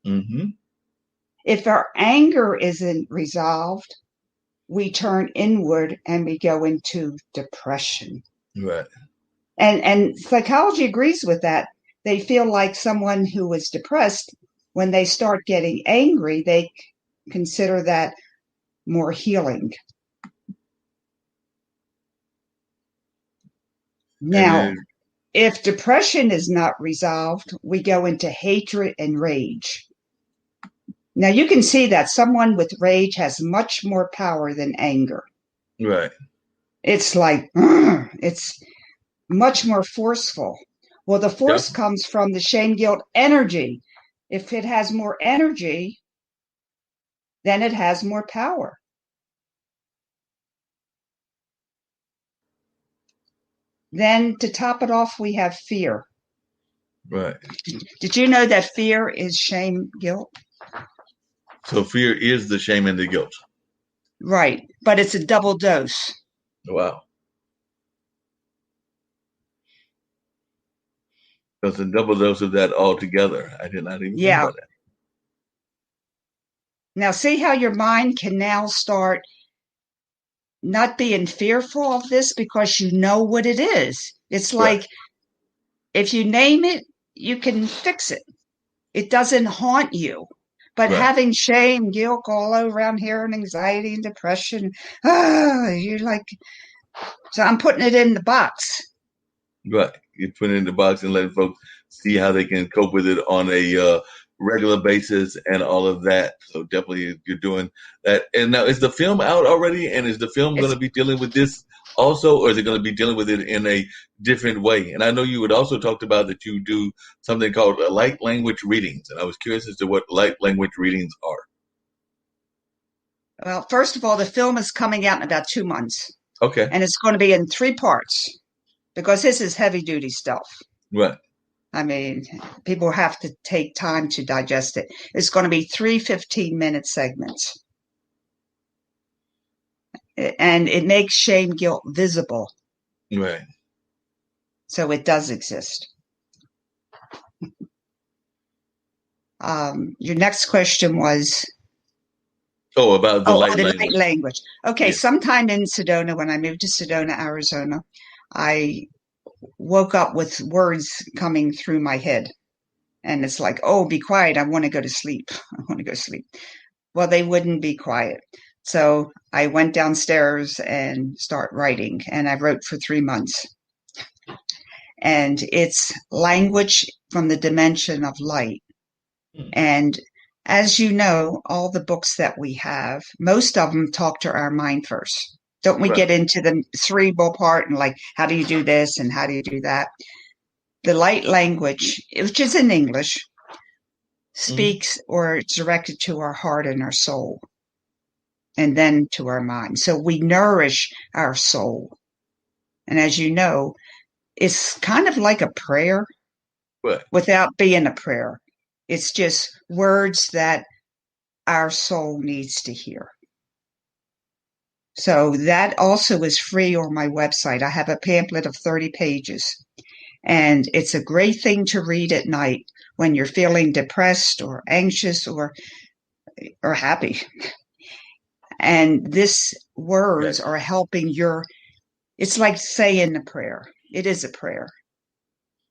Mm-hmm. If our anger isn't resolved, we turn inward and we go into depression. Right. And psychology agrees with that. They feel like someone who is depressed, when they start getting angry, they consider that more healing. And Now, then, if depression is not resolved, we go into hatred and rage. Now, you can see that someone with rage has much more power than anger. right. It's like, it's much more forceful. Well, the Yep. force comes from the shame guilt energy. If it has more energy, then it has more power. Then to top it off, we have fear. Right. Did you know that fear is shame guilt? So fear is the shame and the guilt. Right, but it's a double dose. Wow. That's a double dose of that altogether. I did not even think Yeah. about that. Now, see how your mind can now start not being fearful of this because you know what it is. It's Right. like if you name it, you can fix it. It doesn't haunt you. But Right. having shame, guilt all around here, and anxiety and depression, you're like, so I'm putting it in the box. Right. You put it in the box and let folks see how they can cope with it on a regular basis and all of that. So definitely you're doing that. And now is the film out already? And is the film going It's to be dealing with this also, or is it going to be dealing with it in a different way? And I know you had also talked about that you do something called light language readings. And I was curious as to what light language readings are. well, first of all, the film is coming out in about 2 months, Okay. and it's going to be in 3 parts because this is heavy duty stuff. Right. I mean, people have to take time to digest it. It's going to be three 15-minute segments, and it makes shame guilt visible. Right. So it does exist. Your next question was, Oh, about the light the light language. language. Okay, Yeah. sometime in Sedona, when I moved to Sedona, Arizona, I woke up with words coming through my head. And it's like, oh, be quiet. I want to go to sleep. I want to go to sleep. Well, they wouldn't be quiet. So I went downstairs and start writing, and I wrote for 3 months. And it's language from the dimension of light. Hmm. And as you know, all the books that we have, most of them talk to our mind first. Don't we Right. get into the cerebral part and like, how do you do this and how do you do that? The light language, which is in English, Hmm. speaks or it's directed to our heart and our soul and then to our mind. So we nourish our soul. And as you know, it's kind of like a prayer Right. without being a prayer. It's just words that our soul needs to hear. So that also is free on my website. I have a pamphlet of 30 pages, and it's a great thing to read at night when you're feeling depressed or anxious or happy. And this words Gotcha. are helping it's like saying a prayer. It is a prayer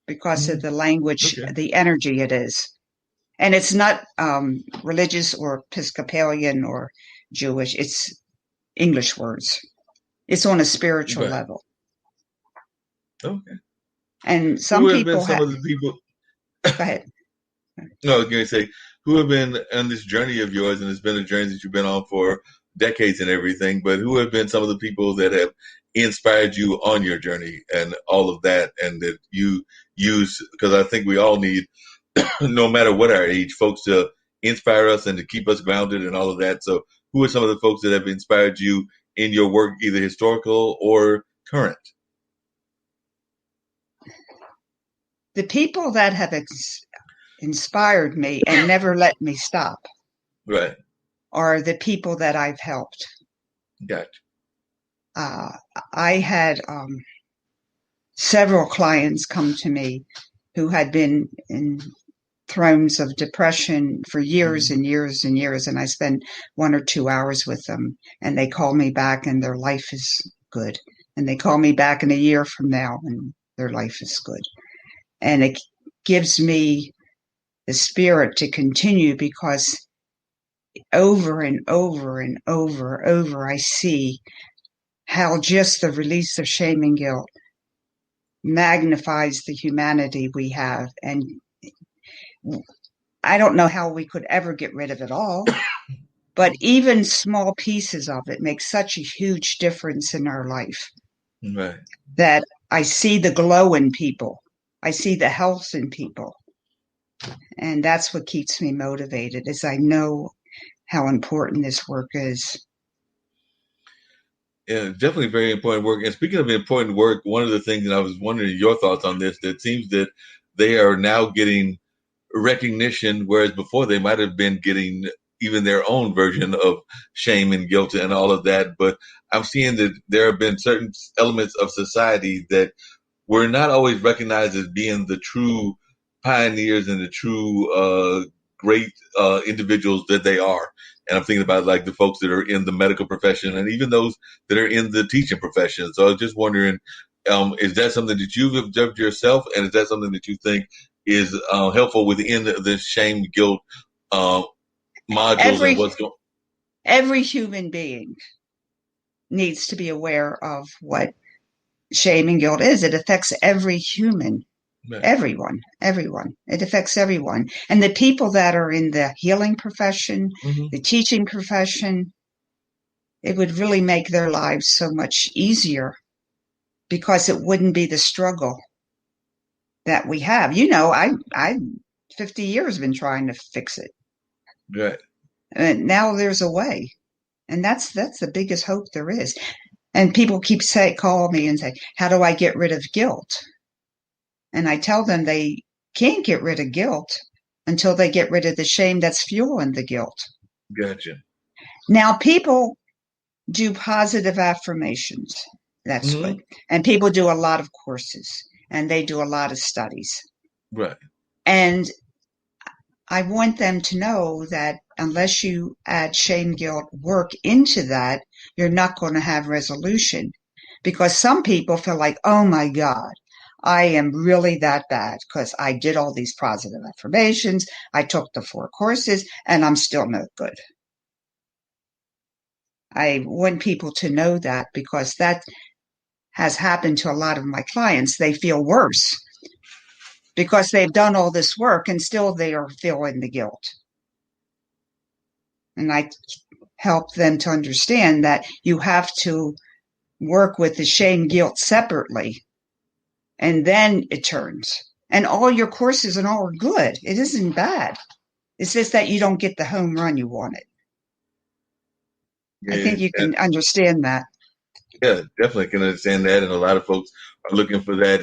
because of Hmm. the language, Okay. the energy it is. And it's not religious or Episcopalian or Jewish. It's English words. It's on a spiritual Right. level. Okay. And Who some have been people some have, of the people? go ahead. No, I was going to say who have been on this journey of yours, and it's been a journey that you've been on for decades and everything. But who have been some of the people that have inspired you on your journey and all of that, and that you use? Because I think we all need, no matter what our age, folks to inspire us and to keep us grounded and all of that. So, who are some of the folks that have inspired you in your work, either historical or current? The people that have inspired me and never let me stop Right. are the people that I've helped. Gotcha. Uh, I had several clients come to me who had been in throes of depression for years Mm-hmm. and years and years, and I spend 1 or 2 hours with them, and they call me back, and their life is good, and they call me back in a year from now, and their life is good, and it gives me the spirit to continue because over and over and over, I see how just the release of shame and guilt magnifies the humanity we have. And I don't know how we could ever get rid of it all, but even small pieces of it make such a huge difference in our life Right. that I see the glow in people. I see the health in people. And that's what keeps me motivated is I know how important this work is. Yeah, definitely very important work. And speaking of important work, one of the things, and I was wondering your thoughts on this, that seems that they are now getting recognition, whereas before they might have been getting even their own version of shame and guilt and all of that. But I'm seeing that there have been certain elements of society that were not always recognized as being the true pioneers and the true great individuals that they are. And I'm thinking about like the folks that are in the medical profession and even those that are in the teaching profession. So I was just wondering, is that something that you've observed yourself, and is that something that you think is helpful within the shame guilt uh, modules and Every what's going? every human being needs to be aware of what shame and guilt is. It affects every human, Right. everyone. It affects everyone. And the people that are in the healing profession, Mm-hmm. the teaching profession, it would really make their lives so much easier because it wouldn't be the struggle that we have. I 50 years been trying to fix it. Right. And now there's a way. And that's the biggest hope there is. And people call me and say, how do I get rid of guilt? And I tell them they can't get rid of guilt until they get rid of the shame that's fueling the guilt. Gotcha. Now, people do positive affirmations. That's good. Mm-hmm. And people do a lot of courses and they do a lot of studies. Right. And I want them to know that unless you add shame, guilt work into that, you're not going to have resolution. Because some people feel like, oh my God, I am really that bad because I did all these positive affirmations. I took the 4 courses and I'm still no good. I want people to know that because that has happened to a lot of my clients. They feel worse because they've done all this work and still they are feeling the guilt. And I help them to understand that you have to work with the shame guilt separately and then it turns. And all your courses and all are good. It isn't bad. It's just that you don't get the home run you wanted. I Yeah. think you can understand that. Yeah, definitely can understand that. And a lot of folks are looking for that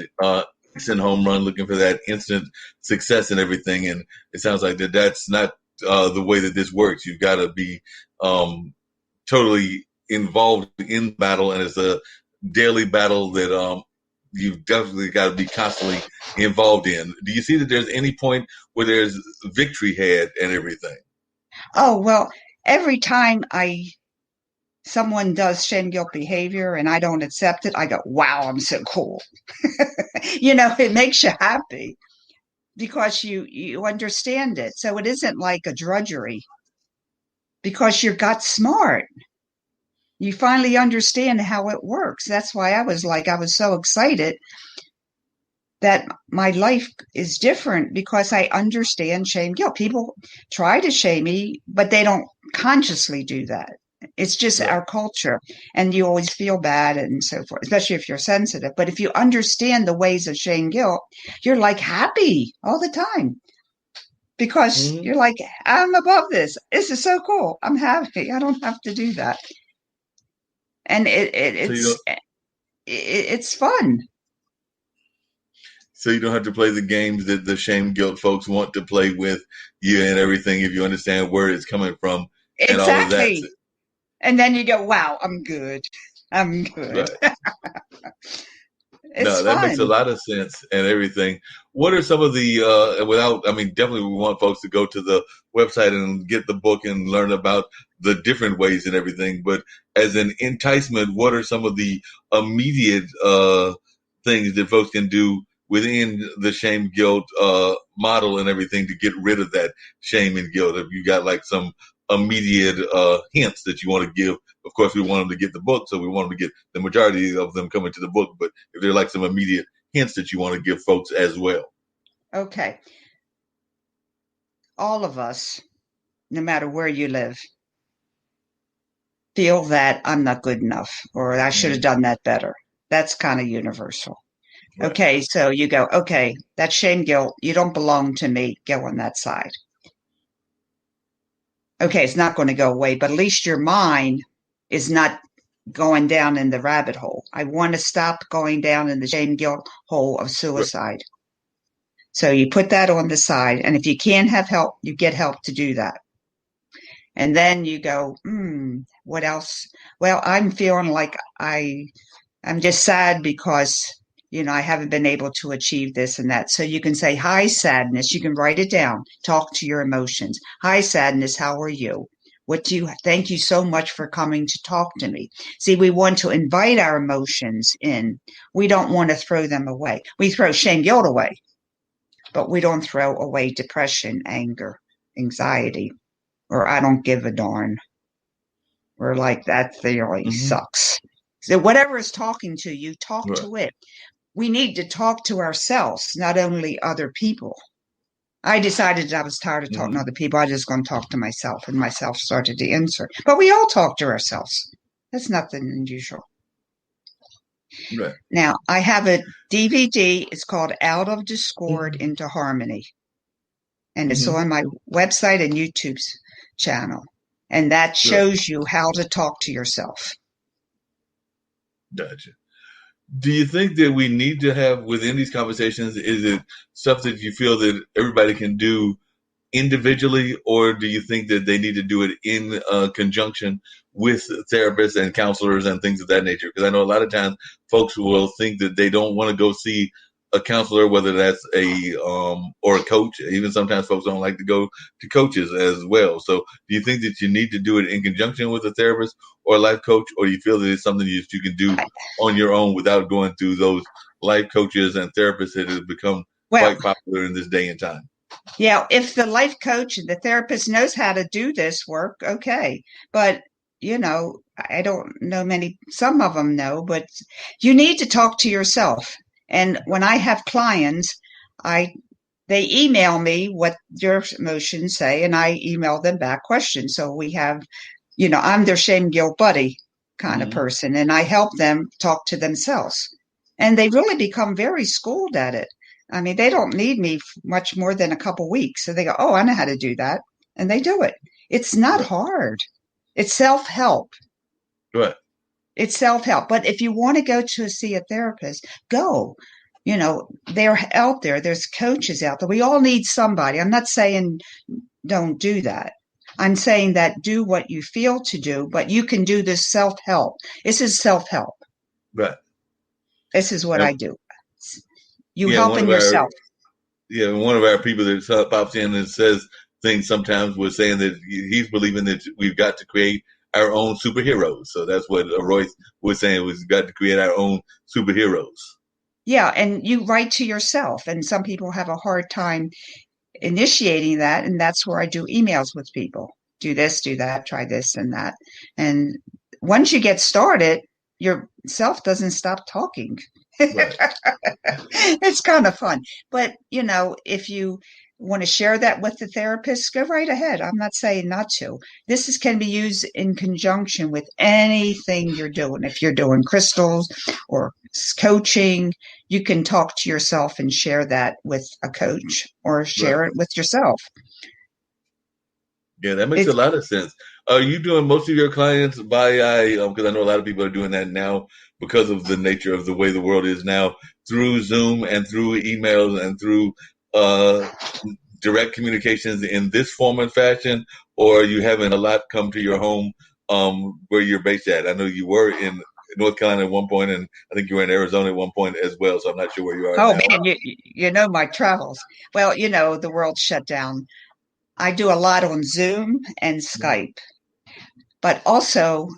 instant home run, looking for that instant success and everything. And it sounds like that's not the way that this works. You've got to be um, totally involved in the battle, and it's a daily battle that you've definitely got to be constantly involved in. Do you see that there's any point where there's victory had and everything? Oh, well, every time I someone does shame guilt behavior and I don't accept it, I go, wow, I'm so cool. It makes you happy because you understand it. So it isn't like a drudgery because you got smart. You finally understand how it works. That's why I was so excited that my life is different because I understand shame guilt. People try to shame me, but they don't consciously do that. It's just Right. our culture, and you always feel bad and so forth, especially if you're sensitive. But if you understand the ways of shame guilt, you're like happy all the time because Mm-hmm. you're like, I'm above this. This is so cool. I'm happy. I don't have to do that, and So you don't. it's fun. So you don't have to play the games that the shame guilt folks want to play with you and everything if you understand where it's coming from and all of that. Exactly. And then you go, wow, I'm good. I'm good. Right. It's No, that makes a fun. lot of sense and everything. What are some of the I mean, definitely we want folks to go to the website and get the book and learn about the different ways and everything. But as an enticement, what are some of the immediate things that folks can do within the shame guilt model and everything to get rid of that shame and guilt? If you got like some immediate hints that you want to give, of course, we want them to get the book, so we want them to get the majority of them coming to the book. But if there are like some immediate hints that you want to give folks as well. Okay. All of us, no matter where you live, feel that I'm not good enough or I should have Mm-hmm. done that better. That's kind of universal. Right. Okay, so you go, okay, that shame guilt, you don't belong to me, go on that side. Okay, it's not going to go away, but at least your mind is not going down in the rabbit hole. I want to stop going down in the shame guilt hole of Right. suicide. So you put that on the side, and if you can't have help, you get help to do that. And then you go, what else? Well, I'm feeling like I'm just sad because, I haven't been able to achieve this and that. So you can say, hi, sadness. You can write it down. Talk to your emotions. Hi, sadness. How are you? Thank you so much for coming to talk to me. See, we want to invite our emotions in. We don't want to throw them away. We throw shame, guilt away, but we don't throw away depression, anger, anxiety, or I don't give a darn. Or like that theory Mm-hmm. sucks. So whatever is talking to you, talk Right. to it. We need to talk to ourselves, not only other people. I decided I was tired of talking to Mm-hmm. other people. I was just going to talk to myself, and myself started to answer. But we all talk to ourselves. That's nothing unusual. Right. Now, I have a DVD. It's called Out of Discord Mm-hmm. into Harmony, and it's Mm-hmm. on my website and YouTube channel. And that Right. shows you how to talk to yourself. Gotcha. Do you think that we need to have within these conversations? Is it stuff that you feel that everybody can do individually, or do you think that they need to do it in conjunction with therapists and counselors and things of that nature? Because I know a lot of times folks will think that they don't want to go see a counselor, whether that's a or a coach. Even sometimes folks don't like to go to coaches as well. So, do you think that you need to do it in conjunction with a therapist or a life coach, or do you feel that it's something that you can do I, on your own without going through those life coaches and therapists that have become well, quite popular in this day and time? yeah, if the life coach and the therapist knows how to do this work, okay. But, I don't know many, some of them know, but you need to talk to yourself. And when I have clients, I they email me what their emotions say, and I email them back questions. So we have, I'm their shame guilt buddy kind of Mm-hmm. person, and I help them talk to themselves. And they really become very schooled at it. I mean, they don't need me much more than a couple weeks. So they go, oh, I know how to do that. And they do it. It's not Right. hard. It's self help. Right. It's self help. But if you want to go to see a therapist, go. They're out there. There's coaches out there. We all need somebody. I'm not saying don't do that. I'm saying that do what you feel to do, but you can do this self help. This is self help. Right. This is what And I do. You yeah, helping yourself. one of our people that pops in and says things sometimes was saying that he's believing that we've got to create our own superheroes. So that's what Royce was saying, we've got to create our own superheroes. Yeah, and you write to yourself. And some people have a hard time initiating that. And that's where I do emails with people. Do this, do that, try this and that. And once you get started, your self doesn't stop talking. Right. It's kind of fun. But, if you want to share that with the therapist, go right ahead. I'm not saying not to. Can be used in conjunction with anything you're doing. If you're doing crystals or coaching, you can talk to yourself and share that with a coach or Right. share it with yourself. Yeah, that makes a It's lot of sense. Are you doing most of your clients by because I know a lot of people are doing that now because of the nature of the way the world is now, through Zoom and through emails and through uh, direct communications in this form and fashion, or are you having a lot come to your home where you're based at? I know you were in North Carolina at one point, and I think you were in Arizona at one point as well. So I'm not sure where you are Oh now. man, you know my travels. Well, the world shut down. I do a lot on Zoom and Skype, but also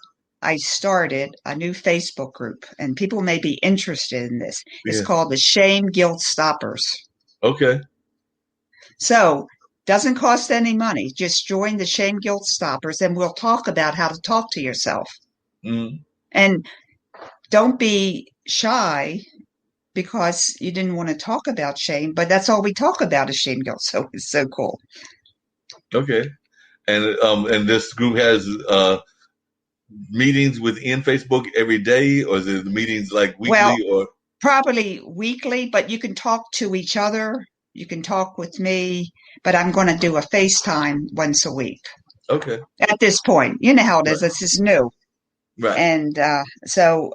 I started a new Facebook group, and people may be interested in this. It's Yeah. called the Shame Guilt Stoppers. Okay. So, doesn't cost any money. Just join the Shame Guilt Stoppers, and we'll talk about how to talk to yourself. Mm-hmm. And don't be shy because you didn't want to talk about shame, but that's all we talk about is shame guilt. So it's so cool. Okay. And this group has meetings within Facebook every day, or is it meetings like weekly Well, or? probably weekly, but you can talk to each other. You can talk with me, but I'm going to do a FaceTime once a week Okay. at this point. You know how it is. Right. This is new. Right. And so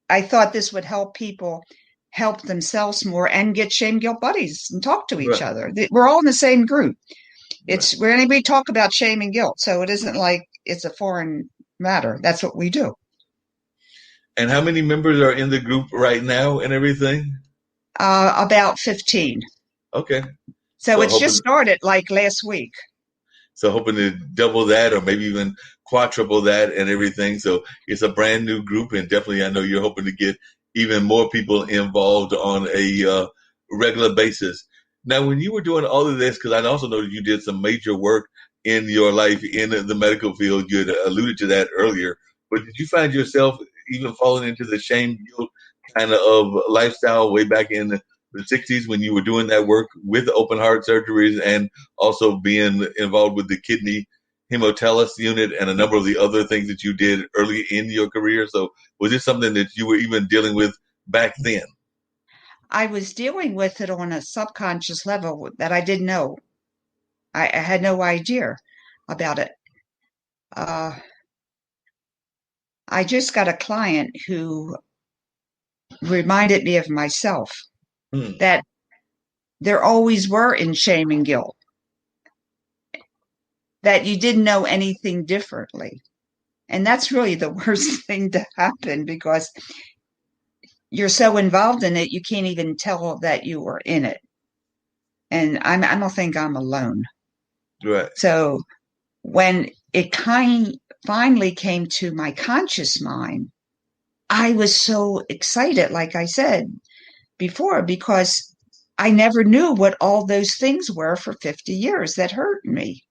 I thought this would help people help themselves more and get shame guilt buddies and talk to each Right. other. We're all in the same group. Right. It's where we talk about shame and guilt. So it isn't like it's a foreign matter. That's what we do. And how many members are in the group right now and everything? About 15. Okay. So So it's just hoping started like last week. so hoping to double that or maybe even quadruple that and everything. So it's a brand new group, and definitely I know you're hoping to get even more people involved on a regular basis. Now, when you were doing all of this, because I also know that you did some major work in your life in the medical field, you had alluded to that earlier, but did you find yourself even falling into the shame guilt kind of lifestyle way back in the 60s when you were doing that work with open heart surgeries and also being involved with the kidney hemotalus unit and a number of the other things that you did early in your career? So was this something that you were even dealing with back then? I was dealing with it on a subconscious level that I didn't know. I had no idea about it. Uh, I just got a client who reminded me of myself Hmm. that there always were in shame and guilt, that you didn't know anything differently. And that's really the worst thing to happen because you're so involved in it, you can't even tell that you were in it. And I don't think I'm alone. Right. So when it finally came to my conscious mind, I was so excited, like I said before, because I never knew what all those things were for 50 years that hurt me.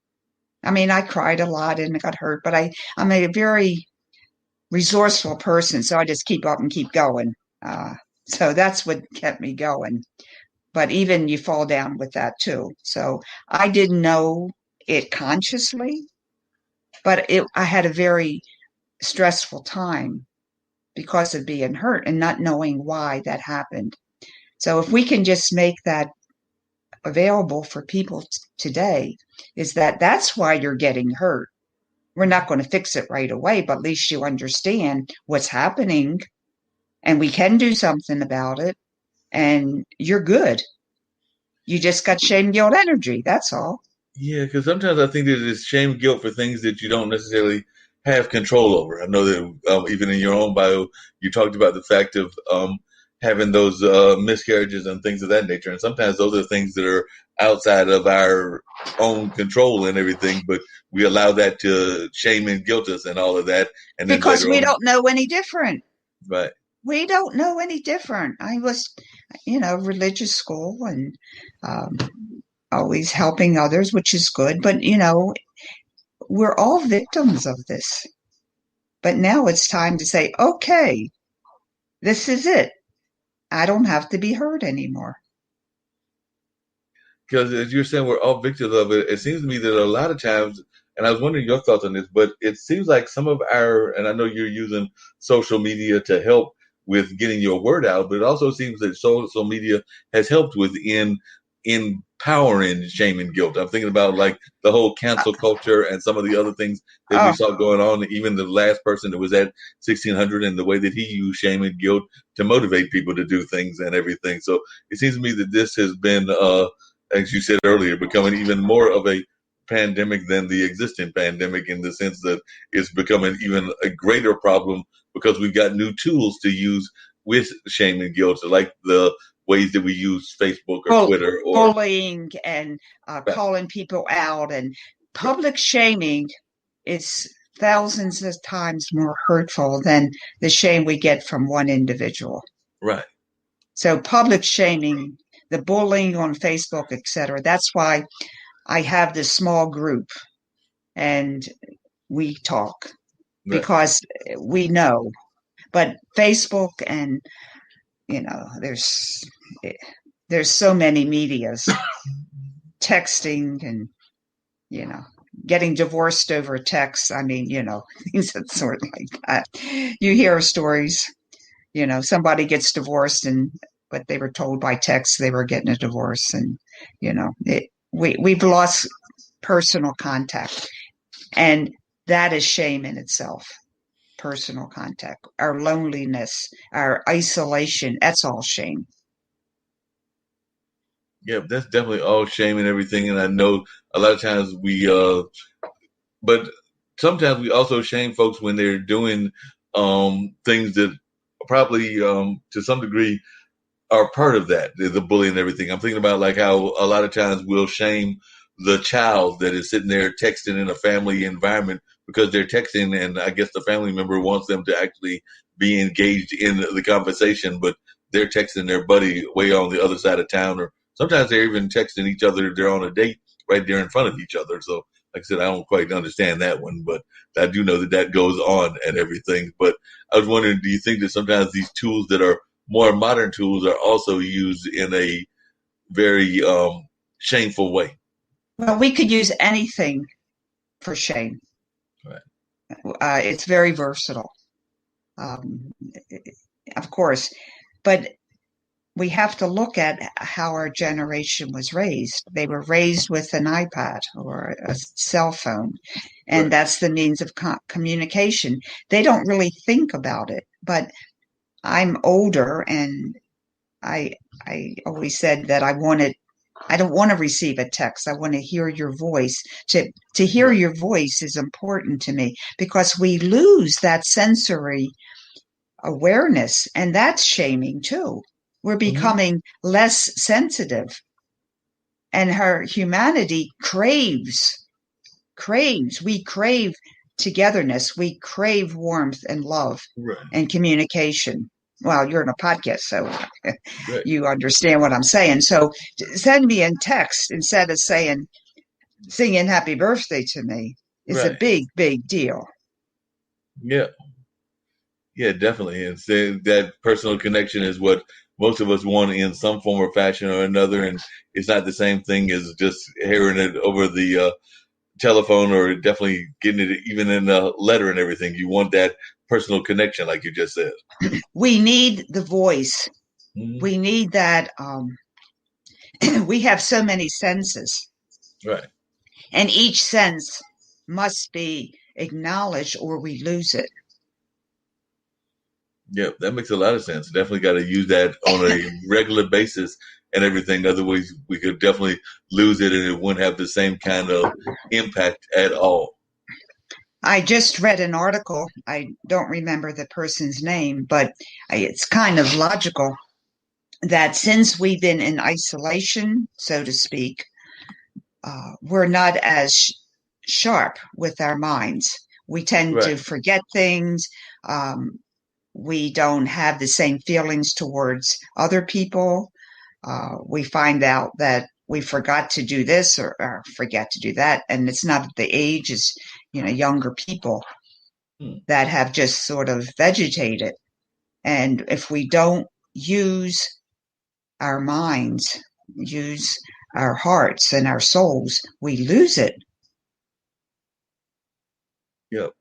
I mean, I cried a lot and got hurt, but I'm a very resourceful person, so I just keep up and keep going. Uh, so that's what kept me going. But even you fall down with that too. So I didn't know it consciously, but I had a very stressful time because of being hurt and not knowing why that happened. So if we can just make that available for people today, is that that's why you're getting hurt. We're not going to fix it right away, but at least you understand what's happening and we can do something about it and you're good. You just got shame guilt energy. That's all. Yeah, because sometimes I think there's shame guilt for things that you don't necessarily have control over. I know that even in your own bio, you talked about the fact of having those miscarriages and things of that nature. And sometimes those are things that are outside of our own control and everything, but we allow that to shame and guilt us and all of that. And then Because later we on, don't know any different. right, We don't know any different. I was, religious school and um, always helping others, which is good. But, we're all victims of this. But now it's time to say, okay, this is it. I don't have to be hurt anymore. because as you're saying, we're all victims of it. It seems to me that a lot of times, and I was wondering your thoughts on this, but it seems like some of our, and I know you're using social media to help with getting your word out, but it also seems that social media has helped with empowering shame and guilt. I'm thinking about like the whole Uh, cancel culture and some of the other things that we oh, saw going on. Even the last person that was at 1600 and the way that he used shame and guilt to motivate people to do things and everything. So it seems to me that this has been as you said earlier, becoming even more of a pandemic than the existing pandemic in the sense that it's becoming even a greater problem because we've got new tools to use with shame and guilt, like the ways that we use Facebook or Bull- Twitter or Bullying and right, calling people out and right, public shaming is thousands of times more hurtful than the shame we get from one individual. right. So public shaming, the bullying on Facebook, etc. That's why I have this small group and we talk Right. because we know. But Facebook and there's so many medias, texting and you know getting divorced over text. I mean, things that sort like that. You hear stories. Somebody gets divorced and but they were told by text they were getting a divorce, and we've lost personal contact, and that is shame in itself. Personal contact, our loneliness, our isolation, that's all shame. Yeah, that's definitely all shame and everything. And I know a lot of times but sometimes we also shame folks when they're doing things that probably to some degree are part of that, the bullying and everything. I'm thinking about like how a lot of times we'll shame the child that is sitting there texting in a family environment because they're texting, and I guess the family member wants them to actually be engaged in the conversation, but they're texting their buddy way on the other side of town, or sometimes they're even texting each other. They're on a date right there in front of each other. So, like I said, I don't quite understand that one, but I do know that that goes on and everything. But I was wondering, do you think that sometimes these tools that are more modern tools are also used in a very shameful way? Well, we could use anything for shame. Right. It's very versatile, um, of course, but we have to look at how our generation was raised. They were raised with an iPad or a cell phone, and Right. that's the means of communication. They don't really think about it, but I'm older, and I I always said that I don't want to receive a text. I want to hear your voice. To hear Right. your voice is important to me because we lose that sensory awareness, and that's shaming too. We're Mm-hmm. becoming less sensitive, and her humanity craves. We crave togetherness. We crave warmth and love Right. and communication. Well, you're in a podcast, so Right. you understand what I'm saying. So send me a text instead of singing happy birthday to me is a Right. big, big deal. Yeah. Yeah, definitely. And say that personal connection is what most of us want in some form or fashion or another. And it's not the same thing as just hearing it over the telephone or definitely getting it even in a letter and everything. You want that personal connection, like you just said. We need the voice. Mm-hmm. We need that. We have so many senses, Right. and each sense must be acknowledged or we lose it. Yeah, that makes a lot of sense. Definitely got to use that on a regular basis and everything. Otherwise, we could definitely lose it and it wouldn't have the same kind of impact at all. I just read an article. I don't remember the person's name, but it's kind of logical that since we've been in isolation, so to speak, we're not as sharp with our minds. We tend Right. to forget things. Um, we don't have the same feelings towards other people. We find out that we forgot to do this or forget to do that. And it's not the age, it's, younger people Hmm. that have just sort of vegetated. And if we don't use our minds, use our hearts and our souls, we lose it. Yep.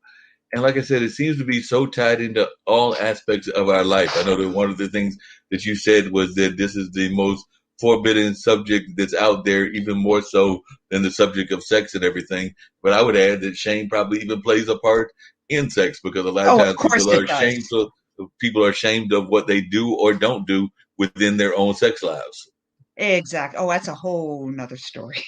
And like I said, it seems to be so tied into all aspects of our life. I know that one of the things that you said was that this is the most forbidden subject that's out there, even more so than the subject of sex and everything. But I would add that shame probably even plays a part in sex because a lot of Oh, of times course it does. people are ashamed of what they do or don't do within their own sex lives. Exactly. Oh, that's a whole nother story.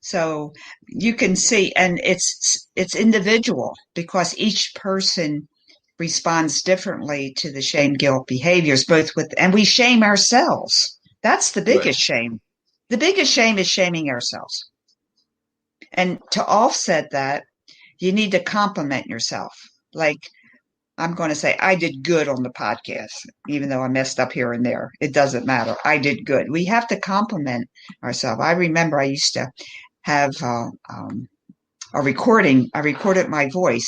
So you can see, and it's individual because each person responds differently to the shame guilt behaviors, and we shame ourselves. That's the Right. biggest shame. The biggest shame is shaming ourselves. And to offset that, you need to compliment yourself. Like, I'm going to say, I did good on the podcast, even though I messed up here and there. It doesn't matter. I did good. We have to compliment ourselves. I remember I used to have a recording. I recorded my voice,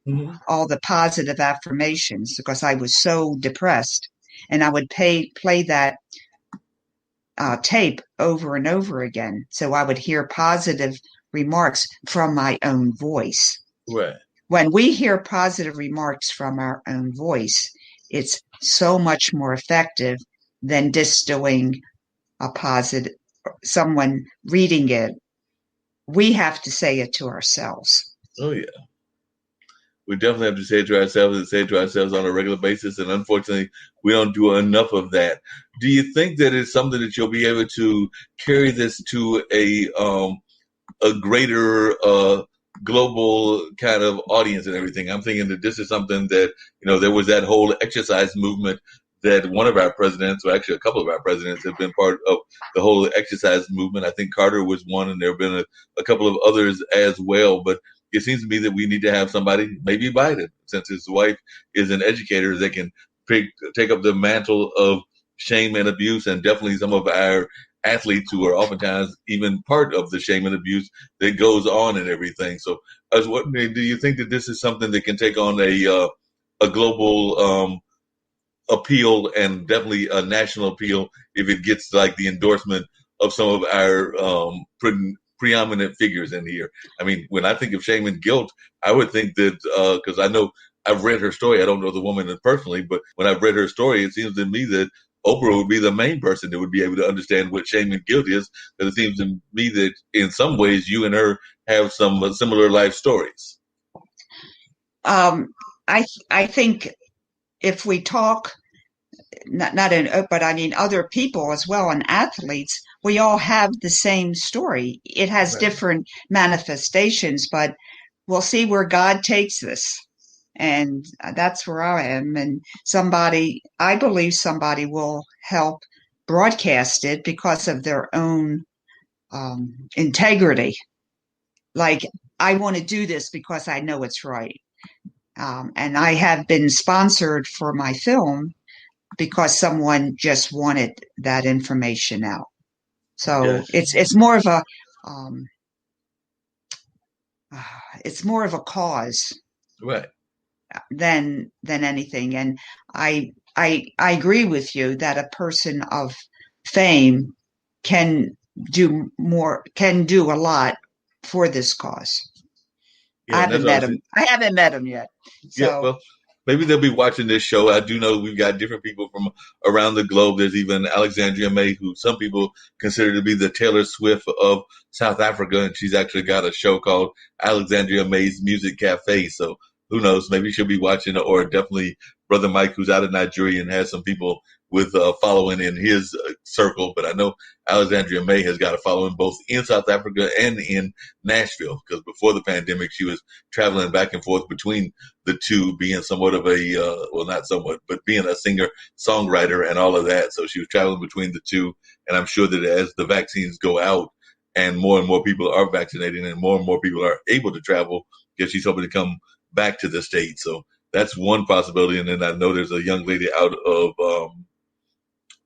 Mm-hmm. all the positive affirmations, because I was so depressed. And I would play that tape over and over again. So I would hear positive remarks from my own voice. Right. When we hear positive remarks from our own voice, it's so much more effective than just doing a positive, someone reading it. We have to say it to ourselves. Oh yeah. We definitely have to say it to ourselves and say it to ourselves on a regular basis. And unfortunately, we don't do enough of that. Do you think that it's something that you'll be able to carry this to a greater global kind of audience and everything? I'm thinking that this is something that, there was that whole exercise movement that one of our presidents, or actually a couple of our presidents, have been part of the whole exercise movement. I think Carter was one, and there have been a couple of others as well. But it seems to me that we need to have somebody, maybe Biden, since his wife is an educator, that can take up the mantle of shame and abuse, and definitely some of our athletes who are oftentimes even part of the shame and abuse that goes on and everything. So, I was wondering, do you think that this is something that can take on a global appeal, and definitely a national appeal, if it gets like the endorsement of some of our preeminent figures in here? I mean, when I think of shame and guilt, I would think that, because I know I've read her story. I don't know the woman personally, but when I've read her story, it seems to me that Oprah would be the main person that would be able to understand what shame and guilt is, because it seems to me that in some ways you and her have some similar life stories. Um, I think if we talk, not in, but I mean other people as well, and athletes, we all have the same story. It has Right. different manifestations, but we'll see where God takes this. And that's where I am. And I believe somebody will help broadcast it because of their own integrity. Like, I want to do this because I know it's right. And I have been sponsored for my film because someone just wanted that information out. So Yes. it's more of a um, it's more of a cause Right. than anything. And I agree with you that a person of fame can can do a lot for this cause. Yeah, and that's what I was saying. I haven't met him yet. Yeah, So well, maybe they'll be watching this show. I do know we've got different people from around the globe. There's even Alexandria May, who some people consider to be the Taylor Swift of South Africa, and she's actually got a show called Alexandria May's Music Cafe. So who knows? Maybe she'll be watching, or definitely Brother Mike, who's out of Nigeria and has some people with following in his circle. But I know Alexandria May has got a following both in South Africa and in Nashville, because before the pandemic, she was traveling back and forth between the two, being somewhat of a well, not somewhat, but being a singer songwriter and all of that. So she was traveling between the two, and I'm sure that as the vaccines go out and more people are vaccinated and more people are able to travel, because she's hoping to come back to the States. So that's one possibility. And then I know there's a young lady out of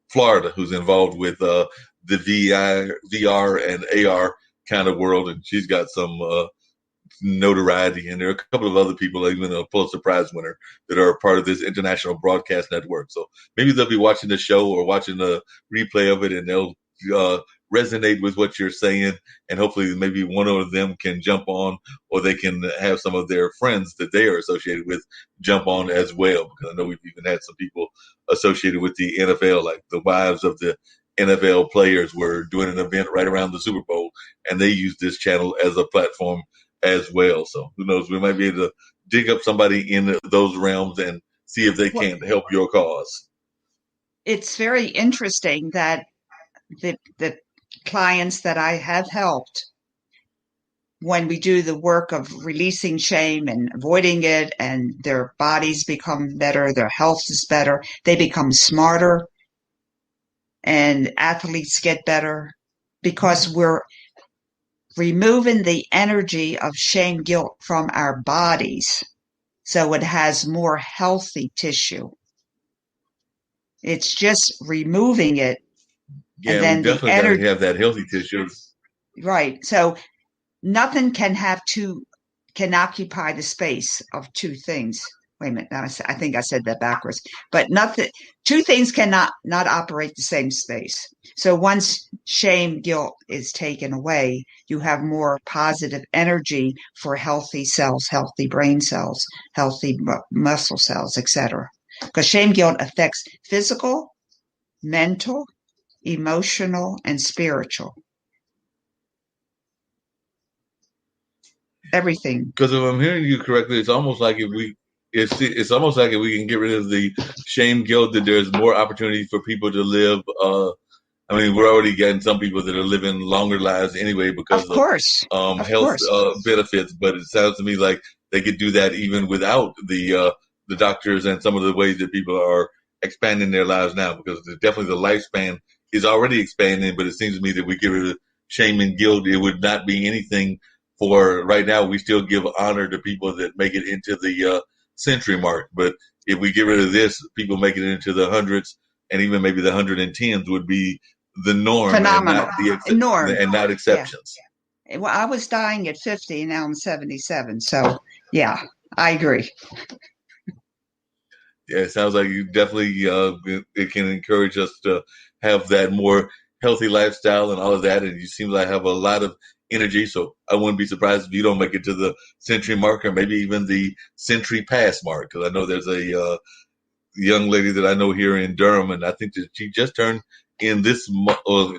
Florida who's involved with the VR and AR kind of world, and she's got some notoriety. And there are a couple of other people, even a Pulitzer Prize winner, that are a part of this international broadcast network. So maybe they'll be watching the show or watching the replay of it, and they'll resonate with what you're saying, and hopefully maybe one of them can jump on, or they can have some of their friends that they are associated with jump on as well, because I know we've even had some people associated with the NFL, like the wives of the NFL players were doing an event right around the Super Bowl, and they used this channel as a platform as well. So who knows, we might be able to dig up somebody in those realms and see if they well, can help your cause. it's very interesting that the clients that I have helped, when we do the work of releasing shame and avoiding it, and their bodies become better, their health is better, they become smarter, and athletes get better because we're removing the energy of shame guilt from our bodies so it has more healthy tissue. It's just removing it, and Yeah, we then the definitely got to energy, have that healthy tissue. right? So nothing can occupy the space of two things. Wait a minute, now I think I said that backwards. But nothing, two things cannot not operate the same space. So once shame, guilt is taken away, you have more positive energy for healthy cells, healthy brain cells, healthy muscle cells, etc. Because shame, guilt affects physical, mental, emotional, and spiritual. Everything. Because if I'm hearing you correctly, it's almost like it's almost like if we can get rid of the shame guilt, that there's more opportunity for people to live. I mean, we're already getting some people that are living longer lives anyway Of because of course. Of health course. benefits. But it sounds to me like they could do that even without the doctors and some of the ways that people are expanding their lives now. Because definitely the lifespan is already expanding. But it seems to me that we get rid of shame and guilt, it would not be anything for right now. We still give honor to people that make it into the century mark. But if we get rid of this, people making it into the hundreds and even maybe the 110s would be the norm and Phenomenal. not the Norm. and not Yeah. exceptions. Well, I was dying at 50, and now I'm 77. So, yeah, I agree. Yeah, it sounds like you definitely it can encourage us to have that more healthy lifestyle and all of that. And you seem like have a lot of energy, so I wouldn't be surprised if you don't make it to the century mark or maybe even the century pass mark. Because I know there's a young lady that I know here in Durham, and I think that she just turned in this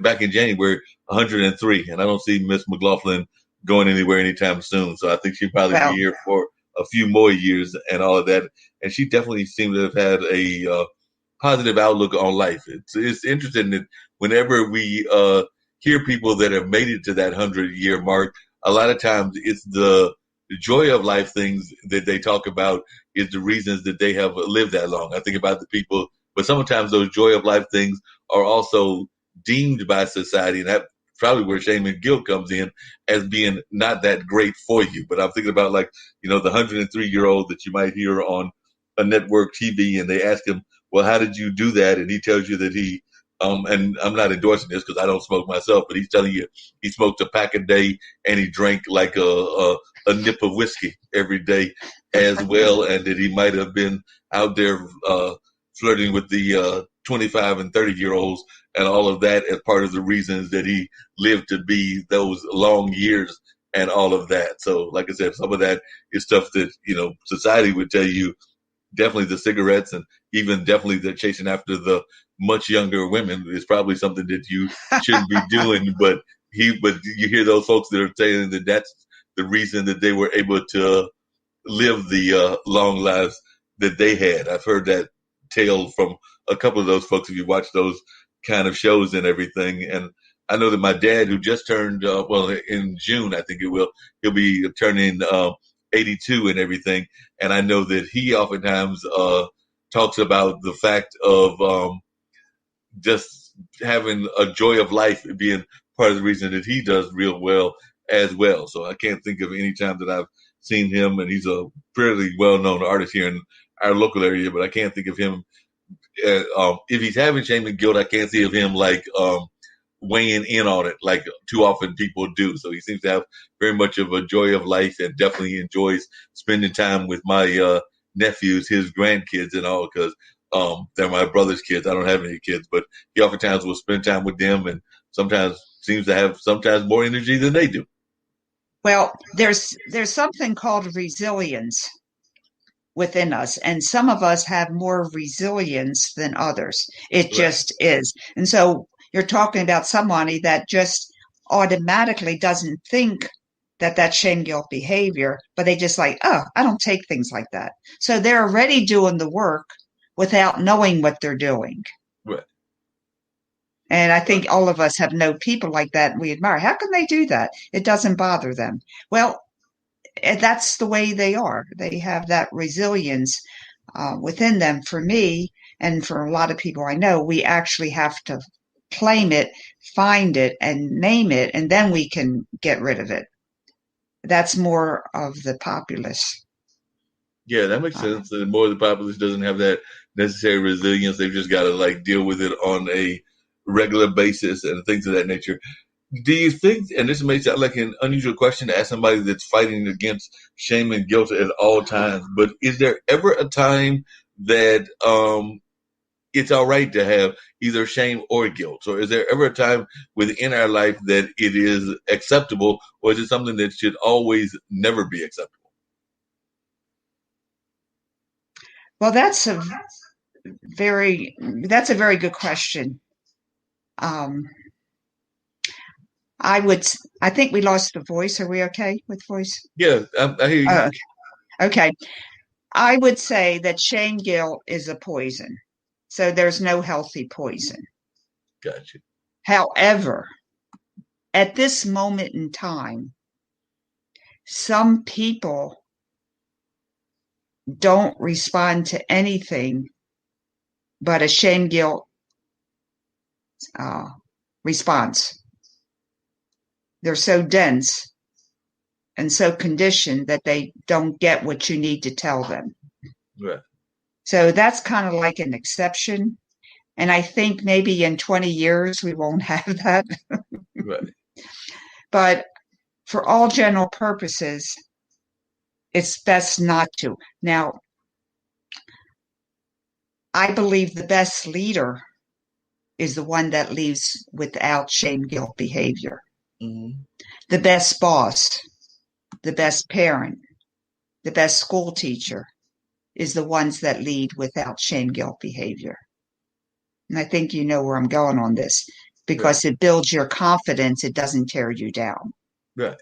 back in January 103, and I don't see Miss McLaughlin going anywhere anytime soon. So I think she'll probably be Well, here for a few more years and all of that. And she definitely seemed to have had a positive outlook on life. It's interesting that whenever we hear people that have made it to that 100-year mark, a lot of times it's the joy of life things that they talk about is the reasons that they have lived that long. I think about the people, but sometimes those joy of life things are also deemed by society, and that probably where shame and guilt comes in as being not that great for you. But I'm thinking about like, the 103-year-old that you might hear on a network TV, and they ask him, well, how did you do that? And he tells you that and I'm not endorsing this because I don't smoke myself, but he's telling you he smoked a pack a day and he drank like a nip of whiskey every day as well, and that he might have been out there flirting with the 25 and 30-year-olds and all of that as part of the reasons that he lived to be those long years and all of that. So, like I said, some of that is stuff that, society would tell you. Definitely the cigarettes and even definitely the chasing after the much younger women is probably something that you shouldn't be doing. But you hear those folks that are saying that that's the reason that they were able to live the long lives that they had. I've heard that tale from a couple of those folks if you watch those kind of shows and everything. And I know that my dad, who just turned, in June, I think he'll be turning 82 and everything. And I know that he oftentimes talks about the fact of just having a joy of life being part of the reason that he does real well as well. So I can't think of any time that I've seen him, and he's a fairly well-known artist here in our local area, but I can't think of him. If he's having shame and guilt, I can't see of him like weighing in on it like too often people do. So he seems to have very much of a joy of life and definitely enjoys spending time with my nephews, his grandkids, and all because they're my brother's kids. I don't have any kids, but he oftentimes will spend time with them and sometimes seems to have sometimes more energy than they do. well, there's something called resilience within us, and some of us have more resilience than others. It Right. just is. And so you're talking about somebody that just automatically doesn't think that that's shame guilt behavior, but they just like, oh, I don't take things like that. So they're already doing the work without knowing what they're doing. Right. And I think all of us have known people like that we admire. How can they do that? It doesn't bother them. Well, that's the way they are. They have that resilience within them. For me, and for a lot of people I know, we actually have to claim it, find it, and name it, and then we can get rid of it. That's more of the populace. Yeah, that makes Uh, sense. The more the populace doesn't have that necessary resilience, they've just got to like deal with it on a regular basis and things of that nature. Do you think, and this may sound like an unusual question to ask somebody that's fighting against shame and guilt at all times, but is there ever a time that it's all right to have either shame or guilt? Or is there ever a time within our life that it is acceptable, or is it something that should always never be acceptable? well, that's a very good question. Um, I would, I think we lost the voice. Are we okay with voice? Yeah, I hear you. Oh, okay. I would say that shame guilt is a poison. So there's no healthy poison. Gotcha. However, at this moment in time, some people don't respond to anything but a shame guilt uh, response. They're so dense and so conditioned that they don't get what you need to tell them. Right. So that's kind of like an exception. And I think maybe in 20 years we won't have that. Right. But for all general purposes, it's best not to. Now, I believe the best leader is the one that leaves without shame guilt behavior. Mm-hmm. The best boss, the best parent, the best school teacher is the ones that lead without shame guilt behavior. And I think you know where I'm going on this Right. because it builds your confidence, it doesn't tear you down. Right.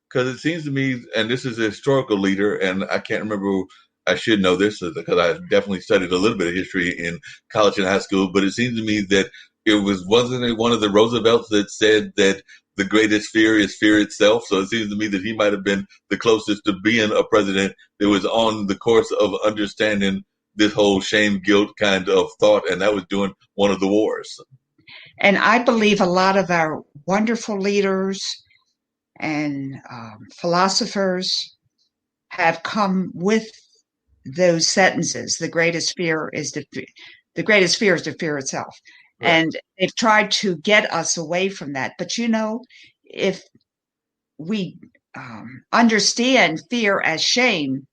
Because it seems to me, and this is a historical leader, and I can't remember. I should know this because I definitely studied a little bit of history in college and high school. But it seems to me that wasn't it one of the Roosevelts that said that the greatest fear is fear itself. So it seems to me that he might have been the closest to being a president that was on the course of understanding this whole shame guilt kind of thought, and that was during one of the wars. And I believe a lot of our wonderful leaders and philosophers have come with those sentences. The greatest fear is the fear itself. Right. And they've tried to get us away from that. But you know, if we understand fear as shame,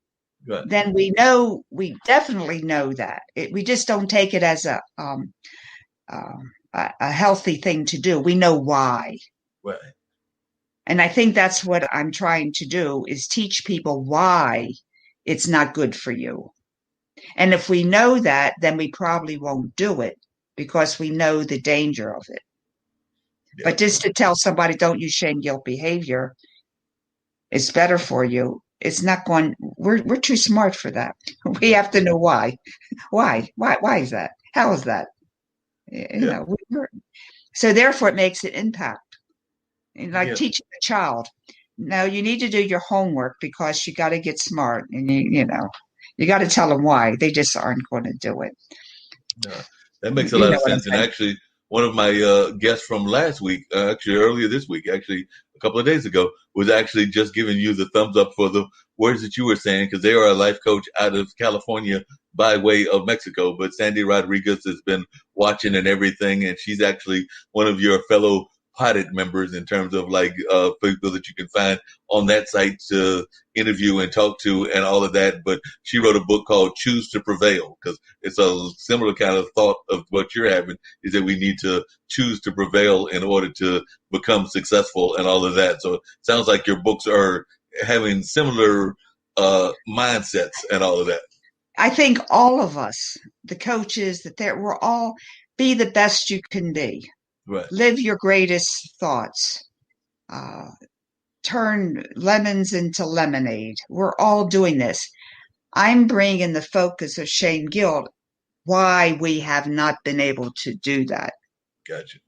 Right. then we definitely know that. We just don't take it as a healthy thing to do. We know why. Right. And I think that's what I'm trying to do is teach people why it's not good for you. And if we know that, then we probably won't do it because we know the danger of it. Yeah. But just to tell somebody, don't use shame guilt behavior, it's better for you. It's not going, we're too smart for that. We have to know why. Why is that? How is that? You Yeah. know, so therefore it makes an impact. Like Yeah. teaching a child. Now you need to do your homework because you got to get smart and you got to tell them why. They just aren't going to do it. No, that makes a You lot know of what I'm sense. And saying? actually, one of my guests from last week, actually earlier this week, actually a couple of days ago, was actually just giving you the thumbs up for the words that you were saying because they are a life coach out of California by way of Mexico. But Sandy Rodriguez has been watching and everything, and she's actually one of your fellow potted members in terms of like people that you can find on that site to interview and talk to and all of that. But she wrote a book called Choose to Prevail because it's a similar kind of thought of what you're having is that we need to choose to prevail in order to become successful and all of that. So it sounds like your books are having similar mindsets and all of that. I think all of us, the coaches, we're all be the best you can be. Right. Live your greatest thoughts. Uh, Turn lemons into lemonade. We're all doing this. I'm bringing the focus of shame guilt why we have not been able to do that. Gotcha.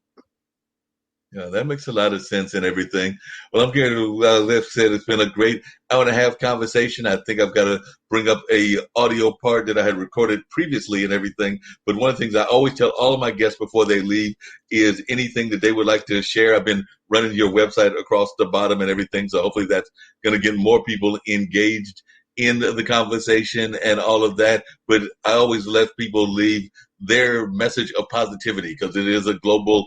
Yeah, that makes a lot of sense and everything. Well, I'm here to, like I said, it's been a great hour and a half conversation. I think I've got to bring up a audio part that I had recorded previously and everything. But one of the things I always tell all of my guests before they leave is anything that they would like to share. I've been running your website across the bottom and everything. So hopefully that's going to get more people engaged in the conversation and all of that. But I always let people leave their message of positivity because it is a global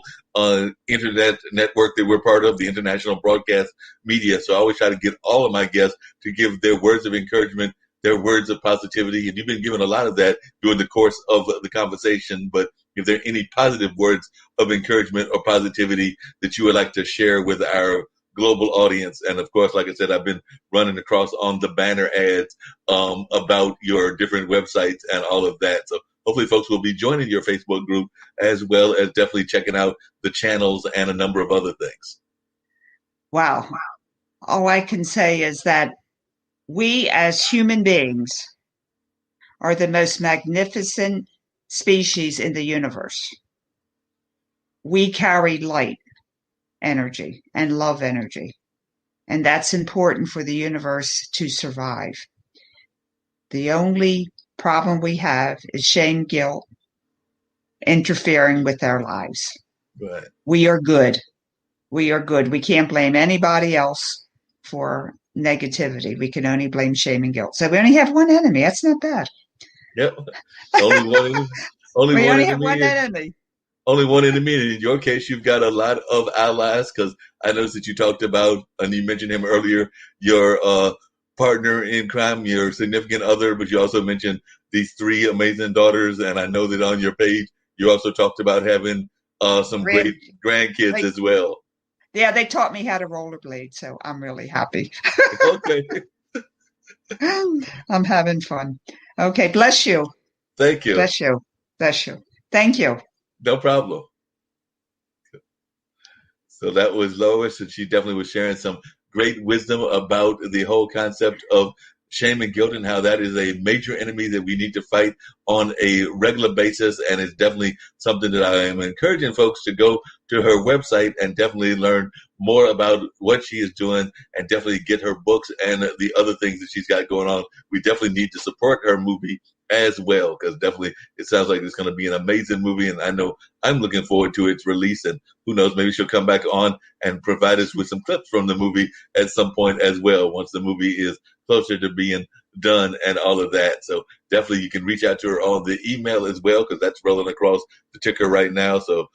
internet network that we're part of, the international broadcast media. So I always try to get all of my guests to give their words of encouragement, their words of positivity. And you've been given a lot of that during the course of the conversation. But if there are any positive words of encouragement or positivity that you would like to share with our global audience. And of course, like I said, I've been running across on the banner ads about your different websites and all of that. So hopefully folks will be joining your Facebook group as well as definitely checking out the channels and a number of other things. Wow. All I can say is that we as human beings are the most magnificent species in the universe. We carry light energy and love energy, and that's important for the universe to survive. The only problem we have is shame, guilt, interfering with our lives. Right. We are good. We are good. We can't blame anybody else for negativity. We can only blame shame and guilt. So we only have one enemy. That's not bad. Yep. Only one. Only we one only enemy. have one enemy. Only one enemy. And in your case, you've got a lot of allies because I noticed that you talked about, and you mentioned him earlier, your partner in crime, your significant other, but you also mentioned these 3 amazing daughters. And I know that on your page, you also talked about having some great grandkids as well. Yeah, they taught me how to rollerblade, so I'm really happy. Okay. I'm having fun. Okay, bless you. Thank you. Bless you. Bless you. Thank you. No problem. So that was Lois, and she definitely was sharing some great wisdom about the whole concept of shame and guilt and how that is a major enemy that we need to fight on a regular basis. And it's definitely something that I am encouraging folks to go to her website and definitely learn more about what she is doing and definitely get her books and the other things that she's got going on. We definitely need to support her movie as well, because definitely it sounds like it's going to be an amazing movie, and I know I'm looking forward to its release. And who knows, maybe she'll come back on and provide us with some clips from the movie at some point as well, once the movie is closer to being done and all of that. So definitely you can reach out to her on the email as well, because that's rolling across the ticker right now. So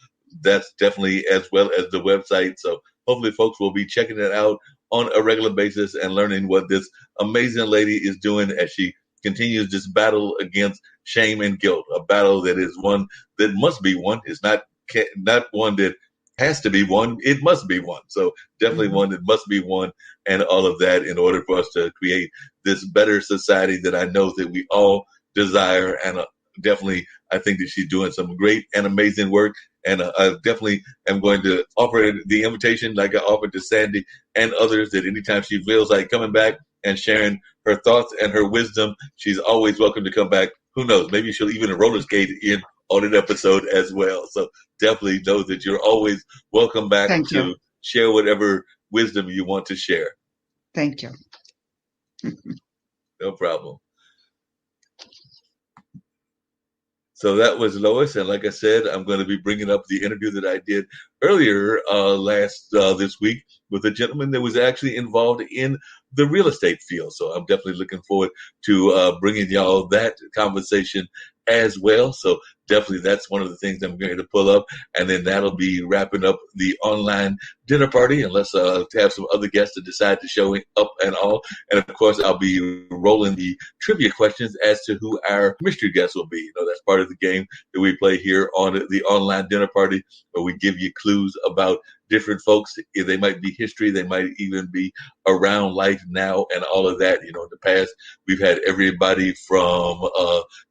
that's definitely as well as the website. So hopefully folks will be checking it out on a regular basis and learning what this amazing lady is doing as she continues this battle against shame and guilt, a battle that is one that must be won. It's not one that has to be won. It must be won. So definitely one that must be won, and all of that in order for us to create this better society that I know that we all desire. And definitely, I think that she's doing some great and amazing work. And I definitely am going to offer the invitation, like I offered to Sandy and others, that anytime she feels like coming back and sharing her thoughts and her wisdom, she's always welcome to come back. Who knows? Maybe she'll even roller skate in on an episode as well. So definitely know that you're always welcome back to share whatever wisdom you want to share. Thank you. No problem. So that was Lois, and like I said, I'm going to be bringing up the interview that I did earlier this week with a gentleman that was actually involved in the real estate field. So I'm definitely looking forward to bringing y'all that conversation as well. So definitely that's one of the things I'm going to pull up, and then that'll be wrapping up the online dinner party, unless have some other guests to decide to show up and all. And of course, I'll be rolling the trivia questions as to who our mystery guests will be. You know, that's part of the game that we play here on the online dinner party, where we give you clues about different folks. They might be history, they might even be around life now and all of that. You know, in the past, we've had everybody from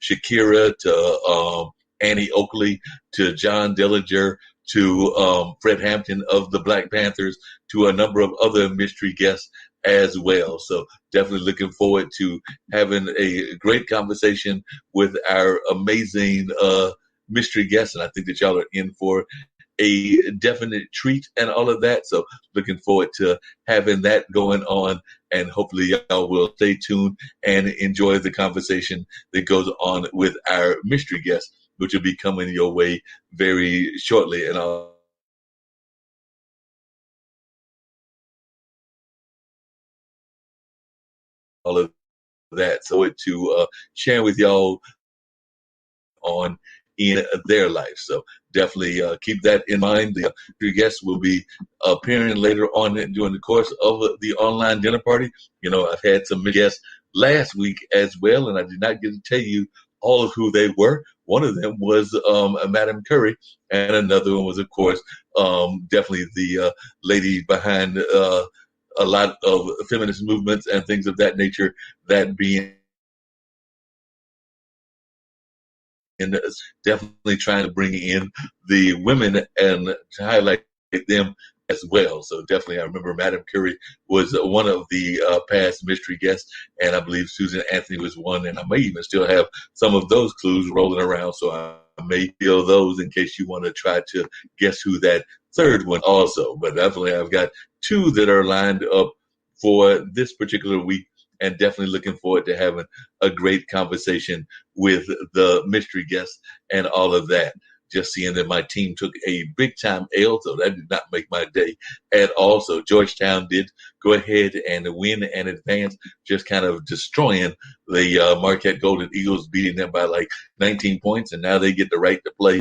Shakira to Annie Oakley to John Dillinger to Fred Hampton of the Black Panthers to a number of other mystery guests as well. So definitely looking forward to having a great conversation with our amazing mystery guest. And I think that y'all are in for a definite treat and all of that. So looking forward to having that going on. And hopefully y'all will stay tuned and enjoy the conversation that goes on with our mystery guest, which will be coming your way very shortly. And all of that. So to share with y'all on in their life. So definitely keep that in mind. The your guests will be appearing later on during the course of the online dinner party. You know, I've had some guests last week as well, and I did not get to tell you all of who they were. One of them was Madam Curry, and another one was, of course, definitely the lady behind a lot of feminist movements and things of that nature, that being and definitely trying to bring in the women and to highlight them as well. So definitely, I remember Madam Curie was one of the past mystery guests, and I believe Susan Anthony was one, and I may even still have some of those clues rolling around. So I may feel those in case you want to try to guess who that third one also. But definitely, I've got two that are lined up for this particular week, and definitely looking forward to having a great conversation with the mystery guests and all of that. Just seeing that my team took a big time L, so that did not make my day at all. So Georgetown did go ahead and win and advance, just kind of destroying the Marquette Golden Eagles, beating them by like 19 points, and now they get the right to play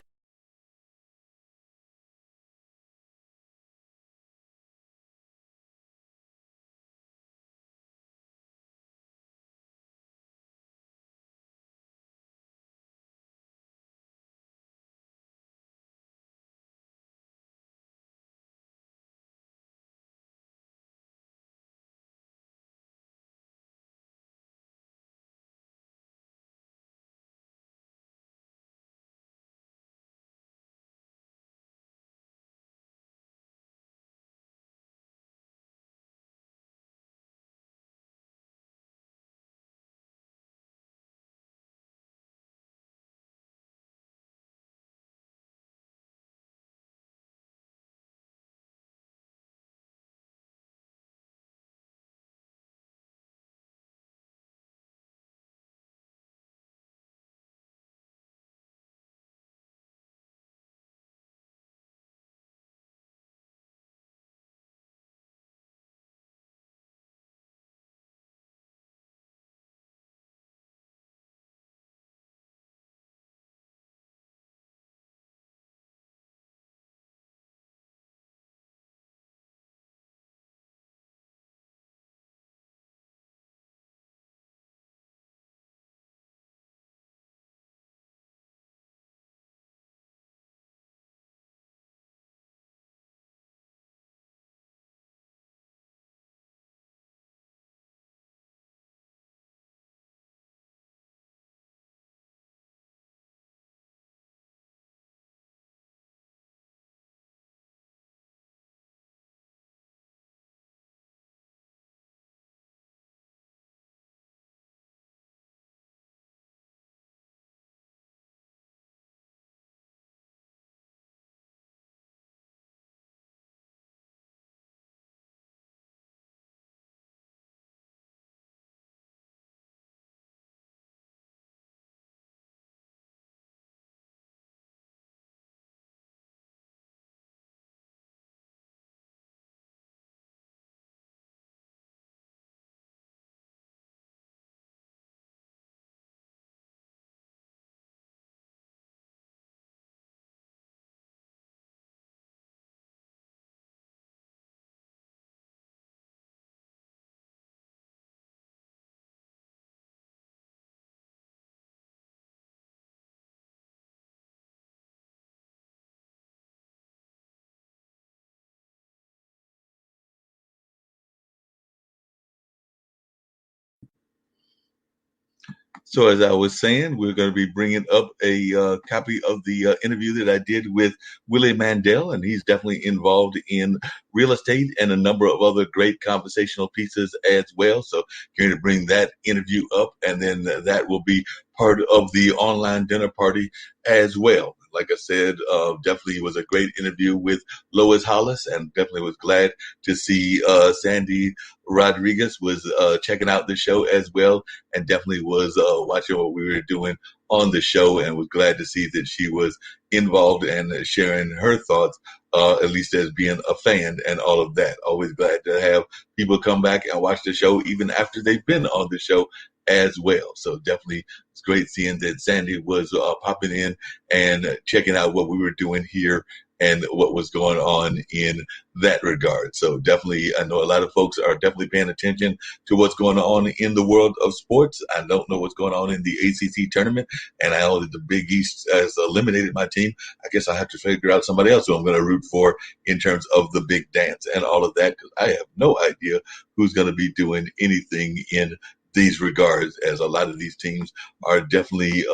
So as I was saying, we're going to be bringing up a copy of the interview that I did with Willie Mandel, and he's definitely involved in real estate and a number of other great conversational pieces as well. So going to bring that interview up, and then that will be part of the online dinner party as well. Like I said, definitely was a great interview with Lois Hollis, and definitely was glad to see Sandy Rodriguez was checking out the show as well, and definitely was watching what we were doing on the show, and was glad to see that she was involved and sharing her thoughts, at least as being a fan and all of that. Always glad to have people come back and watch the show even after they've been on the show as well. So definitely it's great seeing that Sandy was popping in and checking out what we were doing here and what was going on in that regard. So definitely, I know a lot of folks are definitely paying attention to what's going on in the world of sports. I don't know what's going on in the ACC tournament, and I know that the Big East has eliminated my team. I guess I have to figure out somebody else who I'm going to root for in terms of the big dance and all of that, because I have no idea who's going to be doing anything in these regards, as a lot of these teams are definitely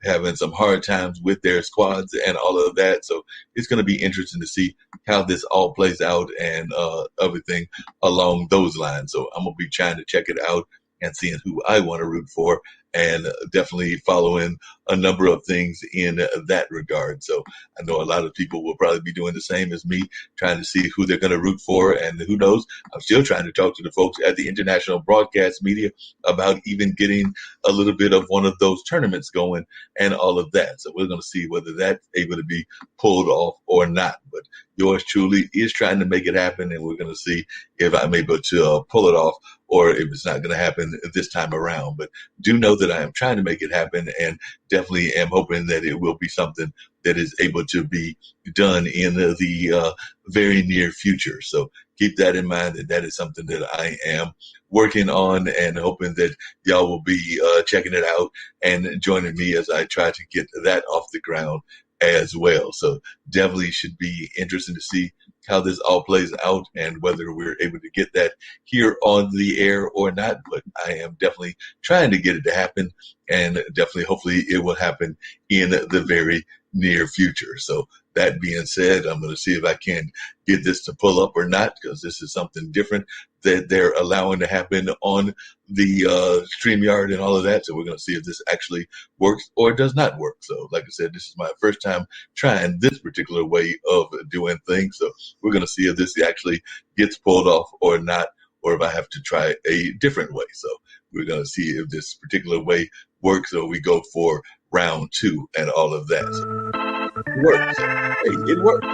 having some hard times with their squads and all of that. So it's going to be interesting to see how this all plays out and everything along those lines. So I'm going to be trying to check it out and seeing who I want to root for, and definitely following a number of things in that regard. So I know a lot of people will probably be doing the same as me, trying to see who they're going to root for. And who knows, I'm still trying to talk to the folks at the international broadcast media about even getting a little bit of one of those tournaments going and all of that. So we're going to see whether that's able to be pulled off or not. But yours truly is trying to make it happen, and we're going to see if I'm able to pull it off, or if it's not going to happen this time around. But do know that I am trying to make it happen, and definitely am hoping that it will be something that is able to be done in the very near future. So keep that in mind, that that is something that I am working on, and hoping that y'all will be checking it out and joining me as I try to get that off the ground as well. So definitely should be interesting to see how this all plays out and whether we're able to get that here on the air or not. But I am definitely trying to get it to happen, and definitely hopefully it will happen in the very near future. So that being said, I'm going to see if I can get this to pull up or not, because this is something different that they're allowing to happen on the StreamYard and all of that. So we're going to see if this actually works or does not work. So like I said, this is my first time trying this particular way of doing things. So we're going to see if this actually gets pulled off or not, or if I have to try a different way. So we're going to see if this particular way works, or we go for round two and all of that. So it works. Hey, it works.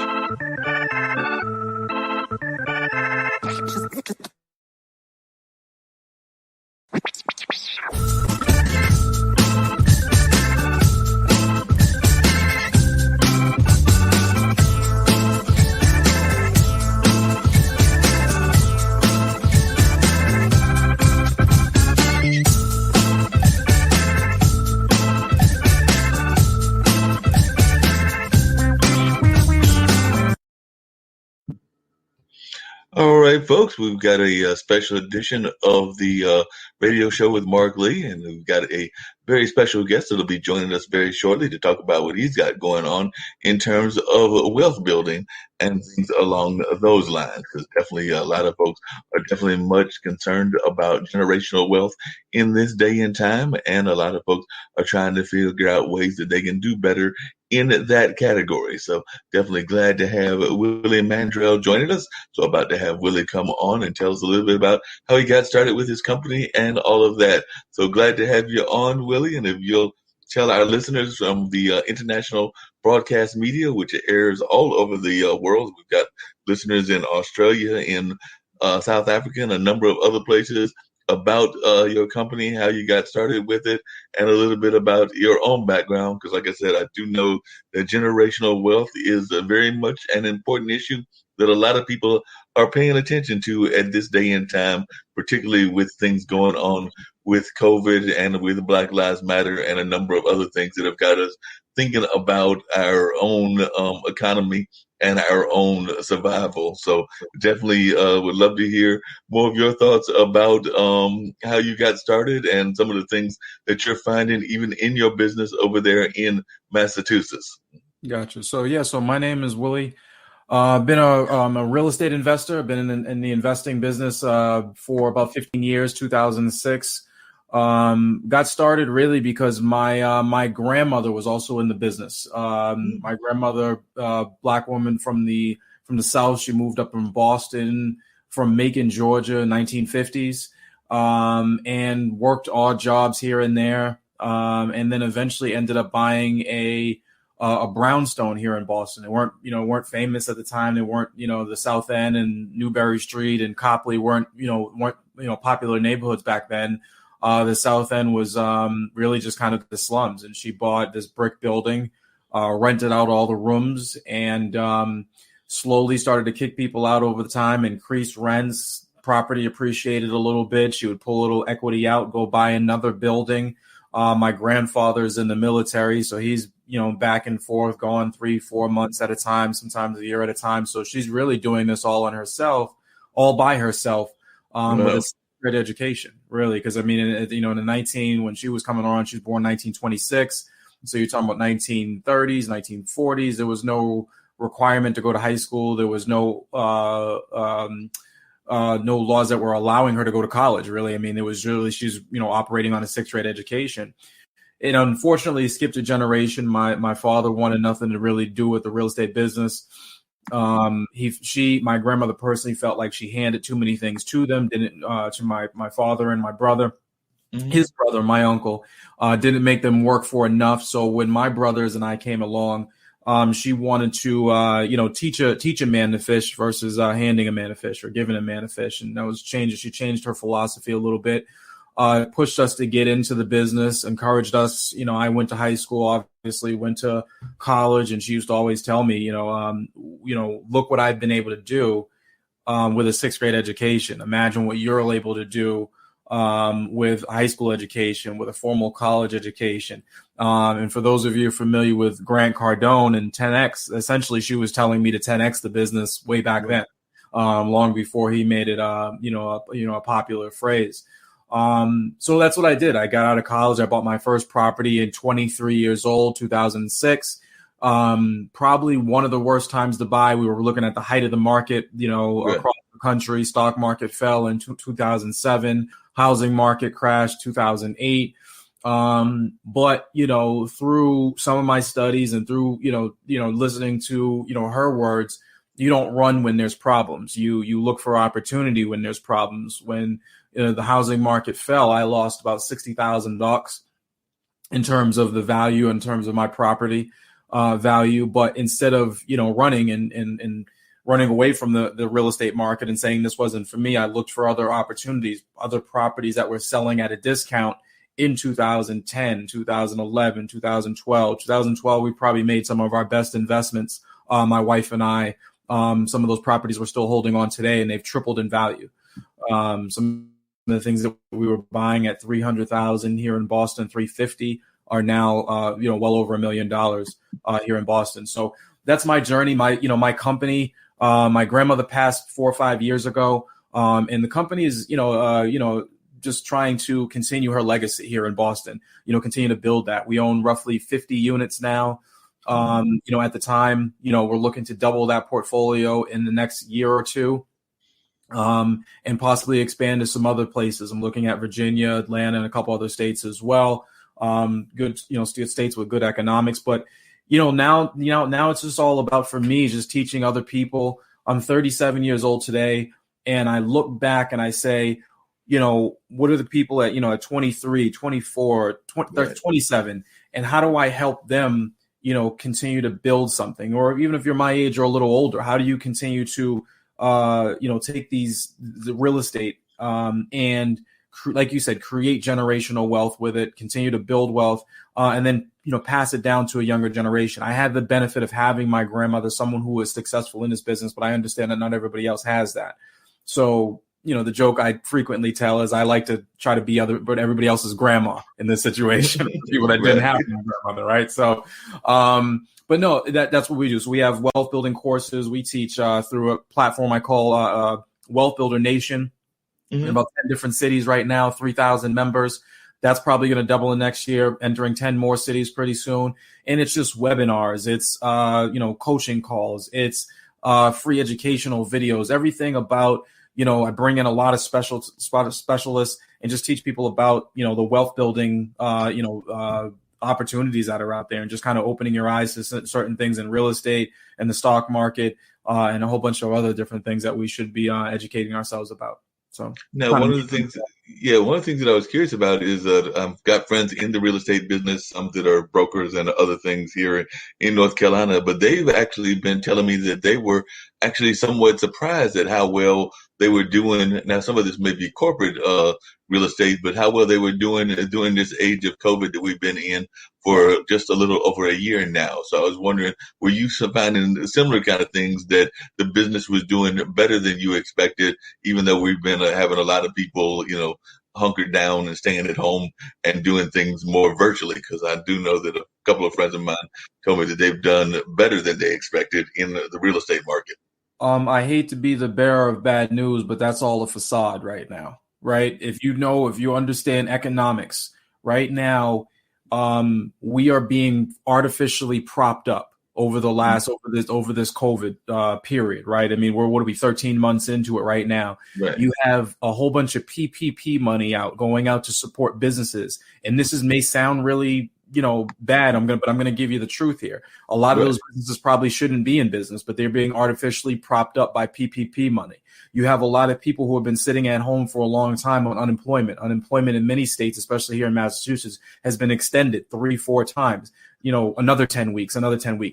All right, folks, we've got a special edition of the radio show with Mark Lee, and we've got a very special guest that'll be joining us very shortly to talk about what he's got going on in terms of wealth building and things along those lines. Because definitely a lot of folks are definitely much concerned about generational wealth in this day and time, and a lot of folks are trying to figure out ways that they can do better in that category. So definitely glad to have Willie Mandel joining us. So about to have Willie come on and tell us a little bit about how he got started with his company and all of that. So glad to have you on, Willie. And if you'll tell our listeners from the international broadcast media, which airs all over the world. We've got listeners in Australia, in South Africa, and a number of other places, about your company, how you got started with it, and a little bit about your own background. Because like I said, I do know that generational wealth is very much an important issue that a lot of people are paying attention to at this day and time, particularly with things going on with COVID and with Black Lives Matter and a number of other things that have got us thinking about our own economy and our own survival. So definitely would love to hear more of your thoughts about how you got started and some of the things that you're finding even in your business over there in Massachusetts. Gotcha. So yeah, so my name is Willie. Been a real estate investor. I've been in the investing business for about 15 years, 2006. Got started really because my grandmother was also in the business. My grandmother, black woman from the South, she moved up from Boston, from Macon, Georgia, 1950s, and worked odd jobs here and there, and then eventually ended up buying a brownstone here in Boston. They weren't famous at the time. They weren't, the South End and Newbury Street and Copley weren't popular neighborhoods back then. The South End was really just kind of the slums, and she bought this brick building, rented out all the rooms, and slowly started to kick people out over the time, increased rents, property appreciated a little bit. She would pull a little equity out, go buy another building. My grandfather's in the military, so he's, back and forth, gone 3-4 months at a time, sometimes a year at a time. So she's really doing this all all by herself, with a great education, really. Because I mean, in the when she was coming on, she was born 1926. So you're talking about 1930s, 1940s. There was no requirement to go to high school. There was no laws that were allowing her to go to college, really. I mean, it was really, she's, operating on a 6th grade education. It unfortunately skipped a generation. My father wanted nothing to really do with the real estate business. My grandmother personally felt like she handed too many things to them, to my father and my brother. Mm-hmm. His brother, my uncle, didn't make them work for enough. So when my brothers and I came along, she wanted to, teach a man to fish versus handing a man a fish or giving a man a fish. And that was changes. She changed her philosophy a little bit, pushed us to get into the business, encouraged us. I went to high school, obviously went to college, and she used to always tell me, look what I've been able to do with a 6th grade education. Imagine what you're able to do with high school education, with a formal college education. And for those of you familiar with Grant Cardone and 10X, essentially she was telling me to 10X the business way back then, long before he made it, a popular phrase. So that's what I did. I got out of college. I bought my first property at 23 years old, 2006. Probably one of the worst times to buy. We were looking at the height of the market, across the country. Stock market fell in 2007. Housing market crashed 2008. But, through some of my studies and through, listening to, her words, you don't run when there's problems. You look for opportunity when there's problems. When the housing market fell, I lost about $60,000 in terms of the value, in terms of my property value. But instead of, running and running away from the real estate market and saying this wasn't for me, I looked for other opportunities, other properties that were selling at a discount in 2010, 2011, 2012. 2012, we probably made some of our best investments, my wife and I. Some of those properties we're still holding on today, and they've tripled in value. Some of the things that we were buying at $300,000 here in Boston, $350, are now, well over $1 million here in Boston. So that's my journey. My company, my grandmother passed 4 or 5 years ago. And the company is, just trying to continue her legacy here in Boston, continue to build that. We own roughly 50 units now. At the time, we're looking to double that portfolio in the next year or two, and possibly expand to some other places. I'm looking at Virginia, Atlanta, and a couple other states as well. Good, states with good economics. But, now it's just all about, for me, just teaching other people. I'm 37 years old today, and I look back and I say, what are the people at, at 23, 24, 20, 27, and how do I help them, continue to build something? Or even if you're my age or a little older, how do you continue to, take the real estate, and like you said, create generational wealth with it, continue to build wealth, and then, pass it down to a younger generation. I had the benefit of having my grandmother, someone who was successful in this business, but I understand that not everybody else has that. So, the joke I frequently tell is I like to try to be but everybody else's grandma in this situation, people that didn't have my grandmother, right? So, But no, that's what we do. So we have wealth building courses. We teach through a platform I call Wealth Builder Nation. In about 10 different cities right now, 3,000 members. That's probably going to double in next year, entering 10 more cities pretty soon. And it's just webinars. It's, coaching calls. It's free educational videos, everything about, I bring in a lot of specialists and just teach people about, the wealth building, opportunities that are out there, and just kind of opening your eyes to certain things in real estate and the stock market, and a whole bunch of other different things that we should be educating ourselves about. So now, one of the things that I was curious about is that I've got friends in the real estate business, some that are brokers and other things here in North Carolina, but they've actually been telling me that they were actually somewhat surprised at how well they were doing. Now, some of this may be corporate real estate, but how well they were doing during this age of COVID that we've been in for just a little over a year now. So I was wondering, were you finding similar kind of things, that the business was doing better than you expected, even though we've been having a lot of people, hunkered down and staying at home and doing things more virtually? Because I do know that a couple of friends of mine told me that they've done better than they expected in the real estate market. I hate to be the bearer of bad news, but that's all a facade right now, right? If you understand economics right now, we are being artificially propped up over this COVID period, right? I mean, we're 13 months into it right now. Right. You have a whole bunch of PPP money going out to support businesses, and may sound really bad. But I'm gonna give you the truth here. A lot of those businesses probably shouldn't be in business, but they're being artificially propped up by PPP money. You have a lot of people who have been sitting at home for a long time on unemployment. Unemployment in many states, especially here in Massachusetts, has been extended 3-4 times. Another 10 weeks.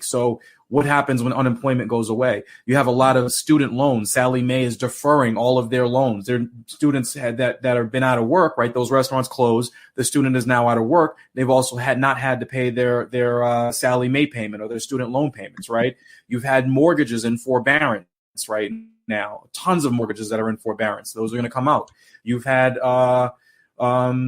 So what happens when unemployment goes away? You have a lot of student loans. Sallie Mae is deferring all of their loans. Their students that have been out of work, right? Those restaurants closed. The student is now out of work. They've also not had to pay their Sallie Mae payment or their student loan payments, right? You've had mortgages in forbearance right now. Tons of mortgages that are in forbearance. Those are going to come out. You've had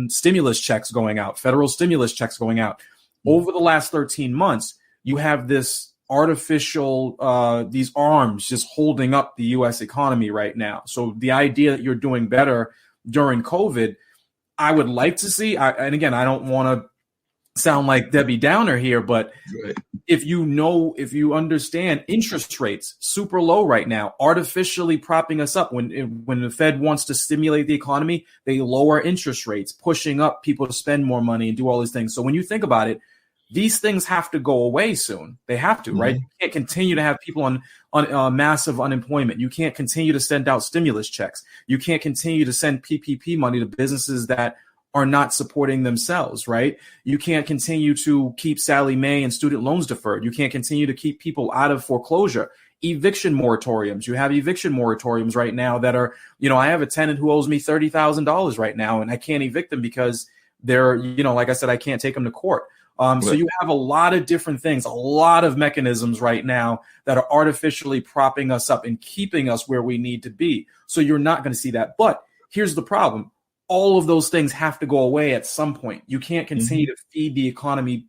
stimulus checks going out, federal stimulus checks going out. Over the last 13 months, you have this artificial, these arms just holding up the U.S. economy right now. So the idea that you're doing better during COVID, I would like to see, and again, I don't want to sound like Debbie Downer here, but if you understand interest rates super low right now, artificially propping us up. When the Fed wants to stimulate the economy, they lower interest rates, pushing up people to spend more money and do all these things. So when you think about it, these things have to go away soon. They have to, right? You can't continue to have people on massive unemployment. You can't continue to send out stimulus checks. You can't continue to send PPP money to businesses that are not supporting themselves, right? You can't continue to keep Sallie Mae and student loans deferred. You can't continue to keep people out of foreclosure. Eviction moratoriums. You have eviction moratoriums right now that are, I have a tenant who owes me $30,000 right now, and I can't evict them because they're, like I said, I can't take them to court. So you have a lot of different things, a lot of mechanisms right now that are artificially propping us up and keeping us where we need to be. So you're not going to see that. But here's the problem. All of those things have to go away at some point. You can't continue to feed the economy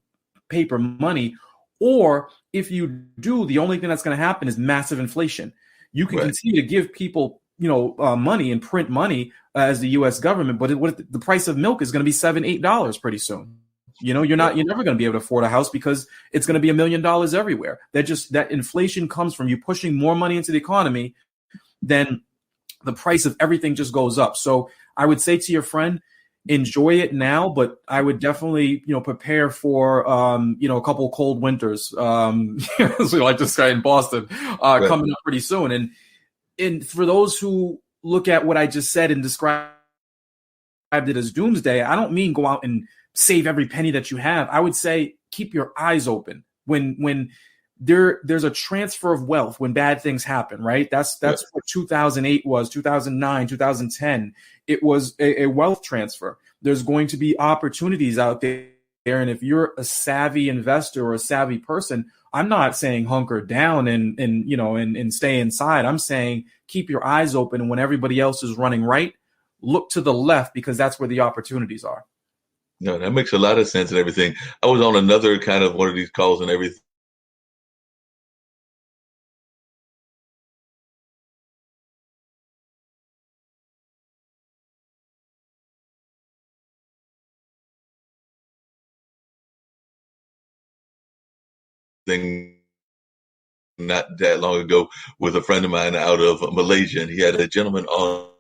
paper money. Or if you do, the only thing that's going to happen is massive inflation. You can continue to give people, money and print money as the U.S. government, but the price of milk is going to be $7-8 pretty soon. You're never going to be able to afford a house because it's going to be $1 million everywhere. That inflation comes from you pushing more money into the economy, then the price of everything just goes up. So I would say to your friend, enjoy it now, but I would definitely, prepare for, a couple cold winters. So like this guy in Boston, coming up pretty soon. And for those who look at what I just said and described it as doomsday, I don't mean go out and save every penny that you have. I would say keep your eyes open when there's a transfer of wealth when bad things happen, right? That's what 2008 was, 2009, 2010. It was a wealth transfer. There's going to be opportunities out there. And if you're a savvy investor or a savvy person, I'm not saying hunker down and stay inside. I'm saying keep your eyes open. And when everybody else is running right, look to the left because that's where the opportunities are. No, that makes a lot of sense and everything. I was on another kind of one of these calls and everything thing not that long ago with a friend of mine out of Malaysia, and he had a gentleman on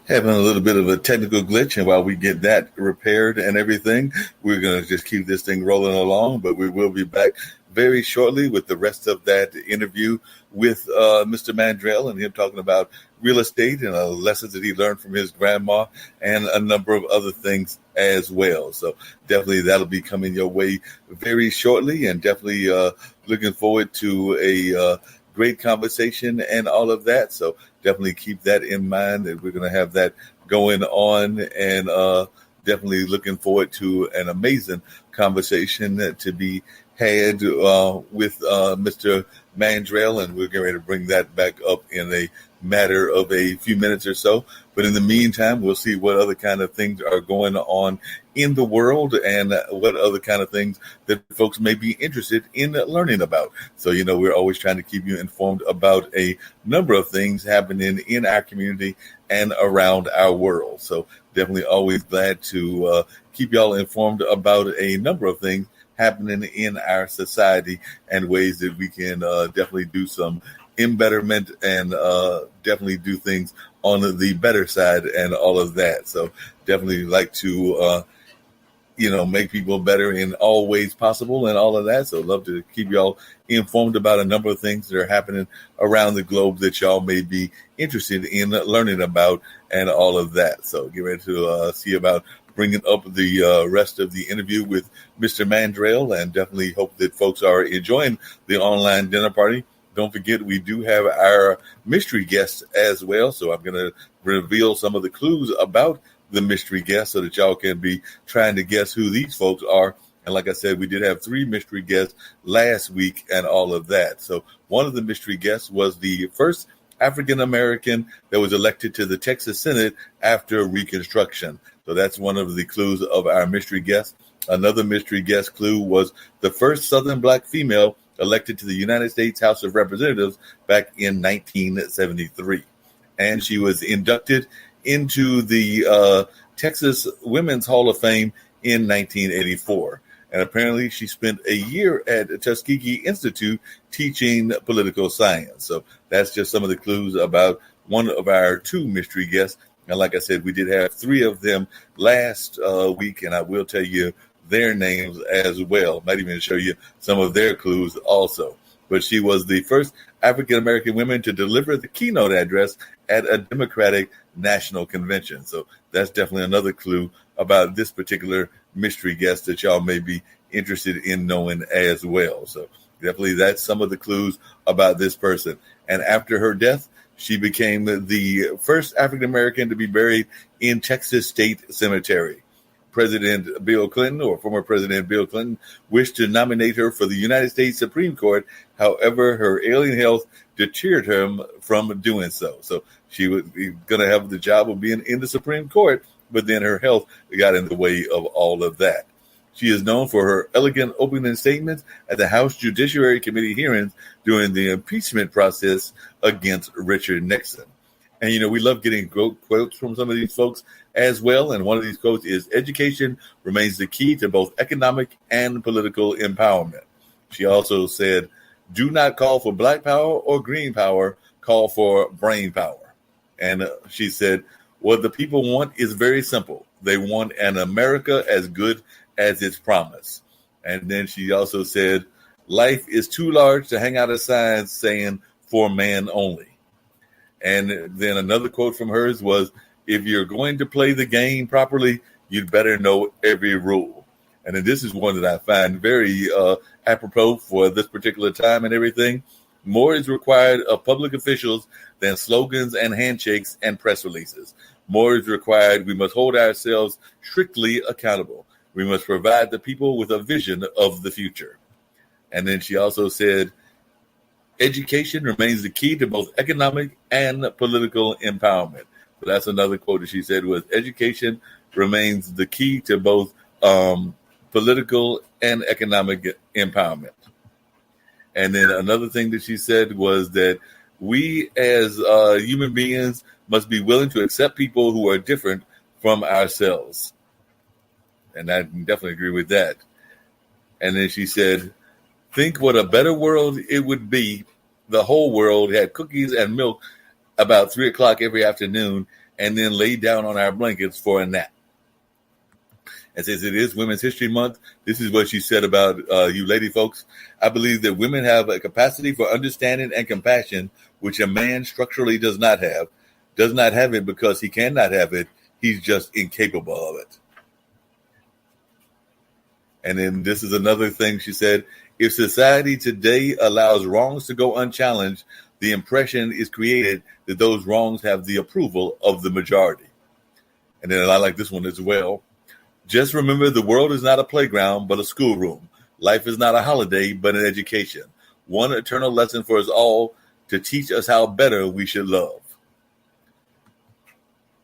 Having a little bit of a technical glitch, and while we get that repaired and everything, we're going to just keep this thing rolling along. But we will be back very shortly with the rest of that interview with Mr. Mandrell and him talking about real estate and lessons that he learned from his grandma and a number of other things as well. So definitely that'll be coming your way very shortly, and definitely looking forward to a great conversation and all of that. So definitely keep that in mind, that we're going to have that going on, and definitely looking forward to an amazing conversation to be had with Mr. Mandrell, and we're getting ready to bring that back up in a matter of a few minutes or so. But in the meantime, we'll see what other kind of things are going on in the world and what other kind of things that folks may be interested in learning about. So, we're always trying to keep you informed about a number of things happening in our community and around our world. So definitely always glad to keep y'all informed about a number of things happening in our society and ways that we can definitely do some embetterment and definitely do things on the better side and all of that. So definitely like to make people better in all ways possible and all of that. So love to keep y'all informed about a number of things that are happening around the globe that y'all may be interested in learning about and all of that. So get ready to see about bringing up the rest of the interview with Mr. Mandrell, and definitely hope that folks are enjoying the online dinner party. Don't forget, we do have our mystery guests as well. So I'm going to reveal some of the clues about the mystery guests so that y'all can be trying to guess who these folks are. And like I said, we did have 3 mystery guests last week and all of that. So one of the mystery guests was the first African-American that was elected to the Texas Senate after Reconstruction. So that's one of the clues of our mystery guest. Another mystery guest clue was the first Southern Black female elected to the United States House of Representatives back in 1973. And she was inducted into the Texas Women's Hall of Fame in 1984. And apparently she spent a year at Tuskegee Institute teaching political science. So that's just some of the clues about one of our 2 mystery guests. And like I said, we did have 3 of them last week, and I will tell you their names as well. Might even show you some of their clues also. But she was the first African-American woman to deliver the keynote address at a Democratic National Convention. So that's definitely another clue about this particular mystery guest that y'all may be interested in knowing as well. So definitely that's some of the clues about this person. And after her death, she became the first African-American to be buried in Texas State Cemetery. President Bill Clinton, or former President Bill Clinton, wished to nominate her for the United States Supreme Court. However, her ailing health deterred her from doing so. So she was going to have the job of being in the Supreme Court, but then her health got in the way of all of that. She is known for her elegant opening statements at the House Judiciary Committee hearings during the impeachment process against Richard Nixon. And, we love getting quotes from some of these folks as well. And one of these quotes is, "Education remains the key to both economic and political empowerment." She also said, "Do not call for black power or green power, call for brain power." And she said, "What the people want is very simple. They want an America as good as its promise." And then she also said, "Life is too large to hang out a sign saying for man only." And then another quote from hers was, "If you're going to play the game properly, you'd better know every rule." And then this is one that I find very apropos for this particular time and everything. "More is required of public officials than slogans and handshakes and press releases. More is required. We must hold ourselves strictly accountable. We must provide the people with a vision of the future." And then she also said, "Education remains the key to both economic and political empowerment." So that's another quote that she said was, "Education remains the key to both political and economic empowerment." And then another thing that she said was that we as human beings must be willing to accept people who are different from ourselves. And I definitely agree with that. And then she said, "Think what a better world it would be. The whole world had cookies and milk about 3 o'clock every afternoon, and then lay down on our blankets for a nap. And since it is Women's History Month, this is what she said about you lady folks. I believe that women have a capacity for understanding and compassion, which a man structurally does not have. Does not have it because he cannot have it. He's just incapable of it. And then this is another thing she said. If society today allows wrongs to go unchallenged, the impression is created that those wrongs have the approval of the majority. And then I like this one as well. Just remember, the world is not a playground, but a schoolroom. Life is not a holiday, but an education. One eternal lesson for us all to teach us how better we should love.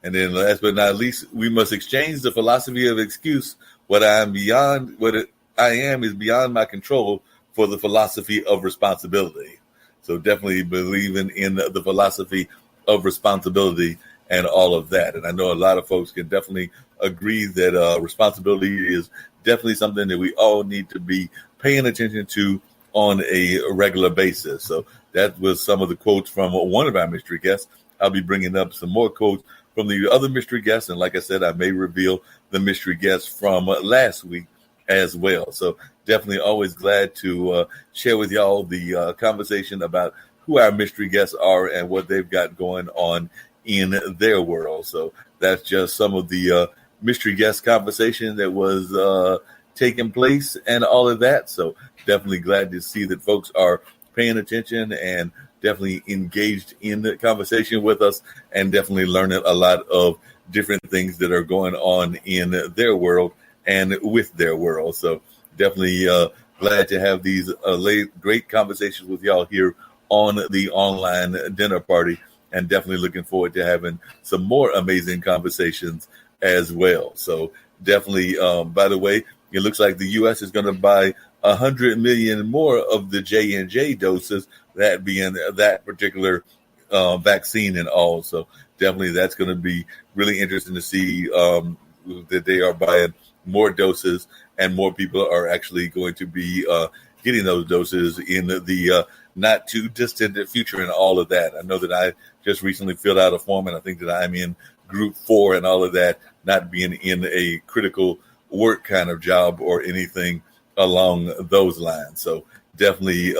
And then last but not least, we must exchange the philosophy of excuse. What I am is beyond my control for the philosophy of responsibility. So definitely believing in the philosophy of responsibility and all of that. And I know a lot of folks can definitely agree that responsibility is definitely something that we all need to be paying attention to on a regular basis. So that was some of the quotes from one of our mystery guests. I'll be bringing up some more quotes from the other mystery guests. And like I said, I may reveal the mystery guests from last week as well. So definitely always glad to share with y'all the conversation about who our mystery guests are and what they've got going on in their world. So that's just some of the mystery guest conversation that was taking place and all of that. So definitely glad to see that folks are paying attention and definitely engaged in the conversation with us and definitely learning a lot of different things that are going on in their world and with their world. So definitely glad to have these great conversations with y'all here on the online dinner party, and definitely looking forward to having some more amazing conversations as well. So definitely, by the way, it looks like the U.S. is going to buy 100 million more of the J&J doses, that being that particular vaccine and all. So definitely that's going to be really interesting to see that they are buying more doses and more people are actually going to be getting those doses in the not too distant future and all of that. I know that I just recently filled out a form, and I think that I'm in group 4 and all of that, not being in a critical work kind of job or anything along those lines. So definitely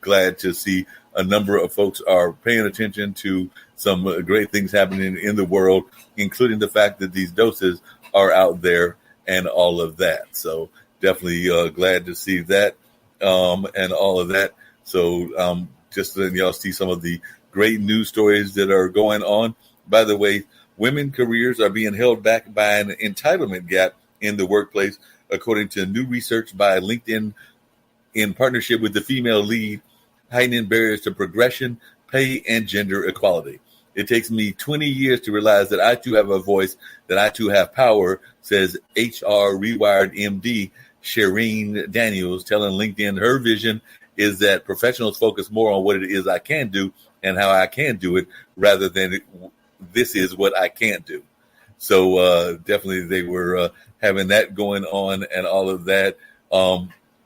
glad to see a number of folks are paying attention to some great things happening in the world, including the fact that these doses are out there and all of that. So definitely glad to see that and all of that. So just letting y'all see some of the great news stories that are going on. By the way, women careers are being held back by an entitlement gap in the workplace, according to new research by LinkedIn in partnership with the Female Lead, heightening barriers to progression, pay, and gender equality. It takes me 20 years to realize that I too have a voice, that I too have power, says HR Rewired MD Shireen Daniels, telling LinkedIn her vision is that professionals focus more on what it is I can do and how I can do it rather than this is what I can't do. So definitely they were having that going on and all of that.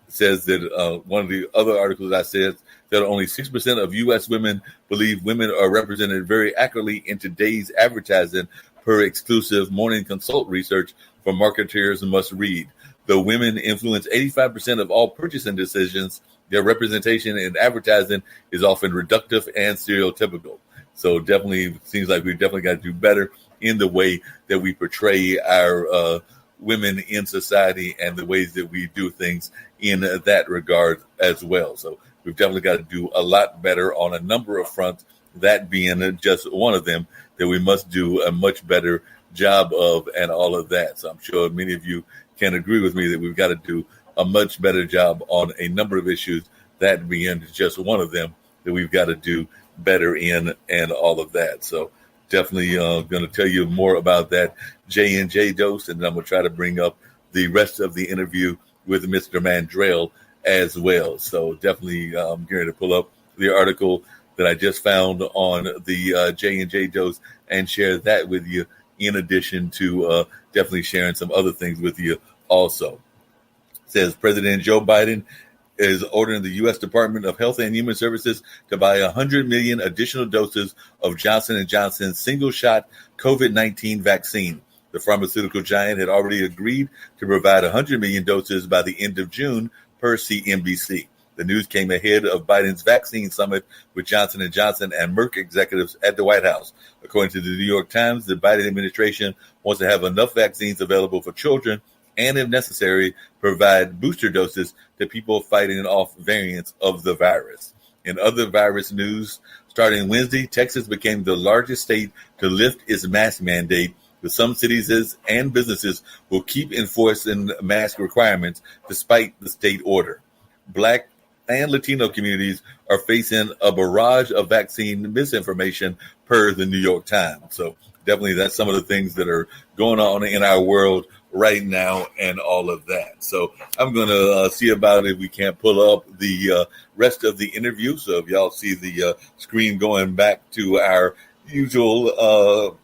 Says that one of the other articles I said that only 6% of U.S. women believe women are represented very accurately in today's advertising, per exclusive Morning Consult research from Marketers Must Read. Though women influence 85% of all purchasing decisions, their representation in advertising is often reductive and stereotypical. So definitely seems like we've definitely got to do better in the way that we portray our women in society and the ways that we do things in that regard as well. So we've definitely got to do a lot better on a number of fronts, that being just one of them, that we must do a much better job of and all of that. So I'm sure many of you can agree with me that we've got to do a much better job on a number of issues, that being just one of them that we've got to do better in and all of that. So definitely going to tell you more about that J&J dose, and then I'm going to try to bring up the rest of the interview with Mr. Mandrell as well. So definitely I'm going to pull up the article that I just found on the J&J dose and share that with you, in addition to definitely sharing some other things with you also. It says President Joe Biden is ordering the U.S. Department of Health and Human Services to buy 100 million additional doses of Johnson & Johnson's single-shot COVID-19 vaccine. The pharmaceutical giant had already agreed to provide 100 million doses by the end of June, per CNBC. The news came ahead of Biden's vaccine summit with Johnson & Johnson and Merck executives at the White House. According to the New York Times, the Biden administration wants to have enough vaccines available for children and, if necessary, provide booster doses to people fighting off variants of the virus. In other virus news, starting Wednesday, Texas became the largest state to lift its mask mandate, with some cities and businesses will keep enforcing mask requirements despite the state order. Black and Latino communities are facing a barrage of vaccine misinformation, per the New York Times. So definitely that's some of the things that are going on in our world right now and all of that. So I'm going to see about if we can't pull up the rest of the interview. So if y'all see the screen going back to our usual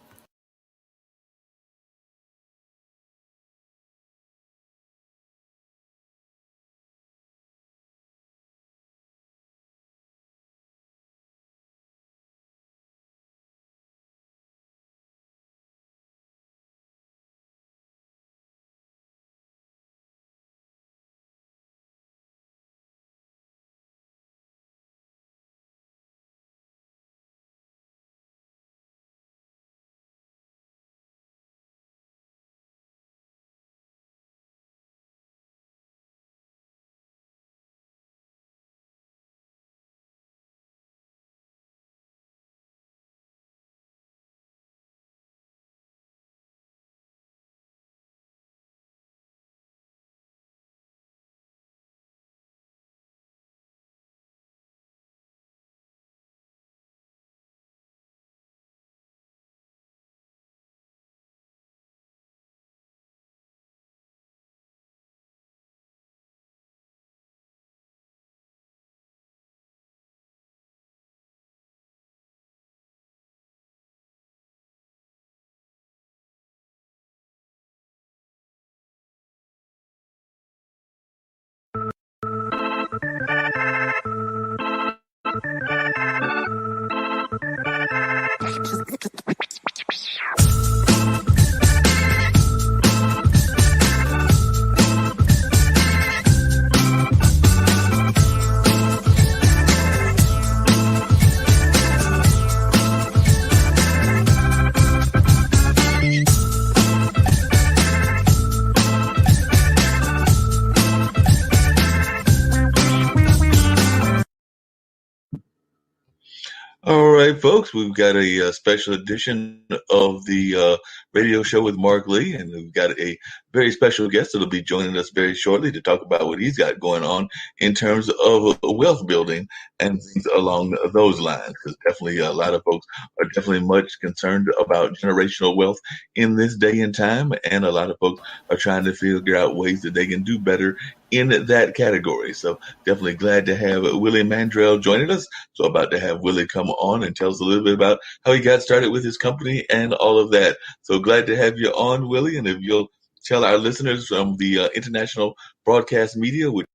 All right, folks, we've got a special edition of the radio show with Mark Lee, and we've got a very special guest that'll be joining us very shortly to talk about what he's got going on in terms of wealth building and things along those lines. Because definitely a lot of folks are definitely much concerned about generational wealth in this day and time, and a lot of folks are trying to figure out ways that they can do better in that category. So definitely glad to have Willie Mandrell joining us. So about to have Willie come on and tell us a little bit about how he got started with his company and all of that. So glad to have you on, Willie. And if you'll tell our listeners from the International Broadcast Media, which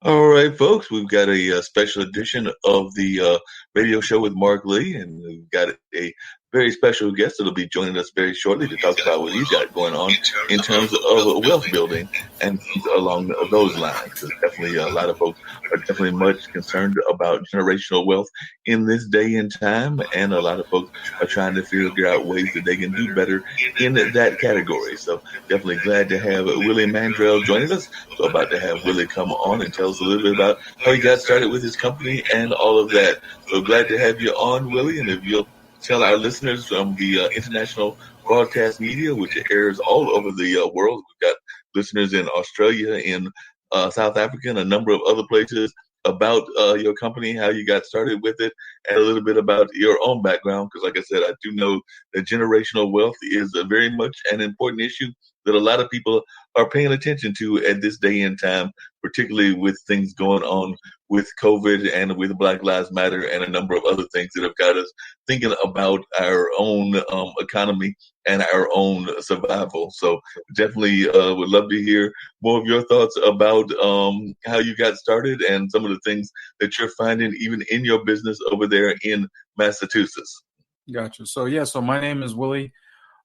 All right, folks, we've got a special edition of the radio show with Mark Lee, and we've got a very special guest that'll be joining us very shortly to talk about what he's got going on in terms of wealth building and things along those lines. Because definitely a lot of folks are definitely much concerned about generational wealth in this day and time, and a lot of folks are trying to figure out ways that they can do better in that category. So definitely glad to have Willie Mandrell joining us. So about to have Willie come on and tell us a little bit about how he got started with his company and all of that. So glad to have you on, Willie. And if you'll tell our listeners from the international broadcast media, which airs all over the world, we've got listeners in Australia, in South Africa, and a number of other places about your company, how you got started with it, and a little bit about your own background. Because, like I said, I do know that generational wealth is a very much an important issue that a lot of people are paying attention to at this day and time, particularly with things going on with COVID and with Black Lives Matter and a number of other things that have got us thinking about our own economy and our own survival. So definitely would love to hear more of your thoughts about how you got started and some of the things that you're finding even in your business over there in Massachusetts. Gotcha. So my name is Willie.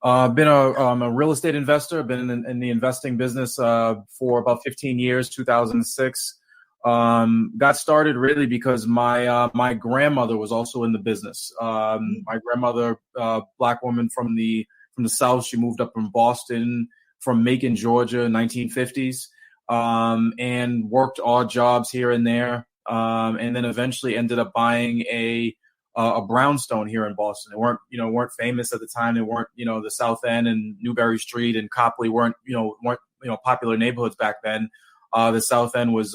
I've been a real estate investor. I've been in the investing business for about 15 years, 2006. Got started really because my grandmother was also in the business. My grandmother, Black woman from the South, she moved up from Boston, from Macon, Georgia, 1950s, and worked odd jobs here and there, and then eventually ended up buying a brownstone here in Boston. They weren't famous at the time. They weren't, the South End and Newbury Street and Copley weren't popular neighborhoods back then. The South End was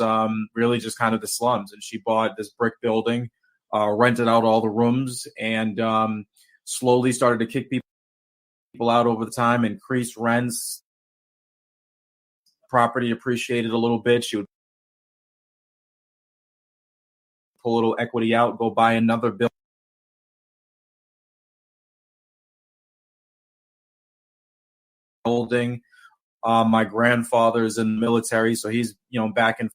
really just kind of the slums. And she bought this brick building, rented out all the rooms, and slowly started to kick people out over the time, increased rents, property appreciated a little bit. She would pull a little equity out, go buy another building. My grandfather's in the military, so he's back and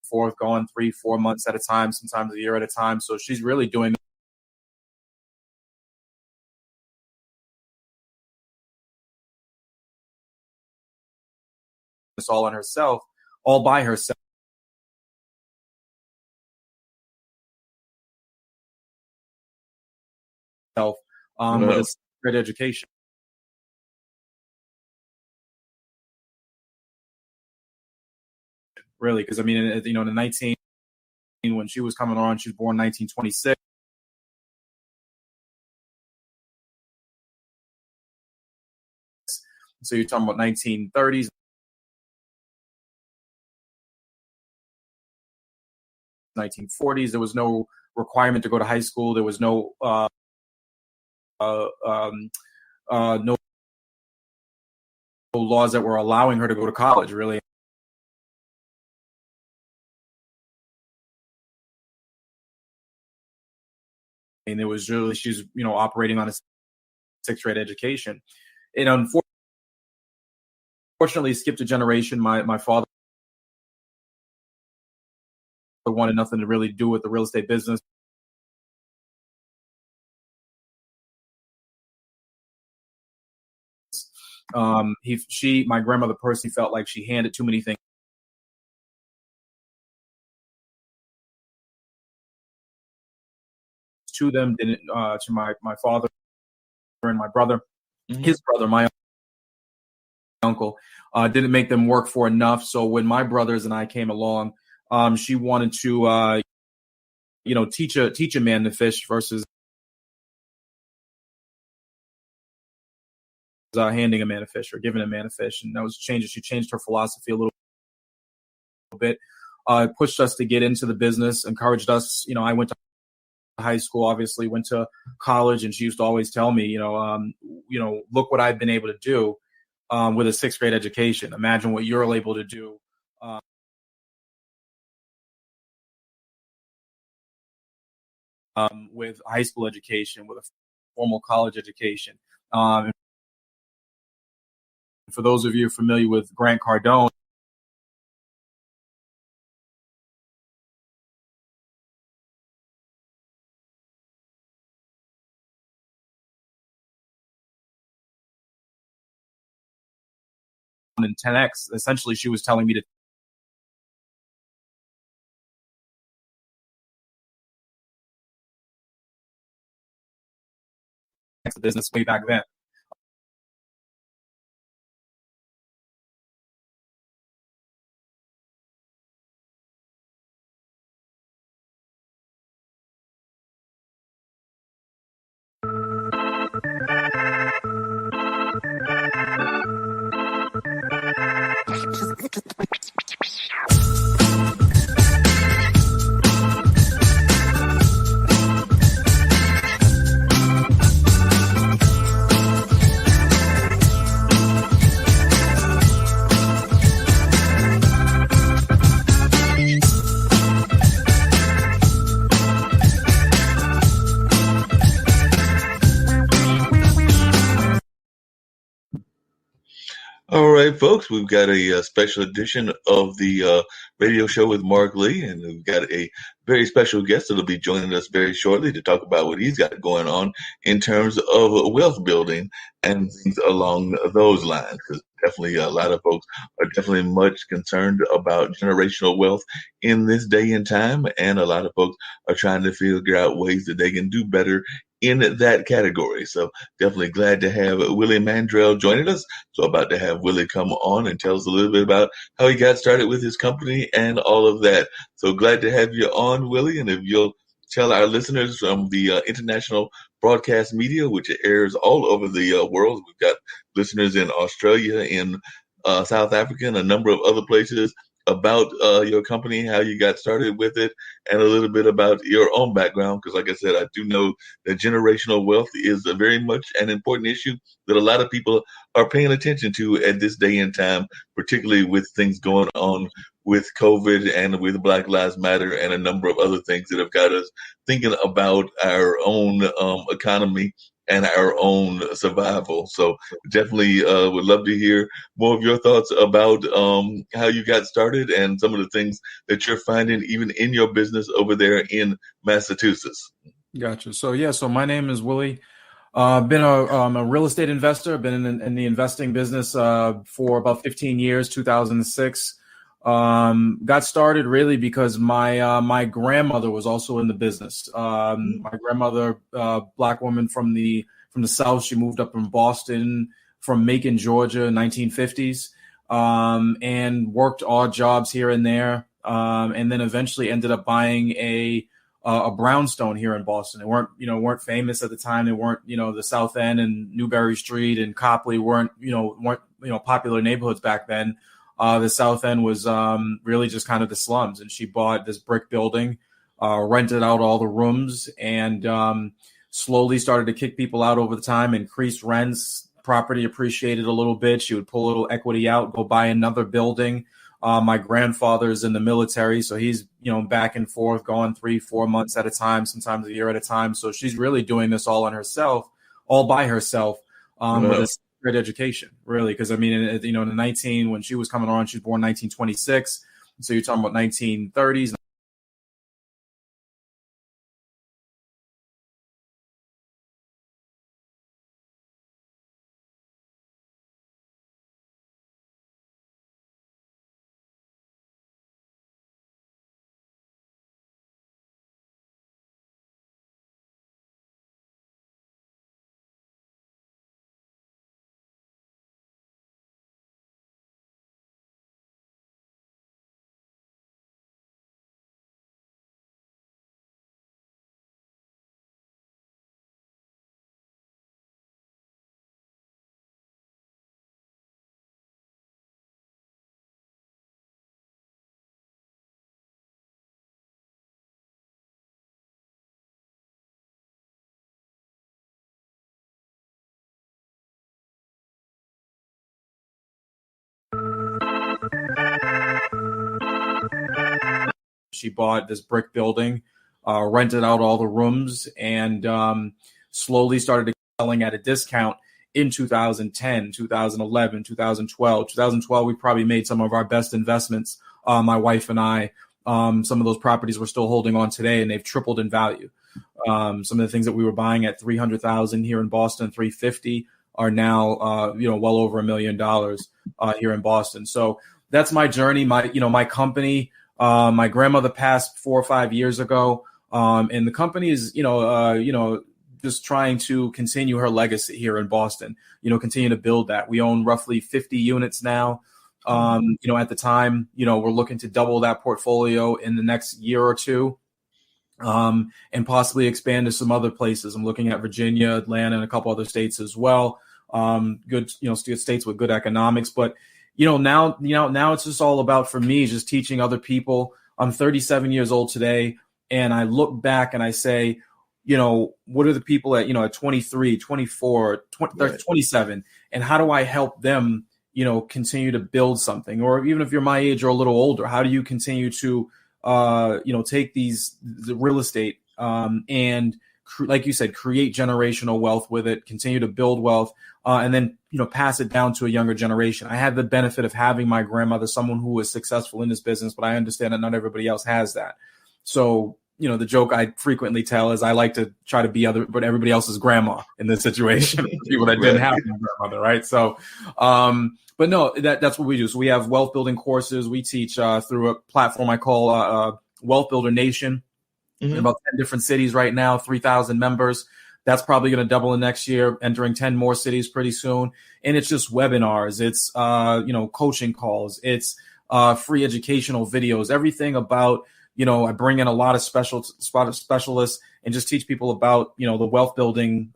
forth, going 3-4 months at a time, sometimes a year at a time. So she's really doing this all on herself, all by herself. With a great education. Really, because in the when she was coming on, she was born 1926. So you're talking about 1930s, 1940s. There was no requirement to go to high school. There was no no laws that were allowing her to go to college, really. And it was really, she's operating on a sixth-grade education. And unfortunately, skipped a generation. My father wanted nothing to really do with the real estate business. My grandmother personally felt like she handed too many things to them, didn't to my father and my brother, his brother, my uncle, didn't make them work for enough. So when my brothers and I came along, she wanted to teach a man to fish versus handing a man a fish or giving a man a fish. And that was changes. She changed her philosophy a little bit, pushed us to get into the business, encouraged us. I went to high school, obviously went to college, and she used to always tell me, look what I've been able to do with a sixth-grade education. Imagine what you're able to do with high school education, with a formal college education. For those of you familiar with Grant Cardone, in 10X, essentially she was telling me to the business way back then. All right, folks, we've got a special edition of the radio show with Mark Lee, and we've got a very special guest that'll be joining us very shortly to talk about what he's got going on in terms of wealth building and things along those lines. Because definitely a lot of folks are definitely much concerned about generational wealth in this day and time, and a lot of folks are trying to figure out ways that they can do better in that category. So definitely glad to have Willie Mandrell joining us. So about to have Willie come on and tell us a little bit about how he got started with his company and all of that. So glad to have you on, Willie. And if you'll tell our listeners from the international broadcast media, which airs all over the world, we've got listeners in Australia, in South Africa, and a number of other places, about your company, how you got started with it, and a little bit about your own background. Because like I said, I do know that generational wealth is a very much an important issue that a lot of people are paying attention to at this day and time, particularly with things going on with COVID and with Black Lives Matter and a number of other things that have got us thinking about our own economy and our own survival. So definitely would love to hear more of your thoughts about how you got started and some of the things that you're finding even in your business over there in Massachusetts. Gotcha. So my name is Willie. Been a real estate investor. Been in the investing business for about 15 years, 2006. Got started really because my grandmother was also in the business. My grandmother, Black woman from the South, she moved up from Boston, from Macon, Georgia, 1950s, and worked odd jobs here and there, and then eventually ended up buying a brownstone here in Boston. They weren't famous at the time. They weren't, the South End and Newbury Street and Copley weren't popular neighborhoods back then. The South End was really just kind of the slums, and she bought this brick building, rented out all the rooms, and slowly started to kick people out over the time, increased rents, property appreciated a little bit. She would pull a little equity out, go buy another building. My grandfather's in the military, so he's, back and forth, going 3-4 months at a time, sometimes a year at a time. So she's really doing this all by herself, with a great education, really. Because, when she was coming on, she was born in 1926. So you're talking about 1930s. She bought this brick building, rented out all the rooms, and slowly started selling at a discount in 2010, 2011, 2012. 2012, we probably made some of our best investments, my wife and I. Some of those properties we're still holding on today, and they've tripled in value. Some of the things that we were buying at $300,000 here in Boston, $350, are now well over $1 million here in Boston. So that's my journey. My company, my grandmother passed 4 or 5 years ago, and the company is just trying to continue her legacy here in Boston. Continue to build that. We own roughly 50 units now. At the time, we're looking to double that portfolio in the next year or two, and possibly expand to some other places. I'm looking at Virginia, Atlanta, and a couple other states as well. Good states with good economics. But, now it's just all about, for me, just teaching other people. I'm 37 years old today, and I look back and I say, what are the people at 23, 24, 20, Right. 27, and how do I help them continue to build something? Or even if you're my age or a little older, how do you continue to, take the real estate, and like you said, create generational wealth with it, continue to build wealth, and then, pass it down to a younger generation. I had the benefit of having my grandmother, someone who was successful in this business, but I understand that not everybody else has that. So, the joke I frequently tell is I like to try to be but everybody else's grandma in this situation, people that didn't have a grandmother, right? So, but no, that's what we do. So we have wealth building courses. We teach through a platform I call Wealth Builder Nation. In about 10 different cities right now, 3,000 members. That's probably going to double in next year, entering 10 more cities pretty soon. And it's just webinars. It's, coaching calls. It's free educational videos, everything about, I bring in a lot of specialists and just teach people about, the wealth building,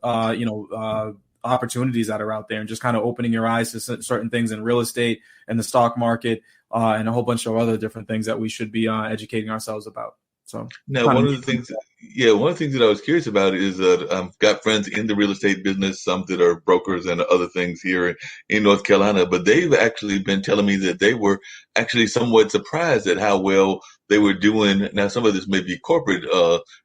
opportunities that are out there, and just kind of opening your eyes to certain things in real estate and the stock market, and a whole bunch of other different things that we should be educating ourselves about. So now, one of the things that I was curious about is that I've got friends in the real estate business, some that are brokers and other things here in North Carolina, but they've actually been telling me that they were actually somewhat surprised at how well they were doing. Now, some of this may be corporate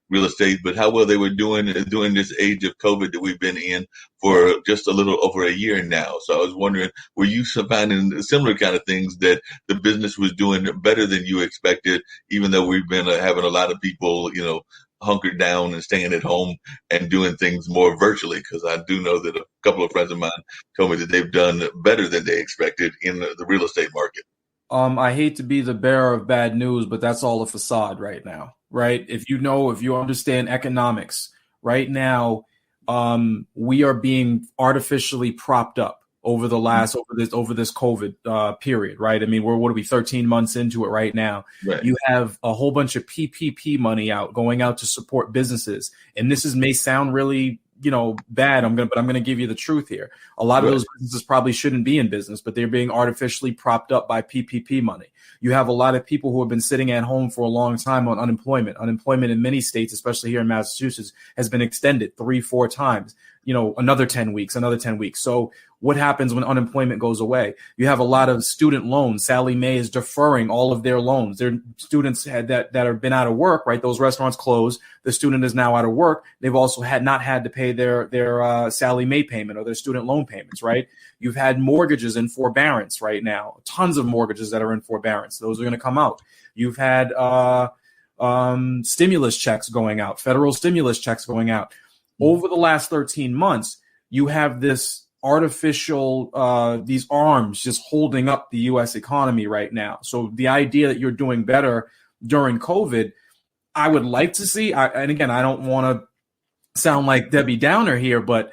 real estate, but how well they were doing during this age of COVID that we've been in for just a little over a year now. So I was wondering, were you finding similar kind of things, that the business was doing better than you expected, even though we've been having a lot of people, hunkered down and staying at home and doing things more virtually? Because I do know that a couple of friends of mine told me that they've done better than they expected in the real estate market. I hate to be the bearer of bad news, but that's all a facade right now, right? If you understand economics right now, we are being artificially propped up over this COVID period, right? I mean, what are we, 13 months into it right now? Right. You have a whole bunch of PPP money going out to support businesses. And this may sound really, bad. But I'm going to give you the truth here. A lot of those businesses probably shouldn't be in business, but they're being artificially propped up by PPP money. You have a lot of people who have been sitting at home for a long time on unemployment. Unemployment in many states, especially here in Massachusetts, has been extended 3-4 times. Another 10 weeks. So what happens when unemployment goes away? You have a lot of student loans. Sallie Mae is deferring all of their loans. Their students that have been out of work, right? Those restaurants closed. The student is now out of work. They've also not had to pay their Sallie Mae payment or their student loan payments, right? You've had mortgages in forbearance right now. Tons of mortgages that are in forbearance. Those are going to come out. You've had stimulus checks going out, federal stimulus checks going out. Over the last 13 months, you have this artificial, these arms just holding up the U.S. economy right now. So the idea that you're doing better during COVID, I would like to see, and again, I don't want to sound like Debbie Downer here, but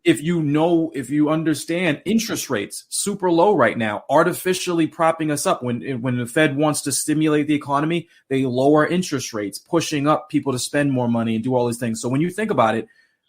if you understand interest rates super low right now, artificially propping us up. When the Fed wants to stimulate the economy, they lower interest rates, pushing up people to spend more money and do all these things. So when you think about it,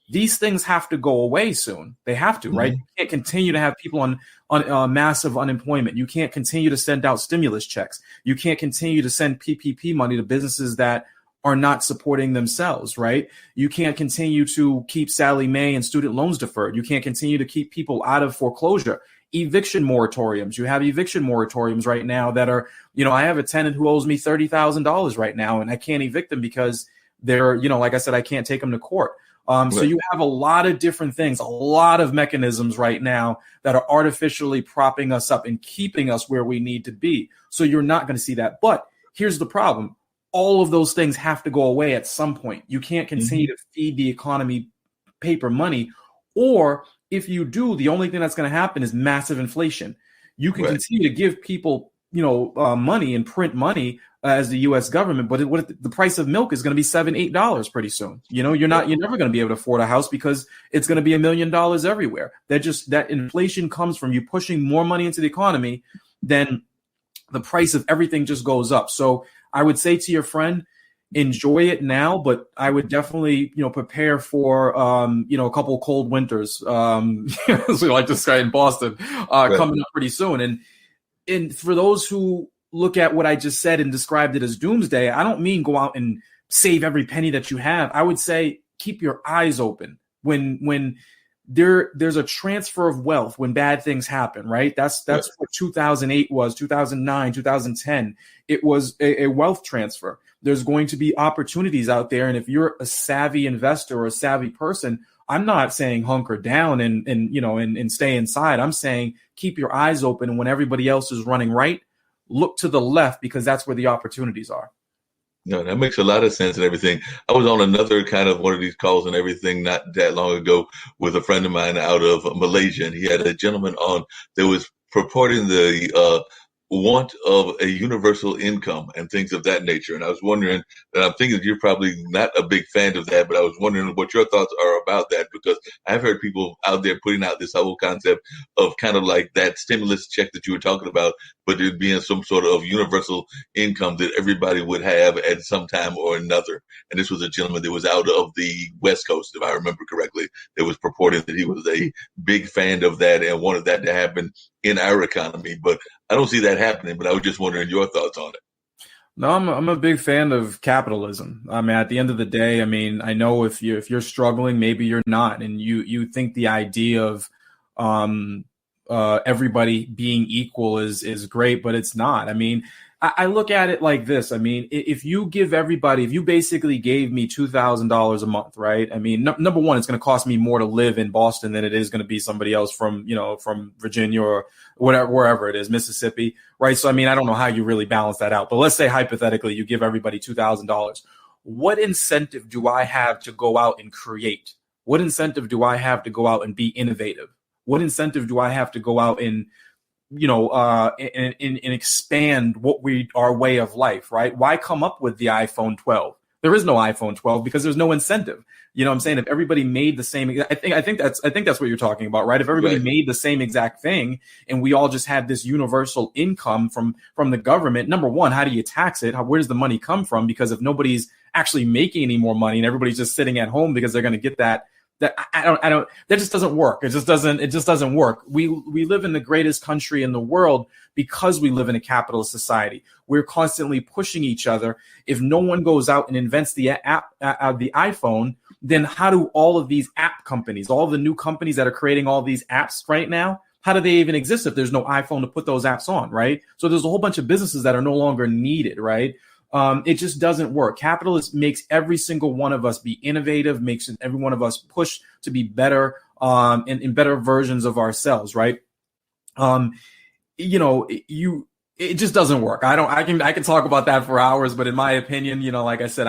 these things have to go away soon. They have to, right? You can't continue to have people on massive unemployment. You can't continue to send out stimulus checks. You can't continue to send PPP money to businesses that are not supporting themselves, right? You can't continue to keep Sallie Mae and student loans deferred. You can't continue to keep people out of foreclosure. Eviction moratoriums. You have eviction moratoriums right now that are, I have a tenant who owes me $30,000 right now, and I can't evict them because they're, like I said, I can't take them to court. So Right. you have a lot of different things, a lot of mechanisms right now that are artificially propping us up and keeping us where we need to be. So you're not going to see that. But here's the problem. All of those things have to go away at some point. You can't continue to feed the economy paper money. Or if you do, the only thing that's going to happen is massive inflation. You can continue to give people, money and print money as the U.S. government, but the price of milk is going to be $7-8 pretty soon. You're never going to be able to afford a house because it's going to be $1 million everywhere. That inflation comes from you pushing more money into the economy, then the price of everything just goes up. So I would say to your friend, enjoy it now, but I would definitely, prepare for, a couple of cold winters, so like this guy in Boston, coming up pretty soon. And for those who look at what I just said and described it as doomsday, I don't mean go out and save every penny that you have. I would say keep your eyes open when there's a transfer of wealth when bad things happen, right? That's what 2008 was, 2009, 2010. It was a wealth transfer. There's going to be opportunities out there. And if you're a savvy investor or a savvy person, I'm not saying hunker down and stay inside. I'm saying keep your eyes open. And when everybody else is running right, look to the left because that's where the opportunities are. No, that makes a lot of sense and everything. I was on another kind of one of these calls and everything not that long ago with a friend of mine out of Malaysia, and he had a gentleman on that was purporting the want of a universal income and things of that nature. And I was wondering, and I'm thinking you're probably not a big fan of that, but I was wondering what your thoughts are about that, because I've heard people out there putting out this whole concept of kind of like that stimulus check that you were talking about, but it being some sort of universal income that everybody would have at some time or another. And this was a gentleman that was out of the West Coast, if I remember correctly, that was purporting that he was a big fan of that and wanted that to happen in our economy. But I don't see that happening, but I was just wondering your thoughts on it. No, I'm a big fan of capitalism. I mean, at the end of the day, I mean, I know if you're struggling, maybe you're not, and you think the idea of everybody being equal is great, but it's not. I mean, I look at it like this. I mean, if you basically gave me $2,000 a month, right? I mean, number one, it's going to cost me more to live in Boston than it is going to be somebody else from Virginia or whatever, wherever it is, Mississippi, right? So, I mean, I don't know how you really balance that out, but let's say hypothetically you give everybody $2,000. What incentive do I have to go out and create? What incentive do I have to go out and be innovative? What incentive do I have to go out and and expand our way of life, right? Why come up with the iPhone 12? There is no iPhone 12 because there's no incentive. You know what I'm saying? If everybody made the same, I think that's what you're talking about, right? If everybody made the same exact thing and we all just had this universal income from the government, number one, how do you tax it? Where does the money come from? Because if nobody's actually making any more money and everybody's just sitting at home because they're going to get that just doesn't work. It just doesn't work. We live in the greatest country in the world because we live in a capitalist society. We're constantly pushing each other. If no one goes out and invents the iPhone, then how do all of these app companies, all the new companies that are creating all these apps right now, how do they even exist if there's no iPhone to put those apps on, right? So there's a whole bunch of businesses that are no longer needed, right? It just doesn't work. Capitalism makes every single one of us be innovative, makes every one of us push to be better, and better versions of ourselves, right? It just doesn't work. I can talk about that for hours, but in my opinion, like I said,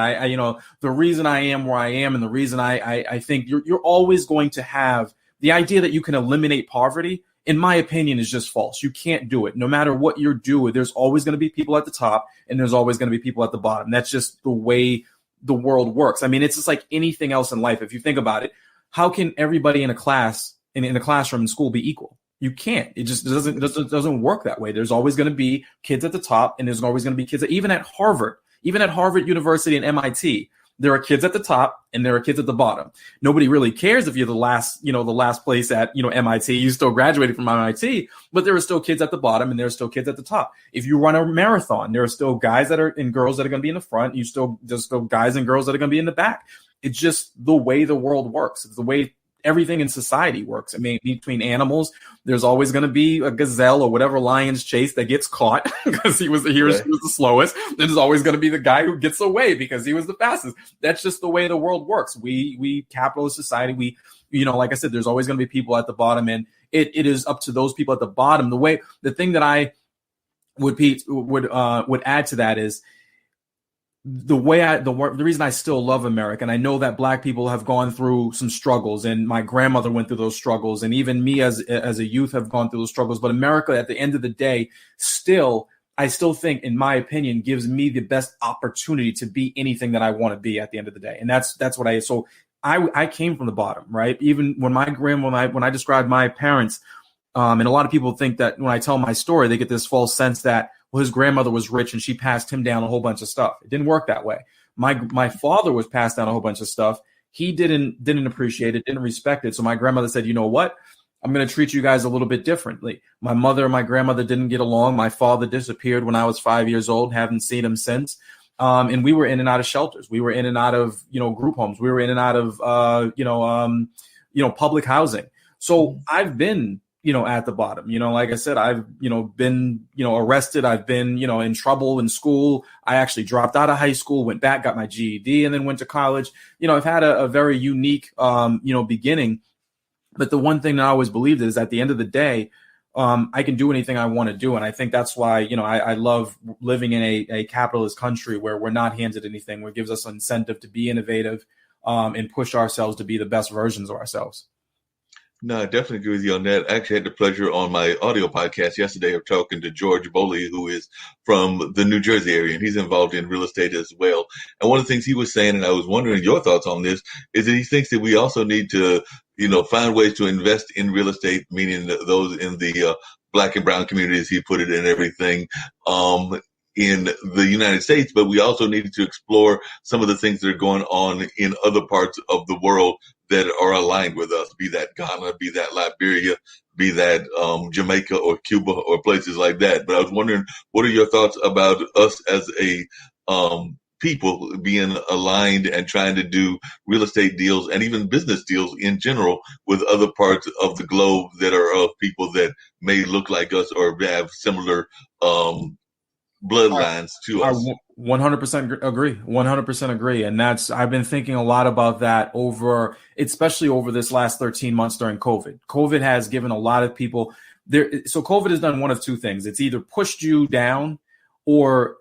the reason I am where I am and the reason I think you're always going to have the idea that you can eliminate poverty, in my opinion, is just false. You can't do it. No matter what you're doing, there's always going to be people at the top and there's always going to be people at the bottom. That's just the way the world works. I mean, it's just like anything else in life. If you think about it, how can everybody in a class, in a classroom in school be equal? You can't. It just doesn't work that way. There's always going to be kids at the top and there's always going to be kids even at Harvard University and MIT. There are kids at the top and there are kids at the bottom. Nobody really cares if you're the last place at, MIT. You still graduated from MIT, but there are still kids at the bottom and there are still kids at the top. If you run a marathon, there are still guys and girls that are going to be in the front. There's still guys and girls that are going to be in the back. It's just the way the world works. It's the way everything in society works. I mean, between animals, there's always going to be a gazelle or whatever lion's chase that gets caught because he was the slowest. There's always going to be the guy who gets away because he was the fastest. That's just the way the world works. We capitalist society, like I said, there's always going to be people at the bottom, and it is up to those people at the bottom. The thing that I would add to that is the reason I still love America, and I know that Black people have gone through some struggles, and my grandmother went through those struggles, and even me as a youth have gone through those struggles. But America, at the end of the day, I still think, in my opinion, gives me the best opportunity to be anything that I want to be at the end of the day, and that's what I came from the bottom, right? Even when when I described my parents, and a lot of people think that when I tell my story, they get this false sense that, well, his grandmother was rich and she passed him down a whole bunch of stuff. It didn't work that way. My father was passed down a whole bunch of stuff. He didn't appreciate it, didn't respect it. So my grandmother said, you know what? I'm going to treat you guys a little bit differently. My mother and my grandmother didn't get along. My father disappeared when I was 5 years old. Haven't seen him since. And we were in and out of shelters. We were in and out of, group homes. We were in and out of, public housing. So I've been, at the bottom, like I said, I've, been, arrested. I've been, in trouble in school. I actually dropped out of high school, went back, got my GED, and then went to college. I've had a very unique, beginning. But the one thing that I always believed is at the end of the day, I can do anything I want to do. And I think that's why, I love living in a capitalist country where we're not handed anything, where it gives us an incentive to be innovative, and push ourselves to be the best versions of ourselves. No, I definitely agree with you on that. I actually had the pleasure on my audio podcast yesterday of talking to George Boley, who is from the New Jersey area, and he's involved in real estate as well. And one of the things he was saying, and I was wondering your thoughts on this, is that he thinks that we also need to, find ways to invest in real estate, meaning those in the Black and brown communities, he put it in everything, in the United States, but we also needed to explore some of the things that are going on in other parts of the world that are aligned with us, be that Ghana, be that Liberia, be that Jamaica or Cuba or places like that. But I was wondering, what are your thoughts about us as a people being aligned and trying to do real estate deals and even business deals in general with other parts of the globe that are of people that may look like us or have similar bloodlines to us? I 100% agree. 100% agree. And I've been thinking a lot about that especially over this last 13 months during COVID. COVID has given a lot of people so COVID has done one of two things. It's either pushed you down or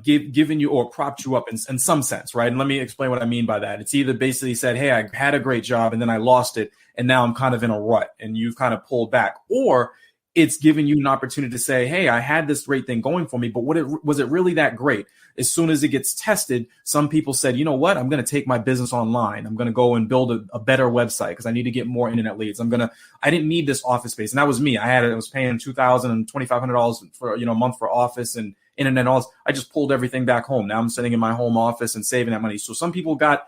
given you or propped you up in some sense, right? And let me explain what I mean by that. It's either basically said, hey, I had a great job and then I lost it, and now I'm kind of in a rut, and you've kind of pulled back. Or it's giving you an opportunity to say, hey, I had this great thing going for me, but was it really that great? As soon as it gets tested, some people said, you know what, I'm going to take my business online. I'm going to go and build a better website because I need to get more internet leads. I didn't need this office space. And that was me. I was paying $2,000 and $2,500 for, a month for office and internet. I just pulled everything back home. Now I'm sitting in my home office and saving that money. So some people got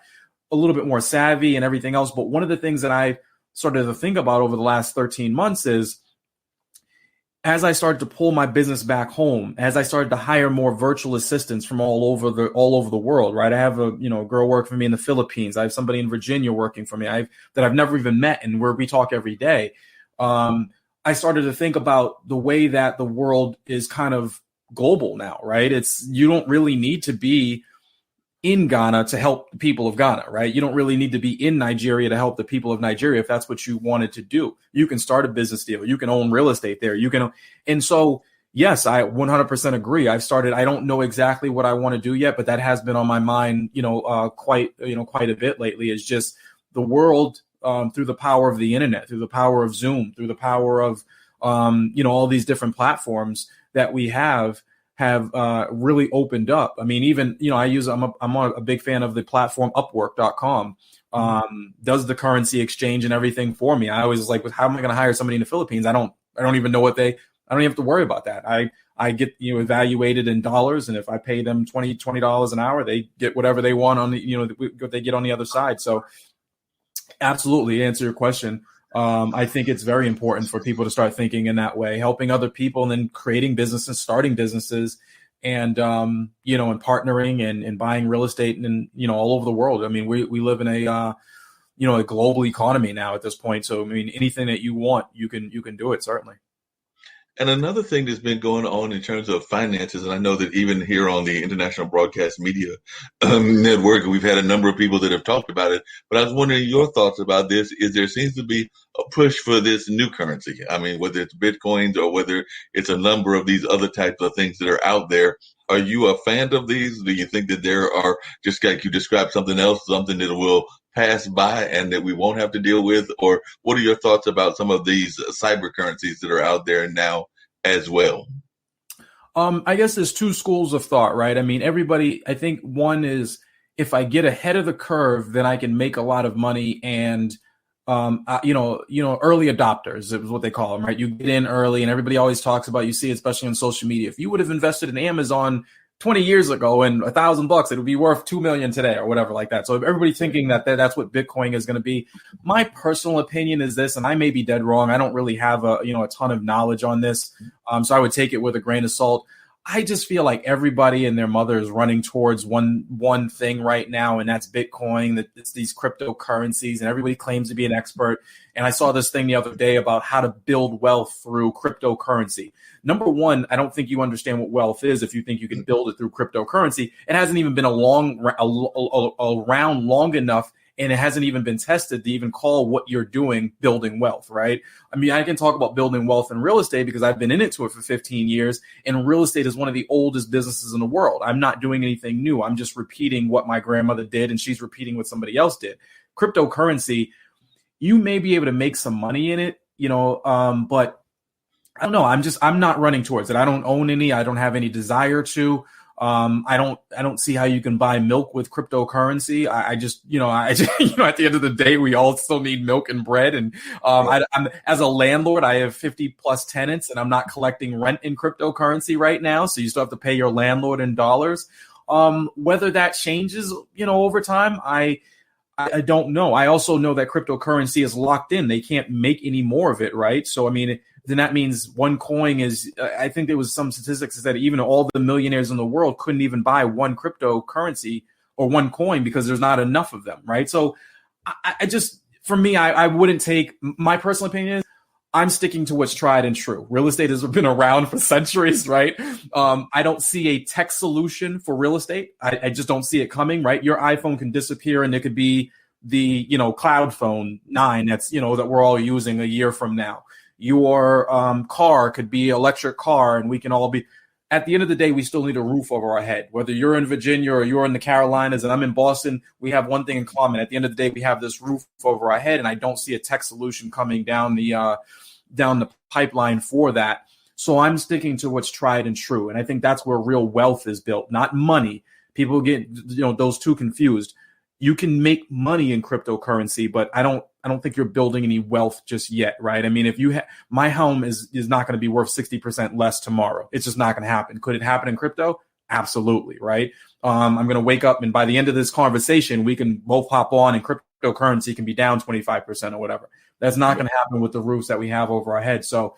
a little bit more savvy and everything else. But one of the things that I started to think about over the last 13 months is, as I started to pull my business back home, as I started to hire more virtual assistants from all over the world, right? I have a girl working for me in the Philippines. I have somebody in Virginia working for me that I've never even met, and where we talk every day. I started to think about the way that the world is kind of global now, right? You don't really need to be in Ghana to help the people of Ghana, right? You don't really need to be in Nigeria to help the people of Nigeria if that's what you wanted to do. You can start a business deal. You can own real estate there. And so, yes, I 100% agree. I don't know exactly what I want to do yet, but that has been on my mind, quite a bit lately, is just the world, through the power of the internet, through the power of Zoom, through the power of, all these different platforms that we have really opened up. I mean, even, I'm a big fan of the platform Upwork.com. Does the currency exchange and everything for me. I always was like, how am I going to hire somebody in the Philippines? I don't even know I don't even have to worry about that. I get, evaluated in dollars. And if I pay them $20 an hour, they get whatever they want on what they get on the other side. So absolutely, to answer your question. I think it's very important for people to start thinking in that way, helping other people and then creating businesses, starting businesses, and, and partnering and buying real estate and, all over the world. I mean, we live in a a global economy now at this point. So, I mean, anything that you want, you can do it, certainly. And another thing that's been going on in terms of finances, and I know that even here on the International Broadcast Media Network, we've had a number of people that have talked about it. But I was wondering your thoughts about this. Is there seems to be a push for this new currency? I mean, whether it's Bitcoins or whether it's a number of these other types of things that are out there. Are you a fan of these? Do you think that there are, just like you described, something else, something that will pass by and that we won't have to deal with? Or what are your thoughts about some of these cyber currencies that are out there now as well? I guess there's two schools of thought, right? I mean, I think one is, if I get ahead of the curve, then I can make a lot of money. And early adopters is what they call them, right? You get in early, and everybody always talks about, you see, especially on social media, if you would have invested in Amazon 20 years ago and $1,000, it would be worth 2 million today or whatever like that. So if everybody's thinking that that's what Bitcoin is going to be, my personal opinion is this, and I may be dead wrong. I don't really have a ton of knowledge on this. So I would take it with a grain of salt. I just feel like everybody and their mother is running towards one thing right now, and that's Bitcoin. That it's these cryptocurrencies, and everybody claims to be an expert. And I saw this thing the other day about how to build wealth through cryptocurrency. Number one, I don't think you understand what wealth is if you think you can build it through cryptocurrency. It hasn't even been around long enough, and it hasn't even been tested to even call what you're doing building wealth, right? I mean, I can talk about building wealth in real estate because I've been in it for 15 years, and real estate is one of the oldest businesses in the world. I'm not doing anything new. I'm just repeating what my grandmother did, and she's repeating what somebody else did. Cryptocurrency, you may be able to make some money in it, but I don't know. I'm not running towards it. I don't own any. I don't have any desire to. I don't see how you can buy milk with cryptocurrency. I just, at the end of the day, we all still need milk and bread. And I'm as a landlord, I have 50 plus tenants, and I'm not collecting rent in cryptocurrency right now. So you still have to pay your landlord in dollars. Whether that changes, over time, I don't know. I also know that cryptocurrency is locked in. They can't make any more of it, right? So, I mean, then that means one coin is, I think there was some statistics that even all the millionaires in the world couldn't even buy one cryptocurrency or one coin because there's not enough of them, right? So I just, for me, I wouldn't take, my personal opinion is, I'm sticking to what's tried and true. Real estate has been around for centuries, right? I don't see a tech solution for real estate. I just don't see it coming, right? Your iPhone can disappear and it could be the, Cloud Phone 9 that's, that we're all using a year from now. Your car could be electric car, and we can all be, at the end of the day, we still need a roof over our head. Whether you're in Virginia or you're in the Carolinas and I'm in Boston, we have one thing in common. At the end of the day, we have this roof over our head, and I don't see a tech solution coming down the pipeline for that. So I'm sticking to what's tried and true. And I think that's where real wealth is built, not money. People get, those two confused. You can make money in cryptocurrency, but I don't think you're building any wealth just yet, right? I mean, if you my home is not going to be worth 60% less tomorrow. It's just not going to happen. Could it happen in crypto? Absolutely, right? I'm going to wake up, and by the end of this conversation, we can both hop on, and cryptocurrency can be down 25% or whatever. That's not going to happen with the roofs that we have over our heads. So,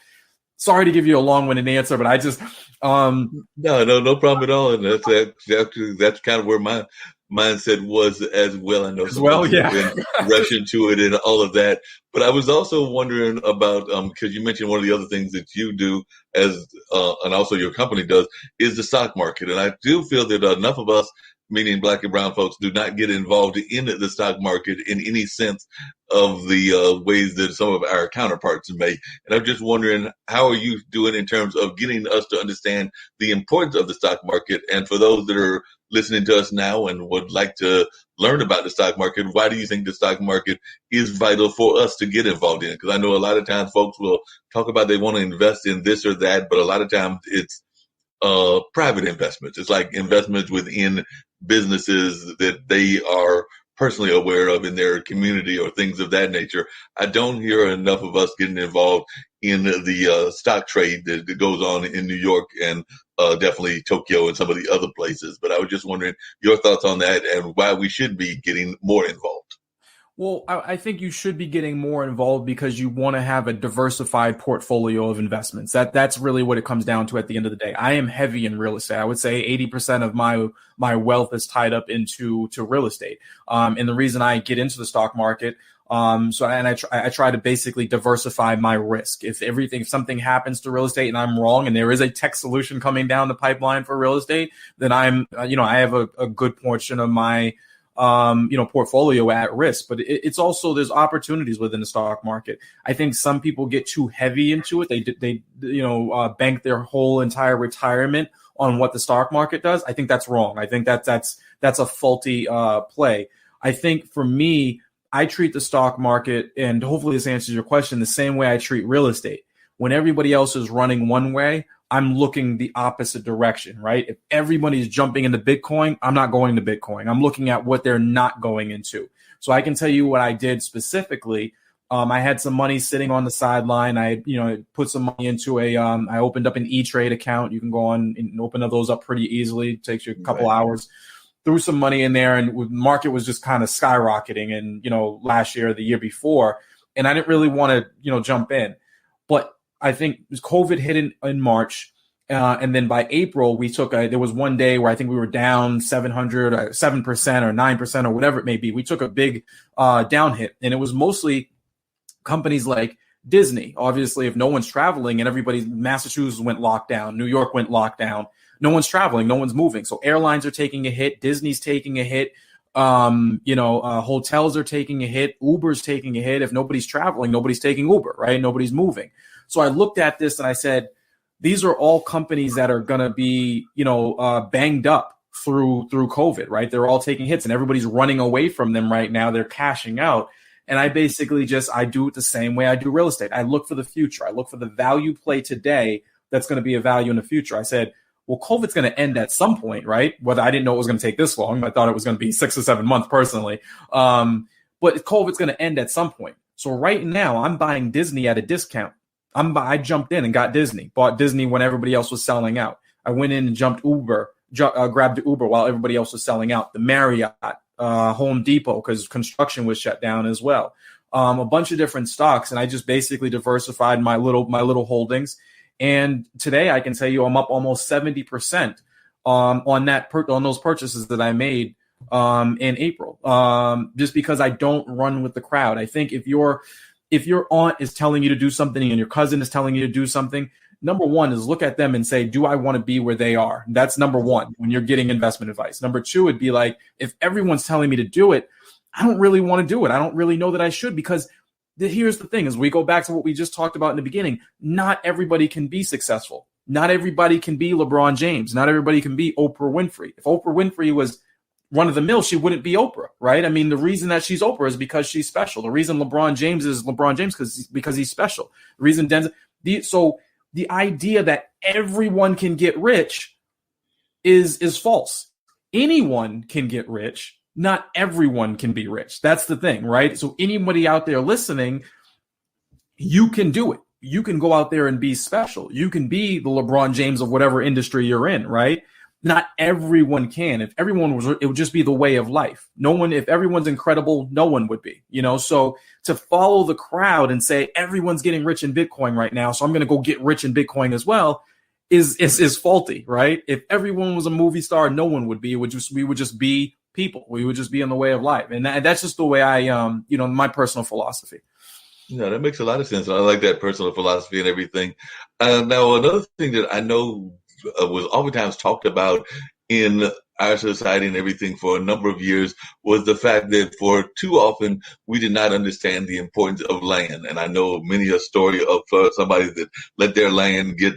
sorry to give you a long-winded answer, but I just no problem at all. And that's kind of where my mindset was as well. I know some people have been rushing to it and all of that. But I was also wondering about, because you mentioned one of the other things that you do as, and also your company does, is the stock market. And I do feel that enough of us, meaning Black and brown folks, do not get involved in the stock market in any sense of the ways that some of our counterparts may. And I'm just wondering, how are you doing in terms of getting us to understand the importance of the stock market? And for those that are listening to us now and would like to learn about the stock market, why do you think the stock market is vital for us to get involved in? Because I know a lot of times folks will talk about they want to invest in this or that, but a lot of times it's private investments. It's like investments within businesses that they are personally aware of in their community or things of that nature. I don't hear enough of us getting involved in the stock trade that goes on in New York and definitely Tokyo and some of the other places. But I was just wondering your thoughts on that and why we should be getting more involved. Well, I think you should be getting more involved because you want to have a diversified portfolio of investments. That's really what it comes down to at the end of the day. I am heavy in real estate. I would say 80% of my wealth is tied up into real estate. And the reason I get into the stock market, I try to basically diversify my risk. If something happens to real estate and I'm wrong, and there is a tech solution coming down the pipeline for real estate, then I have a good portion of my portfolio at risk. But it's also, there's opportunities within the stock market. I think some people get too heavy into it. They bank their whole entire retirement on what the stock market does. I think that's wrong. I think that's a faulty play. I think for me, I treat the stock market, and hopefully this answers your question, the same way I treat real estate. When everybody else is running one way, I'm looking the opposite direction, right? If everybody's jumping into Bitcoin, I'm not going to Bitcoin. I'm looking at what they're not going into. So I can tell you what I did specifically. I had some money sitting on the sideline. I put some money into I opened up an E-Trade account. You can go on and open those up pretty easily. It takes you a couple hours. Threw some money in there, and the market was just kind of skyrocketing. And, last year, the year before, and I didn't really want to, jump in. But I think COVID hit in March. And then by April, there was one day where I think we were down 7% or 9% or whatever it may be. We took a big down hit, and it was mostly companies like Disney. Obviously, if no one's traveling and Massachusetts went lockdown, New York went lockdown, no one's traveling, no one's moving. So airlines are taking a hit. Disney's taking a hit. Hotels are taking a hit. Uber's taking a hit. If nobody's traveling, nobody's taking Uber, right? Nobody's moving. So I looked at this and I said, these are all companies that are going to be, banged up through COVID, right? They're all taking hits and everybody's running away from them right now. They're cashing out. And I basically I do it the same way I do real estate. I look for the future. I look for the value play today that's going to be a value in the future. I said, well, COVID's going to end at some point, right? Whether I didn't know it was going to take this long. I thought it was going to be 6 or 7 months personally. But COVID's going to end at some point. So right now I'm buying Disney at a discount. I jumped in and got Disney, bought Disney when everybody else was selling out. I went in and grabbed the Uber while everybody else was selling out. The Marriott, Home Depot, because construction was shut down as well. A bunch of different stocks, and I just basically diversified my little holdings. And today I can tell you I'm up almost 70% on those purchases that I made in April. Just because I don't run with the crowd. I think if your aunt is telling you to do something and your cousin is telling you to do something, number one is look at them and say, do I want to be where they are? That's number one when you're getting investment advice. Number two would be like, if everyone's telling me to do it, I don't really want to do it. I don't really know that I should, because here's the thing, as we go back to what we just talked about in the beginning, not everybody can be successful. Not everybody can be LeBron James. Not everybody can be Oprah Winfrey. If Oprah Winfrey was run of the mill, she wouldn't be Oprah, right? I mean, the reason that she's Oprah is because she's special. The reason LeBron James is LeBron James because he's special. The reason so the idea that everyone can get rich is false. Anyone can get rich. Not everyone can be rich. That's the thing, right? So anybody out there listening, you can do it. You can go out there and be special. You can be the LeBron James of whatever industry you're in, right? Not everyone can. If everyone was, it would just be the way of life. If everyone's incredible, no one would be, So to follow the crowd and say everyone's getting rich in Bitcoin right now, so I'm going to go get rich in Bitcoin as well, is faulty, right? If everyone was a movie star, no one would be. We would just be people. We would just be in the way of life, and that's just the way I, my personal philosophy. Yeah, that makes a lot of sense. I like that personal philosophy and everything. Now, another thing that I know was oftentimes talked about in our society and everything for a number of years was the fact that for too often we did not understand the importance of land. And I know many a story of somebody that let their land get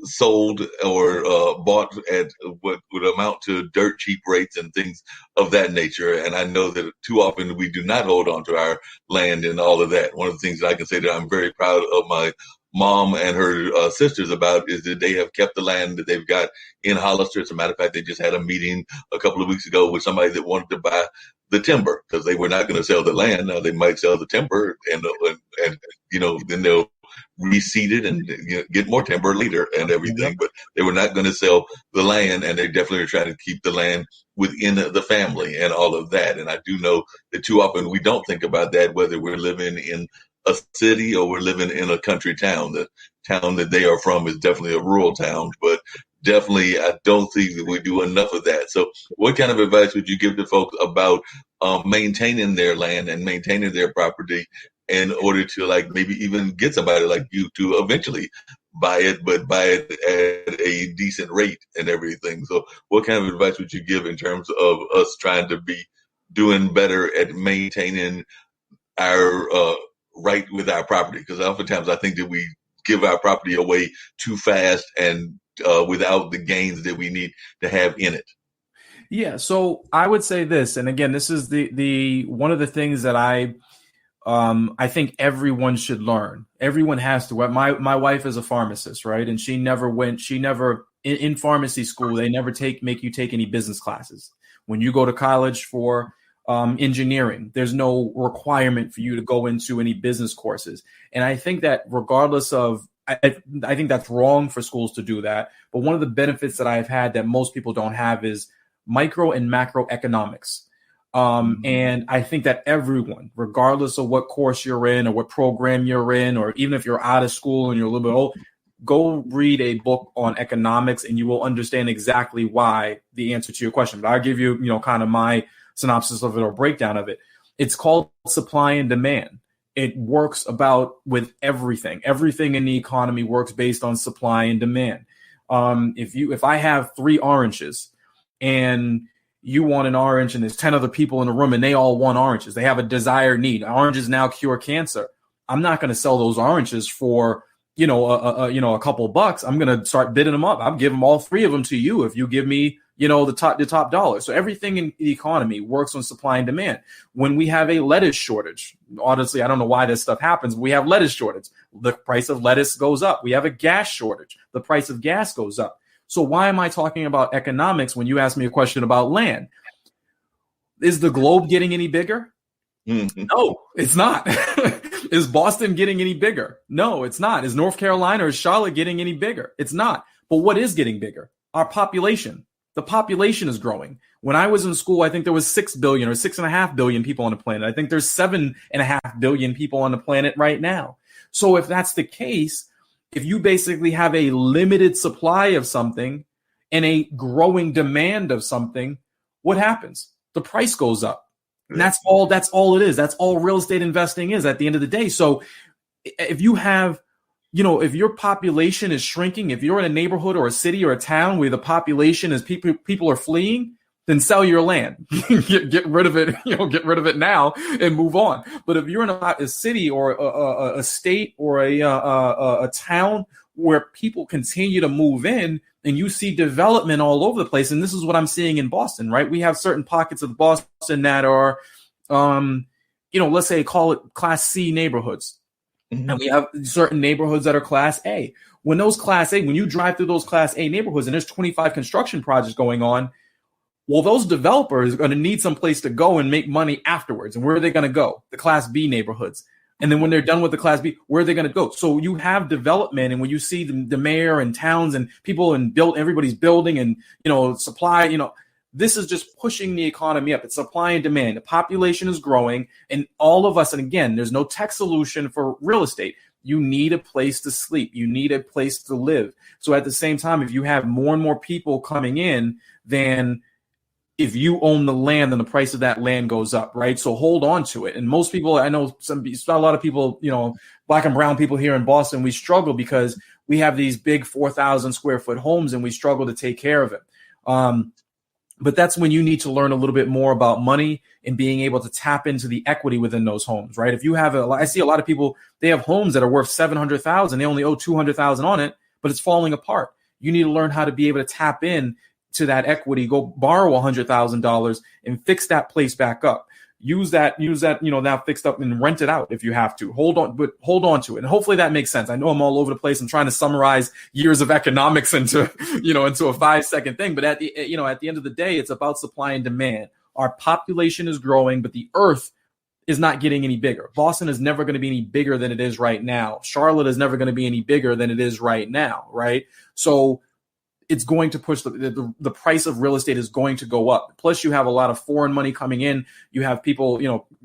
sold or bought at what would amount to dirt cheap rates and things of that nature. And I know that too often we do not hold on to our land and all of that. One of the things that I can say that I'm very proud of my mom and her sisters about is that they have kept the land that they've got in Hollister. As a matter of fact, they just had a meeting a couple of weeks ago with somebody that wanted to buy the timber because they were not going to sell the land. Now they might sell the timber and then they'll reseed it and get more timber later and Yep. everything. But they were not going to sell the land, and they definitely are trying to keep the land within the family and all of that. And I do know that too often we don't think about that, whether we're living in a city or we're living in a country town. The town that they are from is definitely a rural town, but definitely I don't think that we do enough of that. So what kind of advice would you give to folks about maintaining their land and maintaining their property in order to like maybe even get somebody like you to eventually buy it, but buy it at a decent rate and everything? So what kind of advice would you give in terms of us trying to be doing better at maintaining our right with our property? Because oftentimes I think that we give our property away too fast and without the gains that we need to have in it. Yeah, so I would say this, and again, this is the one of the things that I think everyone should learn. Everyone has to. My wife is a pharmacist, right? And she never in pharmacy school, they never make you take any business classes. When you go to college for engineering, there's no requirement for you to go into any business courses. And I think that regardless of, I think that's wrong for schools to do that. But one of the benefits that I've had that most people don't have is micro and macroeconomics. And I think that everyone, regardless of what course you're in or what program you're in, or even if you're out of school and you're a little bit old, go read a book on economics and you will understand exactly why the answer to your question. But I'll give you, kind of my synopsis of it or breakdown of it. It's called supply and demand. It works with everything. Everything in the economy works based on supply and demand. If I have 3 oranges and you want an orange and there's 10 other people in the room and they all want oranges, they have a desired need. Oranges now cure cancer. I'm not going to sell those oranges for, a couple bucks. I'm going to start bidding them up. I'll give them all 3 of them to you if you give me, the top dollar. So everything in the economy works on supply and demand. When we have a lettuce shortage, honestly, I don't know why this stuff happens. But we have lettuce shortage. The price of lettuce goes up. We have a gas shortage. The price of gas goes up. So why am I talking about economics when you ask me a question about land? Is the globe getting any bigger? No, it's not. Is Boston getting any bigger? No, it's not. Is North Carolina or Charlotte getting any bigger? It's not. But what is getting bigger? Our population. The population is growing. When I was in school, I think there was 6 billion or 6.5 billion people on the planet. I think there's 7.5 billion people on the planet right now. So if that's the case, if you basically have a limited supply of something and a growing demand of something, what happens? The price goes up. And that's all it is. That's all real estate investing is at the end of the day. So if you have, if your population is shrinking, if you're in a neighborhood or a city or a town where the population is people are fleeing, then sell your land, get rid of it, get rid of it now and move on. But if you're in a city or a state or a town where people continue to move in and you see development all over the place, and this is what I'm seeing in Boston, right? We have certain pockets of Boston that are, let's say call it Class C neighborhoods. Mm-hmm. And we have certain neighborhoods that are Class A. When you drive through those Class A neighborhoods and there's 25 construction projects going on, well, those developers are going to need some place to go and make money afterwards. And where are they going to go? The Class B neighborhoods. And then when they're done with the Class B, where are they going to go? So you have development. And when you see the mayor and towns and people and everybody's building and, supply, this is just pushing the economy up. It's supply and demand. The population is growing and all of us. And again, there's no tech solution for real estate. You need a place to sleep. You need a place to live. So at the same time, if you have more and more people coming in, then if you own the land, then the price of that land goes up, right? So hold on to it. And most people, I know a lot of people, Black and brown people here in Boston, we struggle because we have these big 4,000 square foot homes and we struggle to take care of it. But that's when you need to learn a little bit more about money and being able to tap into the equity within those homes, right? If you have I see a lot of people, they have homes that are worth $700,000. They only owe $200,000 on it, but it's falling apart. You need to learn how to be able to tap in to that equity, go borrow $100,000 and fix that place back up. Use that, now fixed up and rent it out if you have to. Hold on to it. And hopefully that makes sense. I know I'm all over the place. I'm trying to summarize years of economics into a 5-second thing. But at the end of the day, it's about supply and demand. Our population is growing, but the earth is not getting any bigger. Boston is never going to be any bigger than it is right now. Charlotte is never going to be any bigger than it is right now, right? So it's going to push the price of real estate is going to go up. Plus, you have a lot of foreign money coming in. You have people,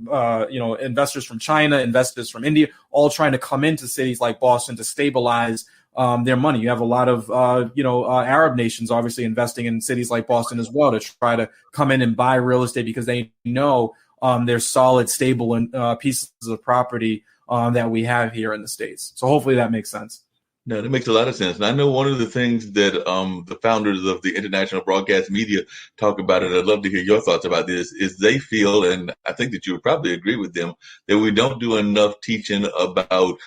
investors from China, investors from India, all trying to come into cities like Boston to stabilize their money. You have a lot of Arab nations obviously investing in cities like Boston as well to try to come in and buy real estate because they know there's solid, stable pieces of property that we have here in the States. So hopefully that makes sense. No, that makes a lot of sense. And I know one of the things that the founders of the international broadcast media talk about, and I'd love to hear your thoughts about this, is they feel, and I think that you would probably agree with them, that we don't do enough teaching about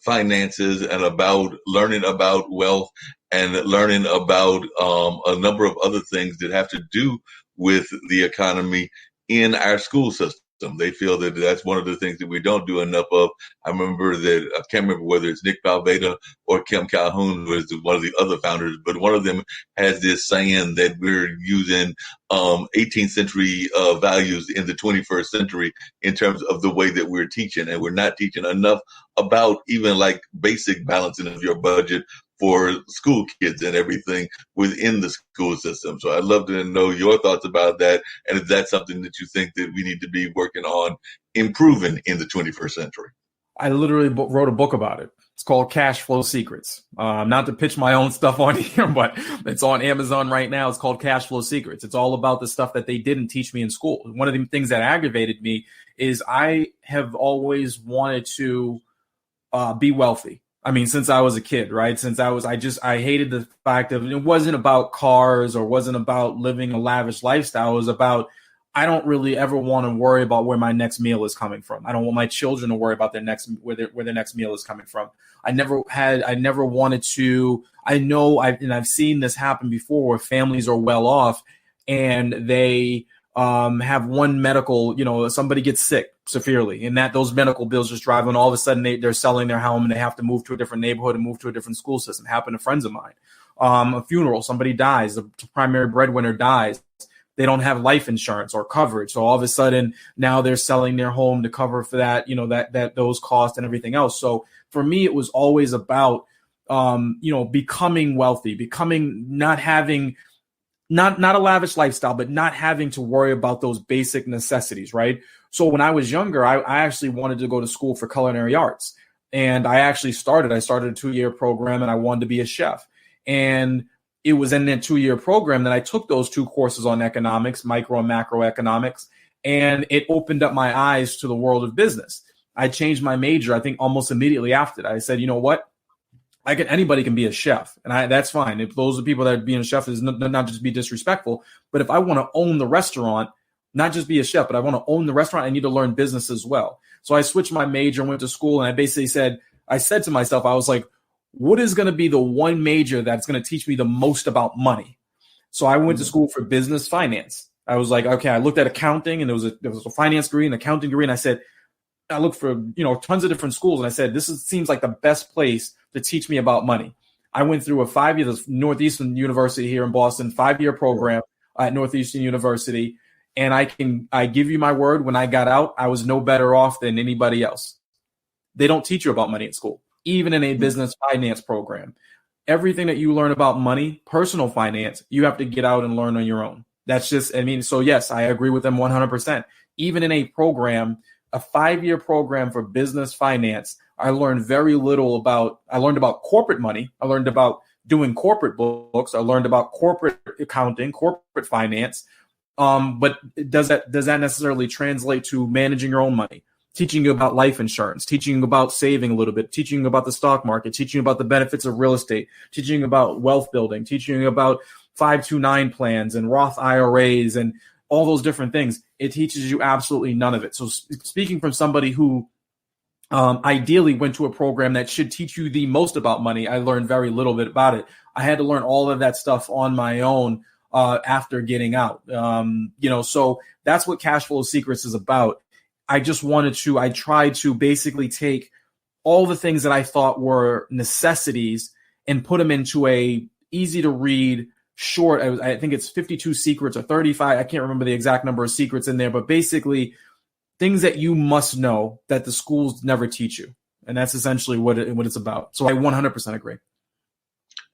finances and about learning about wealth and learning about a number of other things that have to do with the economy in our school system. They feel that that's one of the things that we don't do enough of. I remember that, I can't remember whether it's Nick Valveda or Kim Calhoun who is one of the other founders, but one of them has this saying that we're using 18th century values in the 21st century in terms of the way that we're teaching. And we're not teaching enough about even like basic balancing of your budget for school kids and everything within the school system. So I'd love to know your thoughts about that. And if that's something that you think that we need to be working on improving in the 21st century. I literally wrote a book about it. It's called Cash Flow Secrets. Not to pitch my own stuff on here, but it's on Amazon right now. It's called Cash Flow Secrets. It's all about the stuff that they didn't teach me in school. One of the things that aggravated me is I have always wanted to be wealthy. I mean, since I was a kid, right? I hated the fact of it wasn't about cars or wasn't about living a lavish lifestyle. It was about, I don't really ever want to worry about where my next meal is coming from. I don't want my children to worry about where their next meal is coming from. I never wanted to, I've seen this happen before where families are well off and they have one medical, somebody gets sick severely and that those medical bills just drive and all of a sudden they're selling their home and they have to move to a different neighborhood and move to a different school system. Happened to friends of mine. A funeral, somebody dies, the primary breadwinner dies. They don't have life insurance or coverage. So all of a sudden now they're selling their home to cover for that, those costs and everything else. So for me, it was always about, becoming wealthy, not a lavish lifestyle, but not having to worry about those basic necessities, right? So when I was younger, I actually wanted to go to school for culinary arts. And I started a 2-year program and I wanted to be a chef. And it was in that 2-year program that I took those 2 courses on economics, micro and macroeconomics, and it opened up my eyes to the world of business. I changed my major, I think almost immediately after that. I said, you know what? Anybody can be a chef, and that's fine. If those are people that are being a chef, is not just be disrespectful. But if I want to own the restaurant, not just be a chef, but I want to own the restaurant, I need to learn business as well. So I switched my major and went to school, and I basically said to myself, I was like, what is going to be the one major that's going to teach me the most about money? So I went to school for business finance. I was like, okay, I looked at accounting, and there was a finance degree, an accounting degree, and I looked for tons of different schools, and I said, seems like the best place to teach me about money. I went through a 5-year, Northeastern University here in Boston, 5-year program at Northeastern University. And I give you my word, when I got out, I was no better off than anybody else. They don't teach you about money in school, even in a business finance program. Everything that you learn about money, personal finance, you have to get out and learn on your own. So yes, I agree with them 100%. Even in a program, a 5-year program for business finance, I learned very little I learned about corporate money. I learned about doing corporate books. I learned about corporate accounting, corporate finance. But does that necessarily translate to managing your own money? Teaching you about life insurance, teaching you about saving a little bit, teaching you about the stock market, teaching you about the benefits of real estate, teaching you about wealth building, teaching you about 529 plans and Roth IRAs and all those different things. It teaches you absolutely none of it. So speaking from somebody who ideally went to a program that should teach you the most about money, I learned very little bit about it. I had to learn all of that stuff on my own after getting out. So that's what Cash Flow Secrets is about. I tried to basically take all the things that I thought were necessities and put them into a easy to read short. I think it's 52 secrets or 35. I can't remember the exact number of secrets in there, but basically things that you must know that the schools never teach you. And that's essentially what it's about. So I 100% agree.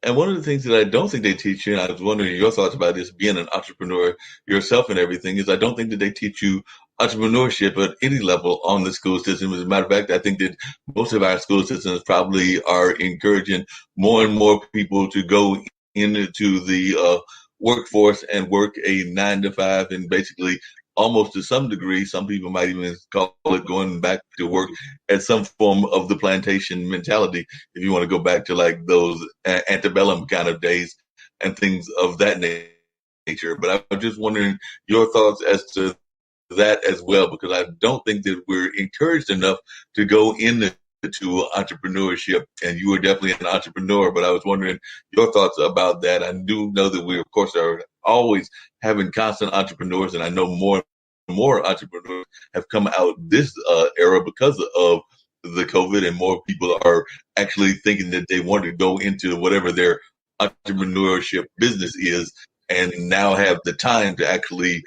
And one of the things that I don't think they teach you, and I was wondering your thoughts about this, being an entrepreneur yourself and everything, is I don't think that they teach you entrepreneurship at any level on the school system. As a matter of fact, I think that most of our school systems probably are encouraging more and more people to go into the workforce and work a 9 to 5, and basically almost to some degree, some people might even call it going back to work at some form of the plantation mentality, if you want to go back to like those antebellum kind of days and things of that nature. But I'm just wondering your thoughts as to that as well, because I don't think that we're encouraged enough to go into entrepreneurship. And you were definitely an entrepreneur, but I was wondering your thoughts about that. I do know that we, of course, are always having constant entrepreneurs, and I know more and more entrepreneurs have come out this era because of the COVID, and more people are actually thinking that they want to go into whatever their entrepreneurship business is, and now have the time to actually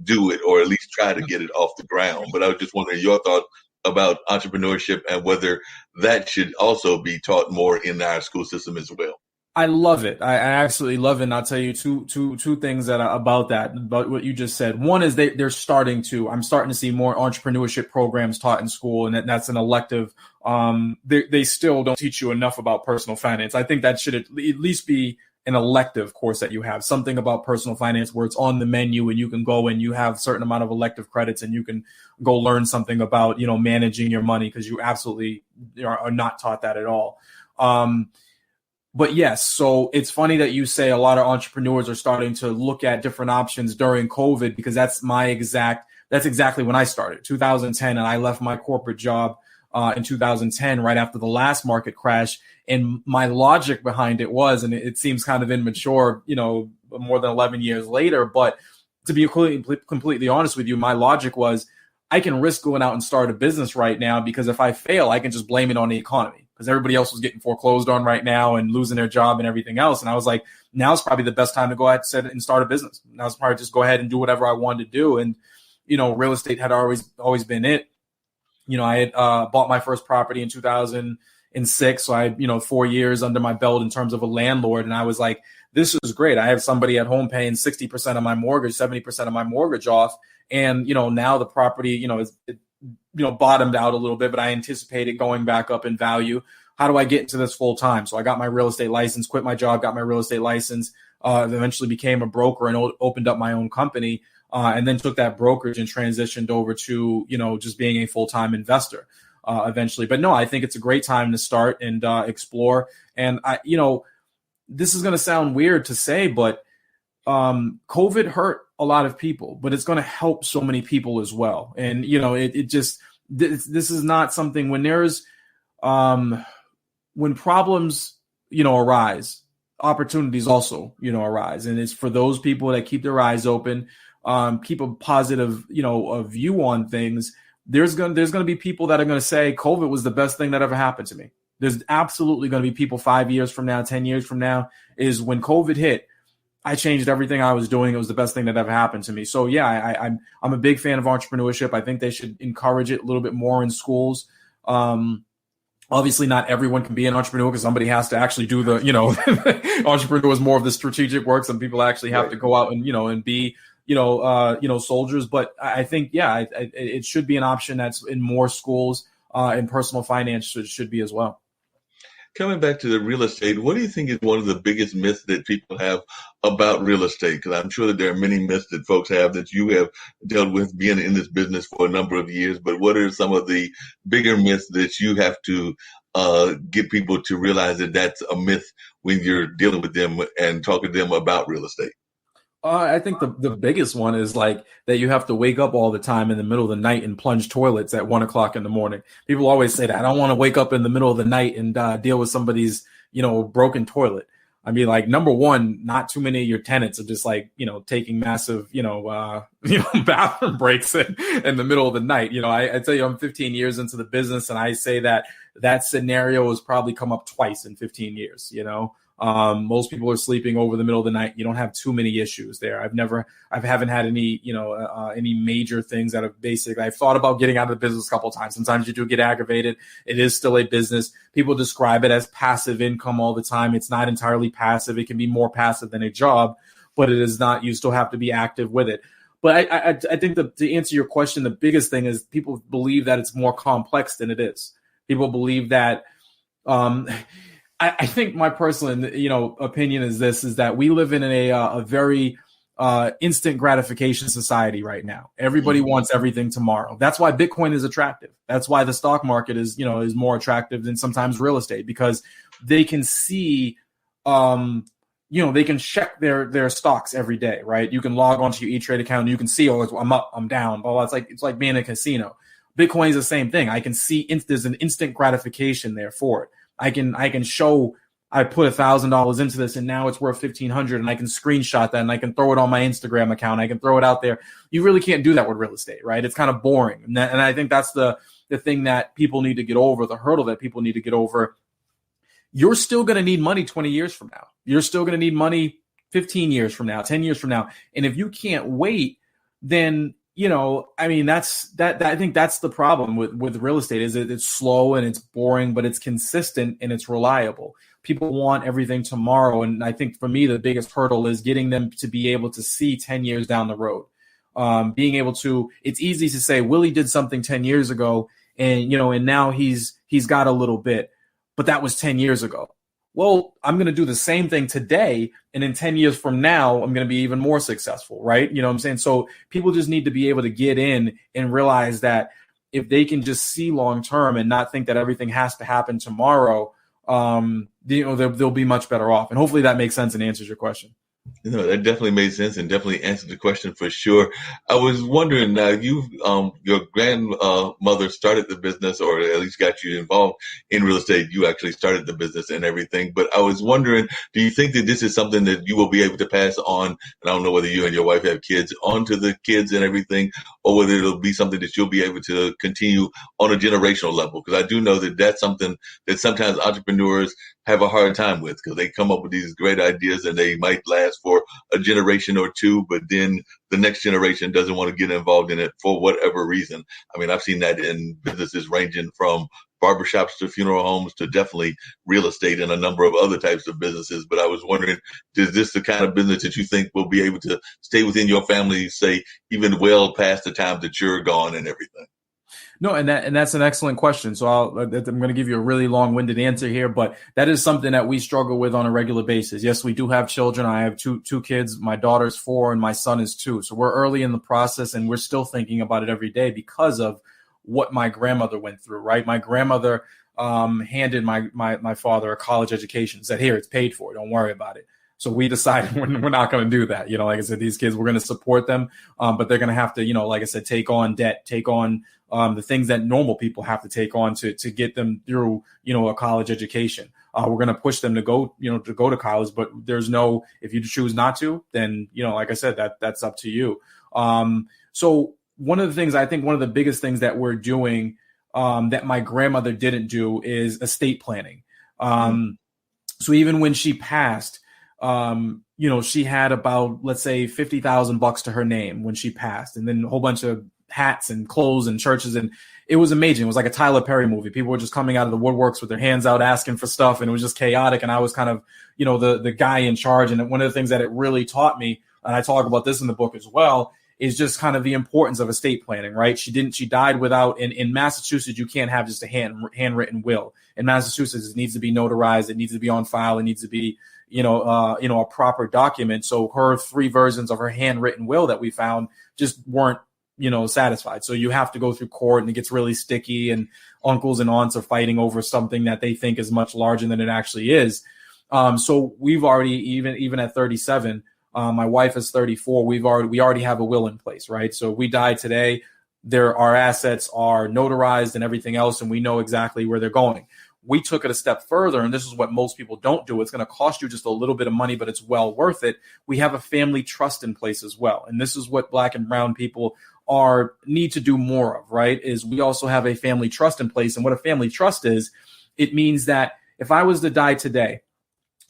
do it, or at least try to get it off the ground. But I was just wondering your thoughts about entrepreneurship and whether that should also be taught more in our school system as well. I love it. I absolutely love it. And I'll tell you two things about what you just said. One is I'm starting to see more entrepreneurship programs taught in school, and that's an elective. They still don't teach you enough about personal finance. I think that should at least be an elective course that you have, something about personal finance where it's on the menu and you can go and you have a certain amount of elective credits and you can go learn something about, managing your money, because you absolutely are not taught that at all. But yes, so it's funny that you say a lot of entrepreneurs are starting to look at different options during COVID, because that's exactly when I started, 2010, and I left my corporate job in 2010, right after the last market crash. And my logic behind it was, and it seems kind of immature, more than 11 years later, but to be completely honest with you, my logic was, I can risk going out and start a business right now, because if I fail, I can just blame it on the economy, because everybody else was getting foreclosed on right now and losing their job and everything else. And I was like, now's probably the best time to go ahead and start a business. Now's probably just go ahead and do whatever I wanted to do. And, real estate had always been it. I had bought my first property in 2006. So I had, 4 years under my belt in terms of a landlord. And I was like, this is great. I have somebody at home paying 60% of my mortgage, 70% of my mortgage off. And, now the property, is bottomed out a little bit, but I anticipate it going back up in value. How do I get into this full time? So I got my real estate license, quit my job, got my real estate license, eventually became a broker and opened up my own company, and then took that brokerage and transitioned over to, just being a full-time investor eventually. But no, I think it's a great time to start and explore. And this is going to sound weird to say, but COVID hurt a lot of people, but it's going to help so many people as well. And, this is not something when there's, when problems, arise, opportunities also, arise. And it's for those people that keep their eyes open, keep a positive, a view on things. There's going to be people that are going to say COVID was the best thing that ever happened to me. There's absolutely going to be people 5 years from now, 10 years from now, is when COVID hit, I changed everything I was doing. It was the best thing that ever happened to me. So yeah, I'm a big fan of entrepreneurship. I think they should encourage it a little bit more in schools. Obviously not everyone can be an entrepreneur, because somebody has to actually do the, entrepreneur is more of the strategic work. Some people actually have to go out and, and be, soldiers. But I think, yeah, it should be an option that's in more schools, and personal finance should be as well. Coming back to the real estate, what do you think is one of the biggest myths that people have about real estate? Because I'm sure that there are many myths that folks have that you have dealt with being in this business for a number of years. But what are some of the bigger myths that you have to get people to realize that that's a myth when you're dealing with them and talking to them about real estate? I think the biggest one is like that you have to wake up all the time in the middle of the night and plunge toilets at 1 o'clock in the morning. People always say that. I don't want to wake up in the middle of the night and deal with somebody's, broken toilet. I mean, like, number one, not too many of your tenants are just like, taking massive, bathroom breaks in the middle of the night. I tell you, I'm 15 years into the business, and I say that scenario has probably come up twice in 15 years, Most people are sleeping over the middle of the night. You don't have too many issues there. I haven't had any, any major things that have basically, I've thought about getting out of the business a couple of times. Sometimes you do get aggravated. It is still a business. People describe it as passive income all the time. It's not entirely passive. It can be more passive than a job, but it is not. You still have to be active with it. But I think that to answer your question, the biggest thing is people believe that it's more complex than it is. People believe that, I think my personal, opinion is that we live in a very instant gratification society right now. Everybody wants everything tomorrow. That's why Bitcoin is attractive. That's why the stock market is more attractive than sometimes real estate, because they can see, they can check their stocks every day, right? You can log onto your E-Trade account and you can see, I'm up, I'm down, blah, blah. It's like being in a casino. Bitcoin is the same thing. I can see there's an instant gratification there for it. I can show I put $1,000 into this and now it's worth $1,500, and I can screenshot that and I can throw it on my Instagram account. I can throw it out there. You really can't do that with real estate, right? It's kind of boring. And I think that's the thing that people need to get over, the hurdle that people need to get over. You're still going to need money 20 years from now. You're still going to need money 15 years from now, 10 years from now. And if you can't wait, then, I think that's the problem with real estate is it's slow and it's boring, but it's consistent and it's reliable. People want everything tomorrow. And I think for me, the biggest hurdle is getting them to be able to see 10 years down the road. Being able to, it's easy to say, Willie did something 10 years ago and, and now he's got a little bit, but that was 10 years ago. Well, I'm going to do the same thing today. And in 10 years from now, I'm going to be even more successful, right? You know what I'm saying? So people just need to be able to get in and realize that if they can just see long term and not think that everything has to happen tomorrow, they'll be much better off. And hopefully that makes sense and answers your question. That definitely made sense and definitely answered the question for sure. I was wondering now, your grandmother started the business, or at least got you involved in real estate. You actually started the business and everything. But I was wondering, do you think that this is something that you will be able to pass on? And I don't know whether you and your wife have kids, onto the kids and everything, or whether it'll be something that you'll be able to continue on a generational level. Because I do know that that's something that sometimes entrepreneurs have a hard time with, because they come up with these great ideas and they might last for a generation or two, but then the next generation doesn't want to get involved in it for whatever reason. I mean, I've seen that in businesses ranging from barbershops to funeral homes to definitely real estate and a number of other types of businesses. But I was wondering, is this the kind of business that you think will be able to stay within your family, say, even well past the time that you're gone and everything? No, and that's an excellent question. So I'm going to give you a really long-winded answer here, but that is something that we struggle with on a regular basis. Yes, we do have children. I have two kids. My daughter's 4 and my son is 2. So we're early in the process and we're still thinking about it every day because of what my grandmother went through, right? My grandmother handed my father a college education, said, here, it's paid for. Don't worry about it. So we decided we're not going to do that. Like I said, these kids, we're going to support them, but they're going to have to, like I said, take on debt, take on the things that normal people have to take on to get them through, a college education. We're going to push them to go to college, but there's no, if you choose not to, then, like I said, that's up to you. So one of the things, I think one of the biggest things that we're doing that my grandmother didn't do is estate planning. So even when she passed, she had about, let's say, $50,000 to her name when she passed, and then a whole bunch of hats and clothes and churches. And it was amazing. It was like a Tyler Perry movie. People were just coming out of the woodworks with their hands out asking for stuff. And it was just chaotic. And I was kind of, the guy in charge. And one of the things that it really taught me, and I talk about this in the book as well, is just kind of the importance of estate planning, right? She died without, in Massachusetts, you can't have just a handwritten will. In Massachusetts, it needs to be notarized. It needs to be on file. It needs to be, a proper document. So her 3 versions of her handwritten will that we found just weren't, satisfied. So you have to go through court and it gets really sticky, and uncles and aunts are fighting over something that they think is much larger than it actually is. So we've already, even at 37, my wife is 34. We already have a will in place, right? So if we die today, our assets are notarized and everything else, and we know exactly where they're going. We took it a step further, and this is what most people don't do. It's going to cost you just a little bit of money, but it's well worth it. We have a family trust in place as well. And this is what Black and brown people need to do more of, right? Is we also have a family trust in place. And what a family trust is, it means that if I was to die today,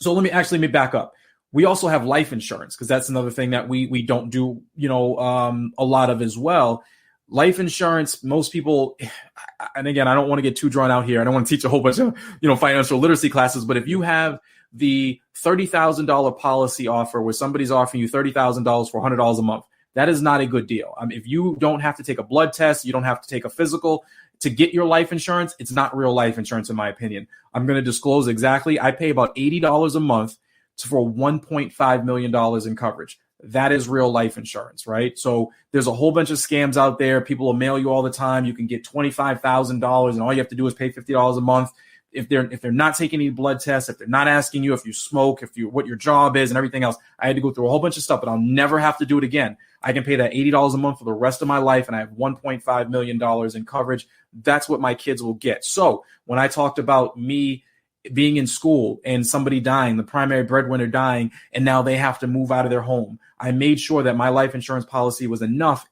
So let me back up. We also have life insurance, because that's another thing that we don't do, a lot of as well. Life insurance, most people, and again, I don't want to get too drawn out here. I don't want to teach a whole bunch of, financial literacy classes, but if you have the $30,000 policy offer where somebody's offering you $30,000 for $100 a month, that is not a good deal. I mean, if you don't have to take a blood test, you don't have to take a physical to get your life insurance, it's not real life insurance, in my opinion. I'm going to disclose exactly. I pay about $80 a month for $1.5 million in coverage. That is real life insurance, right? So there's a whole bunch of scams out there. People will mail you all the time. You can get $25,000 and all you have to do is pay $50 a month. If they're not taking any blood tests, if they're not asking you if you smoke, what your job is and everything else, I had to go through a whole bunch of stuff, but I'll never have to do it again. I can pay that $80 a month for the rest of my life, and I have $1.5 million in coverage. That's what my kids will get. So when I talked about me being in school and somebody dying, the primary breadwinner dying, and now they have to move out of their home, I made sure that my life insurance policy was enough,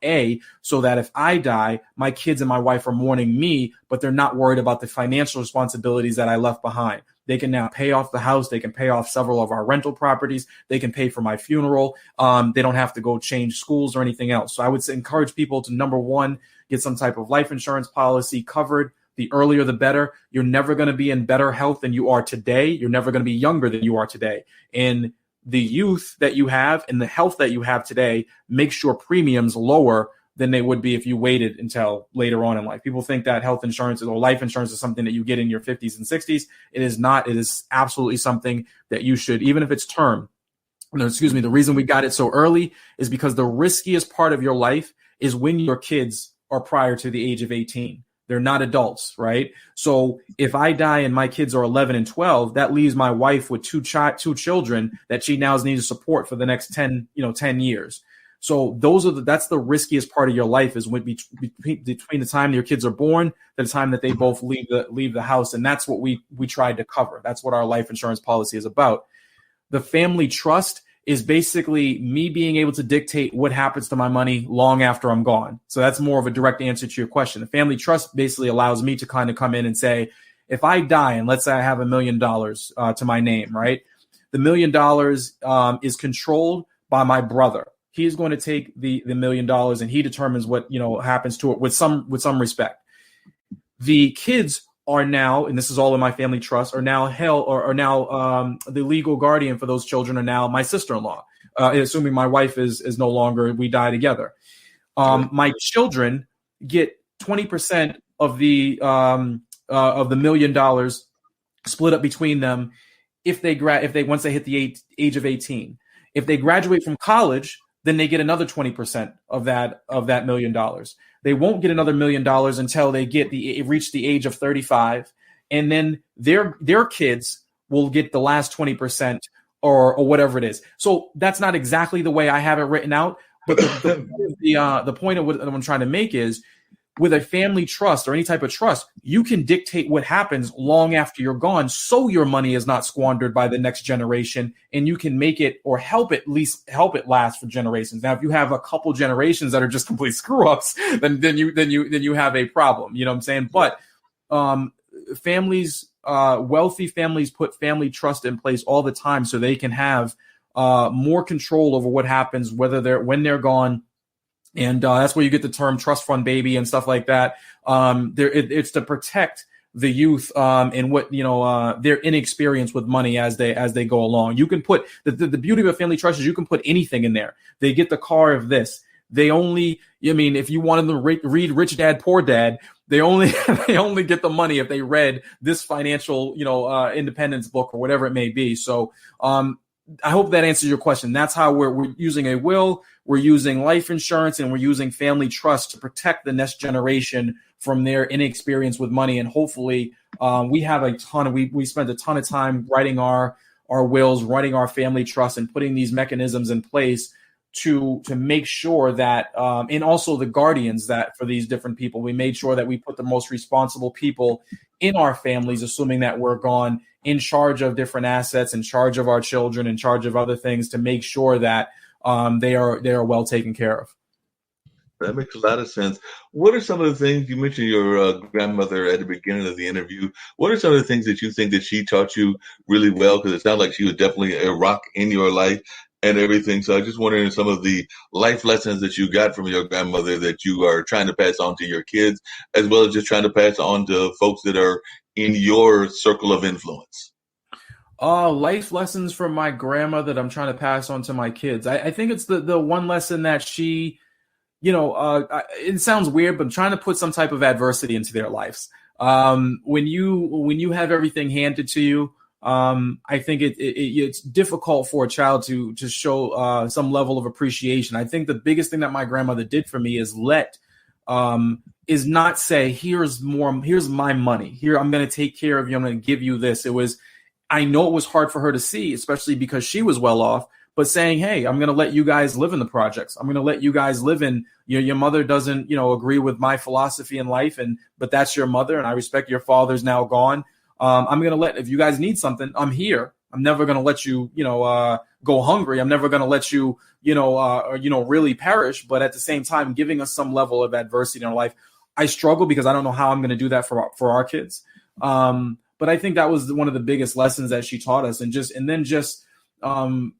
so that if I die, my kids and my wife are mourning me, but they're not worried about the financial responsibilities that I left behind. They can now pay off the house. They can pay off several of our rental properties. They can pay for my funeral. They don't have to go change schools or anything else. So I would encourage people to, number one, get some type of life insurance policy covered. The earlier, the better. You're never going to be in better health than you are today. You're never going to be younger than you are today. And the youth that you have and the health that you have today makes your premiums lower than they would be if you waited until later on in life. People think that health insurance or life insurance is something that you get in your 50s and 60s. It is not. It is absolutely something that you should, even if it's term. No, excuse me. The reason we got it so early is because the riskiest part of your life is when your kids are prior to the age of 18. They're not adults, right? So if I die and my kids are 11 and 12, that leaves my wife with two children that she now needs to support for the next 10 years. So that's the riskiest part of your life, is when between the time your kids are born, the time that they both leave the house. And that's what we tried to cover. That's what our life insurance policy is about. The family trust is basically me being able to dictate what happens to my money long after I'm gone. So that's more of a direct answer to your question. The family trust basically allows me to kind of come in and say, if I die, and let's say I have $1 million to my name, right? The $1 million is controlled by my brother. He's going to take the $1 million, and he determines what happens to it with some respect. The kids are now, and this is all in my family trust, are now the legal guardian for those children are now my sister-in-law, assuming my wife is no longer, we die together. My children get 20% of the $1 million split up between them if they once they hit the age of 18. If they graduate from college, then they get another 20% of that $1 million. They won't get another $1 million until they reach the age of 35, and then their kids will get the last 20% or whatever it is. So that's not exactly the way I have it written out, but the point of what I'm trying to make is, with a family trust or any type of trust, you can dictate what happens long after you're gone, so your money is not squandered by the next generation, and you can make it or help it last for generations. Now, if you have a couple generations that are just complete screw ups, then you have a problem. You know what I'm saying? But wealthy families put family trust in place all the time, so they can have more control over what happens, when they're gone. And that's where you get the term trust fund baby and stuff like that. It's to protect the youth and what their inexperience with money as they go along. You can put the beauty of a family trust is you can put anything in there. They get the car of this. They only, if you wanted to read Rich Dad Poor Dad, they only get the money if they read this financial independence book or whatever it may be. So I hope that answers your question. That's how we're using a will, we're using life insurance, and we're using family trust to protect the next generation from their inexperience with money. And hopefully we have we spent a ton of time writing our wills, writing our family trust, and putting these mechanisms in place to make sure that, and also the guardians that for these different people, we made sure that we put the most responsible people in our families, assuming that we're gone, in charge of different assets, in charge of our children, in charge of other things, to make sure that they are well taken care of. That makes a lot of sense. What are some of the things you mentioned your grandmother at the beginning of the interview? What are some of the things that you think that she taught you really well? Because it sounds like she was definitely a rock in your life and everything. So I just wondering some of the life lessons that you got from your grandmother that you are trying to pass on to your kids, as well as just trying to pass on to folks that are in your circle of influence. Life lessons from my grandma that I'm trying to pass on to my kids. I think it's the one lesson that she, it sounds weird, but I'm trying to put some type of adversity into their lives. When you have everything handed to you, I think it's difficult for a child to show some level of appreciation. I think the biggest thing that my grandmother did for me is not say, here's my money. Here, I'm going to take care of you. I'm going to give you this. I know it was hard for her to see, especially because she was well off, but saying, hey, I'm going to let you guys live in the projects. I'm going to let you guys live in, your mother doesn't, agree with my philosophy in life, but that's your mother, and I respect your father's now gone. I'm going to if you guys need something, I'm here. I'm never going to let you, go hungry. I'm never going to let you, really perish. But at the same time, giving us some level of adversity in our life. I struggle because I don't know how I'm going to do that for our kids. But I think that was one of the biggest lessons that she taught us. And then some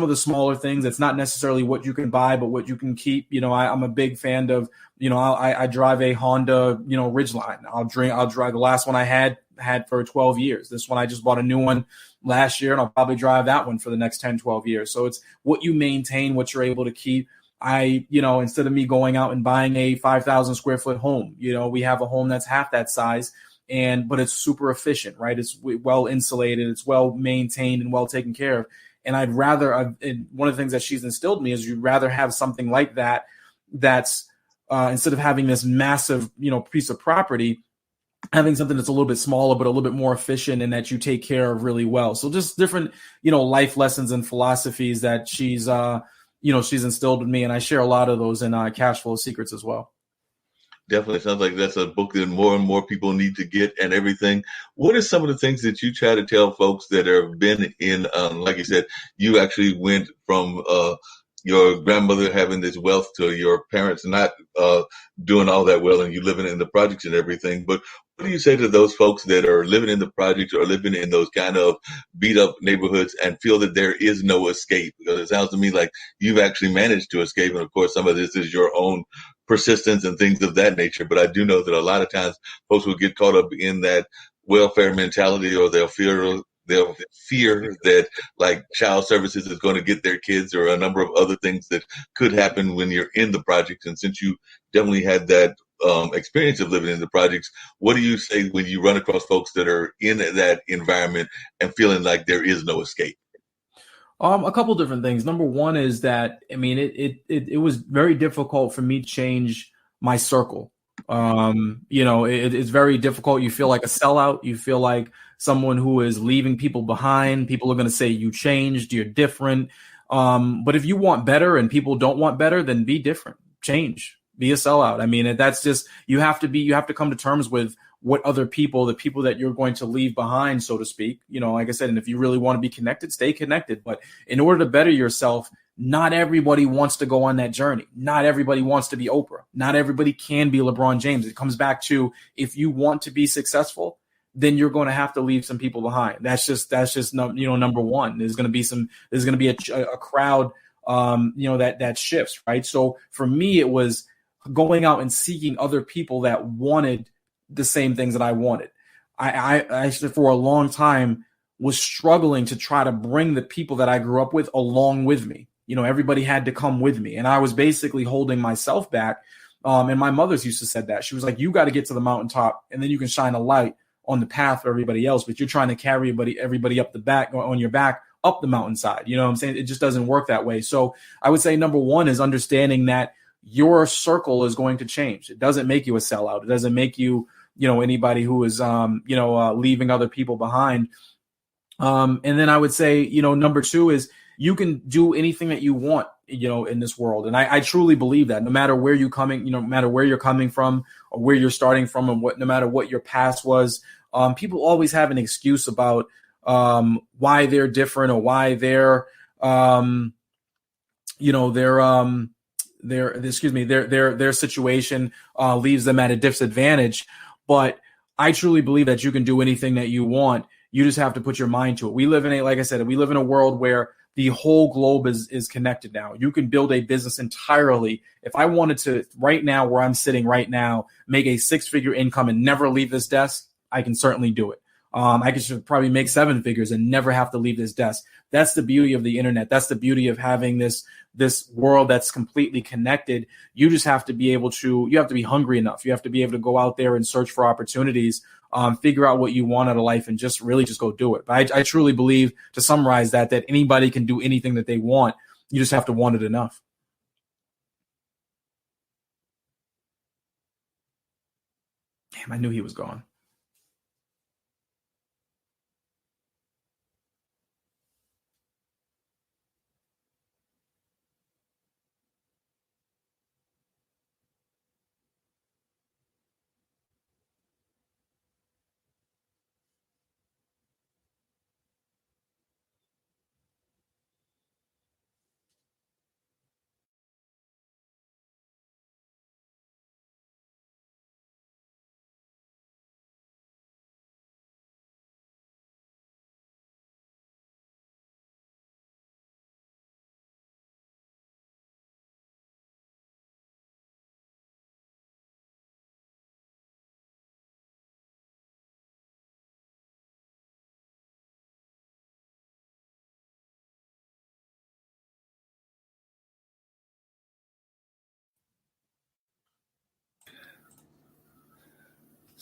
of the smaller things. It's not necessarily what you can buy, but what you can keep. I'm a big fan of, I drive a Honda, Ridgeline. I'll drive the last one I had for 12 years. This one, I just bought a new one last year, and I'll probably drive that one for the next 10, 12 years. So it's what you maintain, what you're able to keep. Instead of me going out and buying a 5,000 square foot home, we have a home that's half that size. But it's super efficient, right? It's well insulated, it's well maintained and well taken care of. And I'd rather, one of the things that she's instilled in me is you'd rather have something like that. That's instead of having this massive, piece of property, having something that's a little bit smaller, but a little bit more efficient and that you take care of really well. So just different, life lessons and philosophies that she's instilled in me. And I share a lot of those in Cash Flow Secrets as well. Definitely sounds like that's a book that more and more people need to get and everything. What are some of the things that you try to tell folks that have been in, like you said, you actually went from your grandmother having this wealth to your parents not doing all that well and you living in the projects and everything. But what do you say to those folks that are living in the projects or living in those kind of beat up neighborhoods and feel that there is no escape? Because it sounds to me like you've actually managed to escape. And of course, some of this is your own persistence and things of that nature. But I do know that a lot of times folks will get caught up in that welfare mentality, or they'll fear that like child services is going to get their kids, or a number of other things that could happen when you're in the projects. And since you definitely had that experience of living in the projects, what do you say when you run across folks that are in that environment and feeling like there is no escape? A couple different things. Number one is that, it was very difficult for me to change my circle. It's very difficult. You feel like a sellout. You feel like someone who is leaving people behind. People are going to say you changed, you're different. But if you want better and people don't want better, then be different, change, be a sellout. That's just, you have to come to terms with what other people, the people that you're going to leave behind, so to speak, like I said, and if you really want to be connected, stay connected. But in order to better yourself, not everybody wants to go on that journey. Not everybody wants to be Oprah. Not everybody can be LeBron James. It comes back to, if you want to be successful, then you're going to have to leave some people behind. That's just number one. There's going to be a crowd, that shifts, right? So for me, it was going out and seeking other people that wanted the same things that I wanted. I actually, for a long time, was struggling to try to bring the people that I grew up with along with me. Everybody had to come with me. And I was basically holding myself back. And my mother's used to said that. She was like, you got to get to the mountaintop and then you can shine a light on the path for everybody else. But you're trying to carry everybody up the back, on your back, up the mountainside. You know what I'm saying? It just doesn't work that way. So I would say number one is understanding that your circle is going to change. It doesn't make you a sellout. It doesn't make you, anybody who is, leaving other people behind. And then I would say, number two is you can do anything that you want, in this world. And I truly believe that no matter where you're coming, no matter where you're coming from or where you're starting from, and no matter what your past was, people always have an excuse about why they're different or why they're their situation leaves them at a disadvantage. But I truly believe that you can do anything that you want. You just have to put your mind to it. We live in like I said, we live in a world where the whole globe is connected now. You can build a business entirely. If I wanted to right now, where I'm sitting right now, make a 6-figure income and never leave this desk, I can certainly do it. I could probably make 7 figures and never have to leave this desk. That's the beauty of the internet. That's the beauty of having this world that's completely connected. You just have to be you have to be hungry enough. You have to be able to go out there and search for opportunities, figure out what you want out of life, and just go do it. But I truly believe, to summarize that anybody can do anything that they want. You just have to want it enough. Damn, I knew he was gone.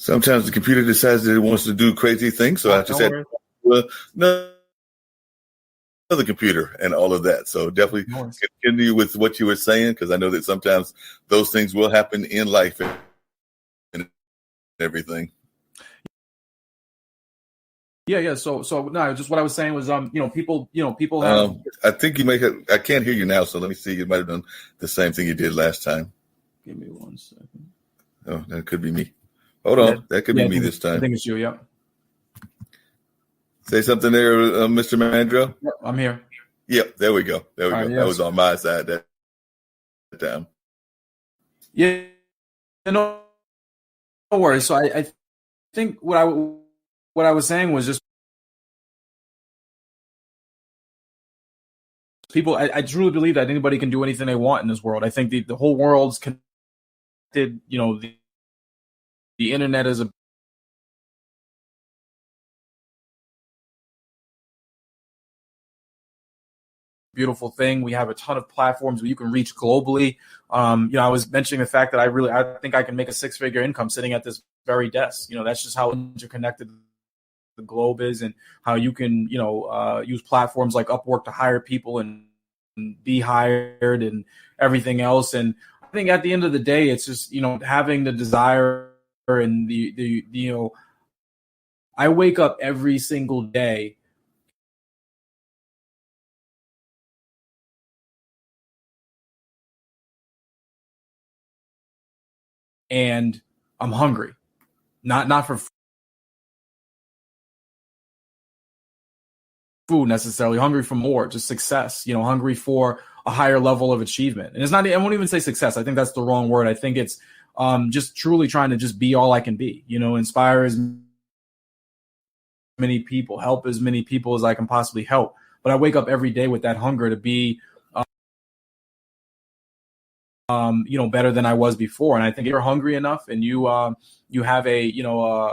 Sometimes the computer decides that it wants to do crazy things, so I just had another computer and all of that. So definitely continue with what you were saying, because I know that sometimes those things will happen in life and everything. Yeah. So no, just what I was saying was, people have. I think you may have. I can't hear you now, so let me see. You might have done the same thing you did last time. Give me 1 second. Oh, that could be me. Hold on, that could be me this time. I think it's you. Yeah. Say something there, Mr. Mandrell. Yep, I'm here. Yep, there we go. There we go. Yes. That was on my side that time. Yeah, no worries. So I think what I was saying was just people. I truly believe that anybody can do anything they want in this world. I think the whole world's connected. The internet is a beautiful thing. We have a ton of platforms where you can reach globally. I was mentioning the fact that I think I can make a 6-figure income sitting at this very desk. That's just how interconnected the globe is, and how you can, use platforms like Upwork to hire people and be hired and everything else. And I think at the end of the day, it's just, having the desire and the I wake up every single day and I'm hungry, not for food necessarily, hungry for more, just success, hungry for a higher level of achievement. And it's not, I won't even say success. I think that's the wrong word. I think it's just truly trying to just be all I can be, inspire as many people, help as many people as I can possibly help. But I wake up every day with that hunger to be better than I was before. And I think if you're hungry enough and you have a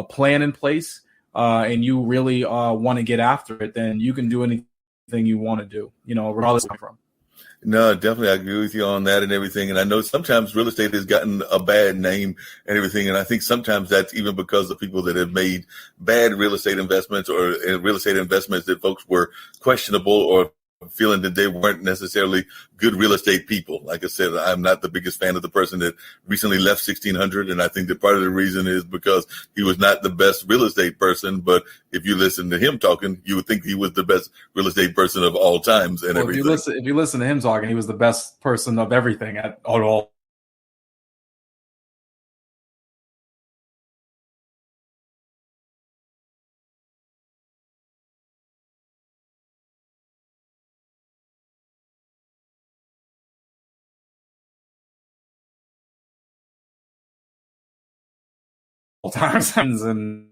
plan in place, and you really want to get after it, then you can do anything you want to do, regardless of where you're from. No, definitely. I agree with you on that and everything. And I know sometimes real estate has gotten a bad name and everything. And I think sometimes that's even because of people that have made bad real estate investments, or real estate investments that folks were questionable or feeling that they weren't necessarily good real estate people. Like I said, I'm not the biggest fan of the person that recently left 1600. And I think that part of the reason is because he was not the best real estate person. But if you listen to him talking, you would think he was the best real estate person of all times and everything. If you listen to him talking, he was the best person of everything at all. times and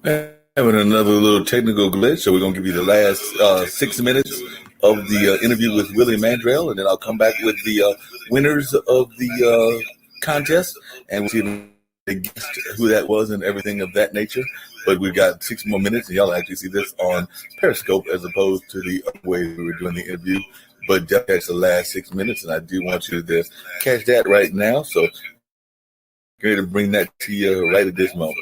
Having another little technical glitch, so we're going to give you the last 6 minutes of the interview with Willie Mandrell, and then I'll come back with the winners of the contest, and we'll see the guest, who that was, and everything of that nature. But we've got 6 more minutes, and y'all actually see this on Periscope as opposed to the other way we were doing the interview. But just catch the last 6 minutes, and I do want you to catch that right now. So, going to bring that to you right at this moment.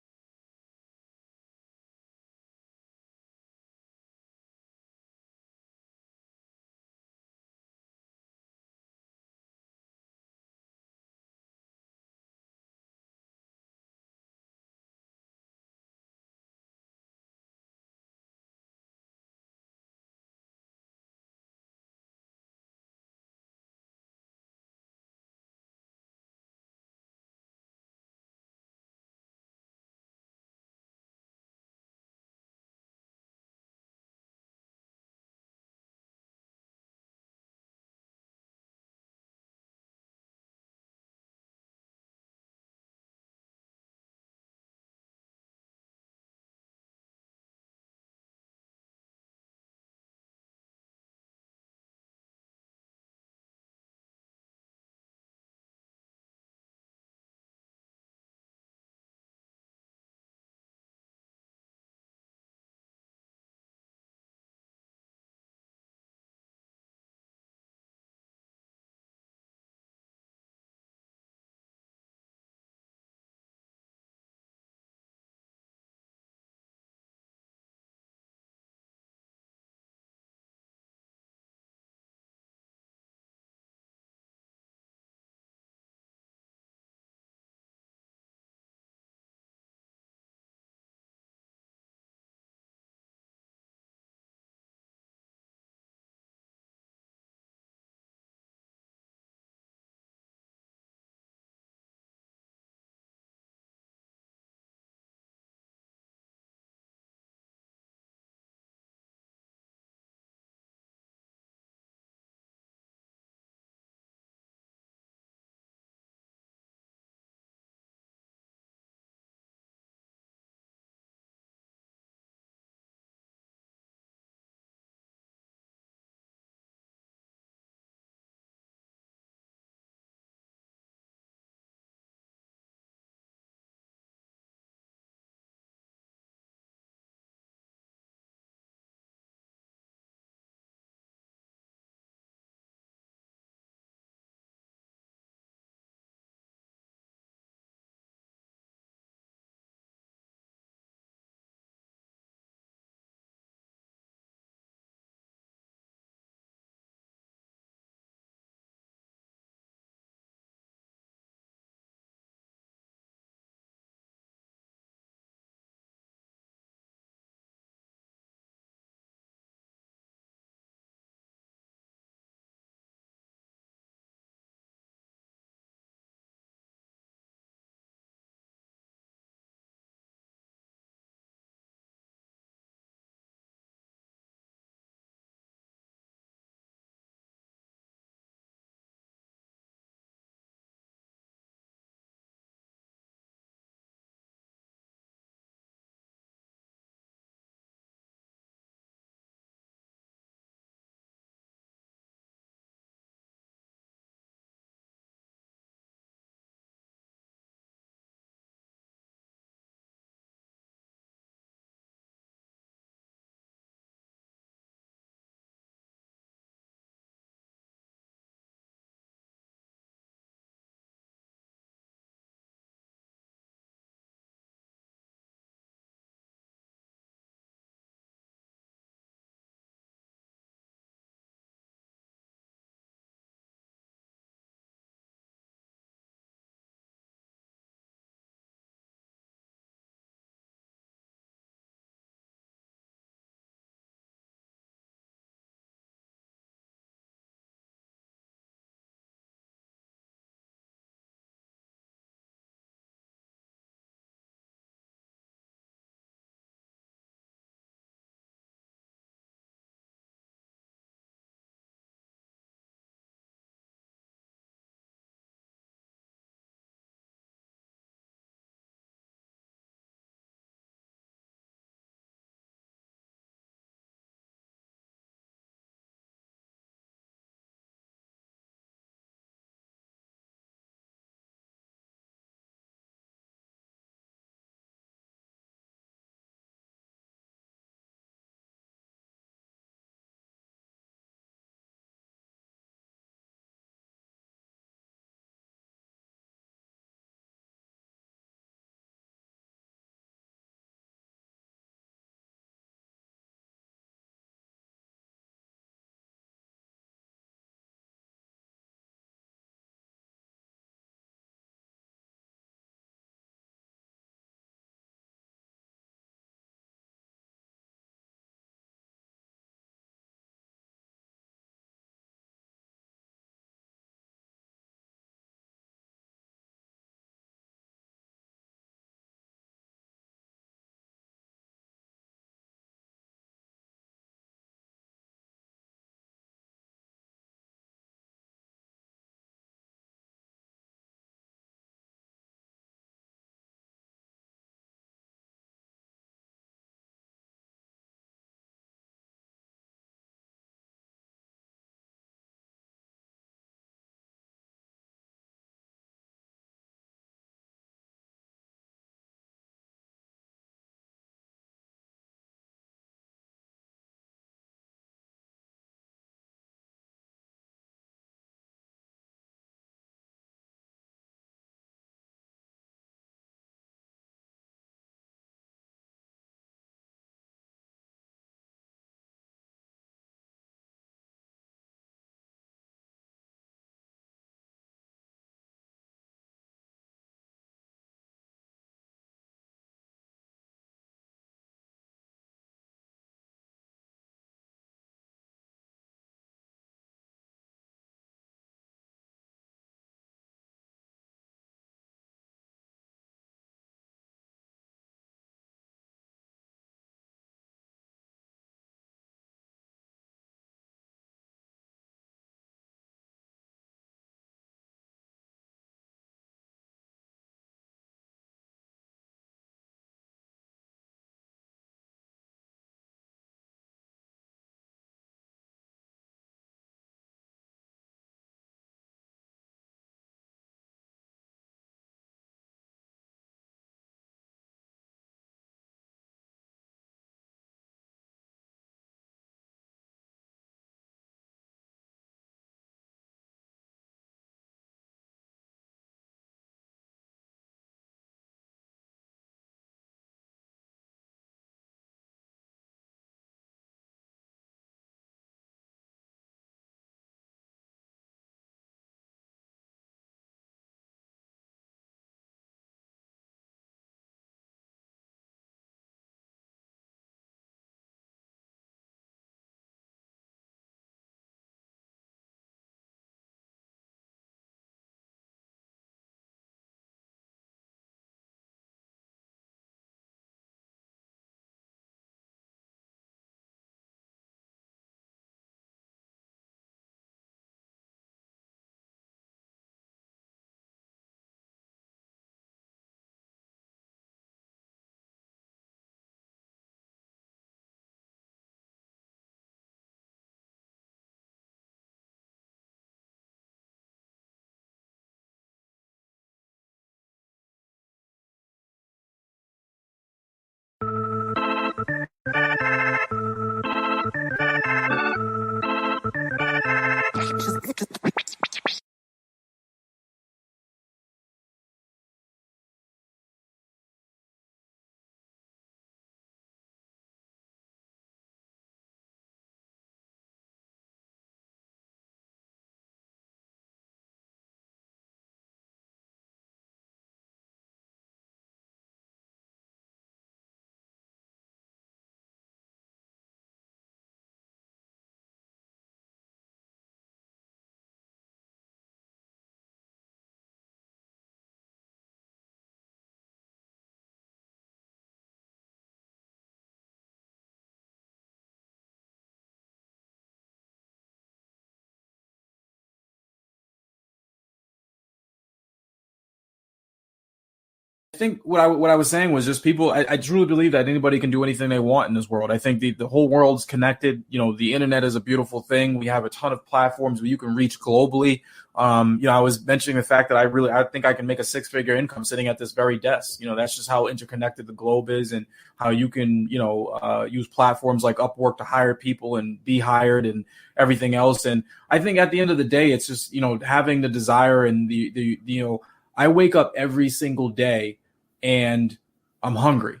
think what I was saying was just people. I truly believe that anybody can do anything they want in this world. I think the whole world's connected. The internet is a beautiful thing. We have a ton of platforms where you can reach globally. I was mentioning the fact that I think I can make a 6-figure income sitting at this very desk. That's just how interconnected the globe is, and how you can, use platforms like Upwork to hire people and be hired and everything else. And I think at the end of the day, it's just, having the desire and the I wake up every single day and I'm hungry,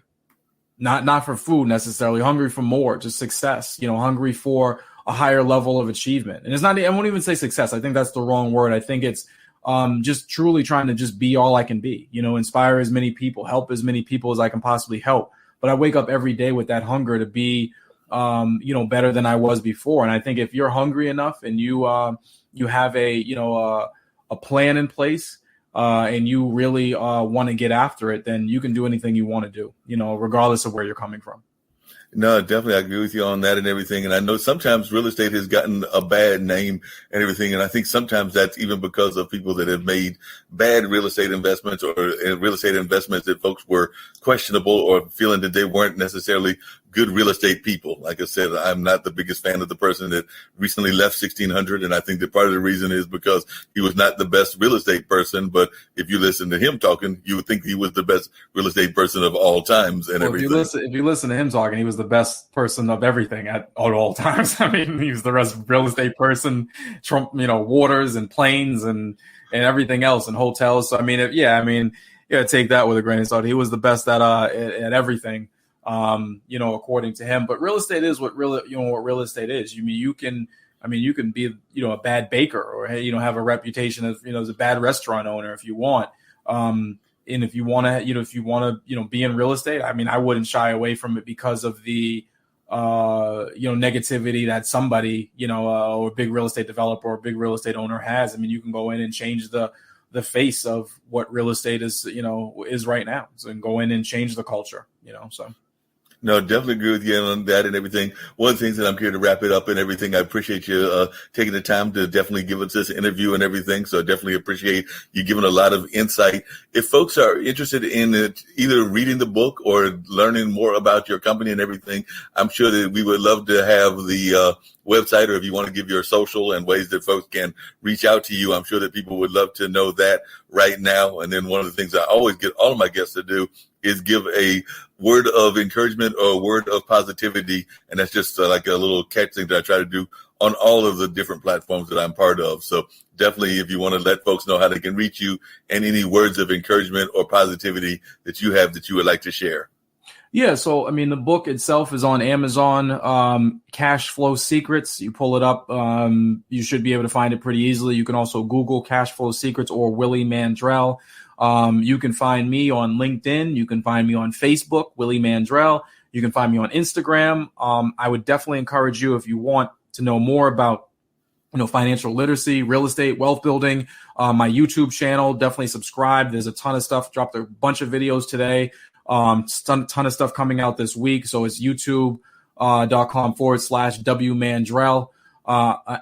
not for food necessarily, hungry for more, just success, hungry for a higher level of achievement. And it's not, I won't even say success. I think that's the wrong word. I think it's just truly trying to just be all I can be, inspire as many people, help as many people as I can possibly help. But I wake up every day with that hunger to be, better than I was before. And I think if you're hungry enough and you have a plan in place, and you really want to get after it, then you can do anything you want to do, regardless of where you're coming from. No, definitely. I agree with you on that and everything. And I know sometimes real estate has gotten a bad name and everything. And I think sometimes that's even because of people that have made bad real estate investments or real estate investments that folks were questionable or feeling that they weren't necessarily good real estate people. Like I said, I'm not the biggest fan of the person that recently left 1600. And I think that part of the reason is because he was not the best real estate person. But if you listen to him talking, you would think he was the best real estate person of all times and everything. If you listen to him talking, he was the best person of everything at all times. I mean, he was the best real estate person, Trump, waters and planes and everything else and hotels. So, I mean, take that with a grain of salt. He was the best at everything. According to him. But real estate is what real estate is. You can be, a bad baker or, have a reputation of, as a bad restaurant owner if you want. And if you want to, be in real estate, I wouldn't shy away from it because of the, negativity that somebody, or a big real estate developer or a big real estate owner has. You can go in and change the face of what real estate is, is right now. So, and go in and change the culture, so. No, definitely agree with you on that and everything. One of the things that I'm here to wrap it up and everything, I appreciate you taking the time to definitely give us this interview and everything. So I definitely appreciate you giving a lot of insight. If folks are interested in either reading the book or learning more about your company and everything, I'm sure that we would love to have the website, or if you want to give your social and ways that folks can reach out to you, I'm sure that people would love to know that right now. And then one of the things I always get all of my guests to do is give a word of encouragement or a word of positivity. And that's just like a little catch thing that I try to do on all of the different platforms that I'm part of. So definitely, if you want to let folks know how they can reach you and any words of encouragement or positivity that you have that you would like to share. Yeah, so the book itself is on Amazon. Cash Flow Secrets. You pull it up, you should be able to find it pretty easily. You can also Google Cash Flow Secrets or Willie Mandrell. You can find me on LinkedIn. You can find me on Facebook, Willie Mandrell. You can find me on Instagram. I would definitely encourage you, if you want to know more about financial literacy, real estate, wealth building, my YouTube channel, definitely subscribe. There's a ton of stuff. Dropped a bunch of videos today. Ton of stuff coming out this week. So it's youtube.com/W Mandrell, Mandrell.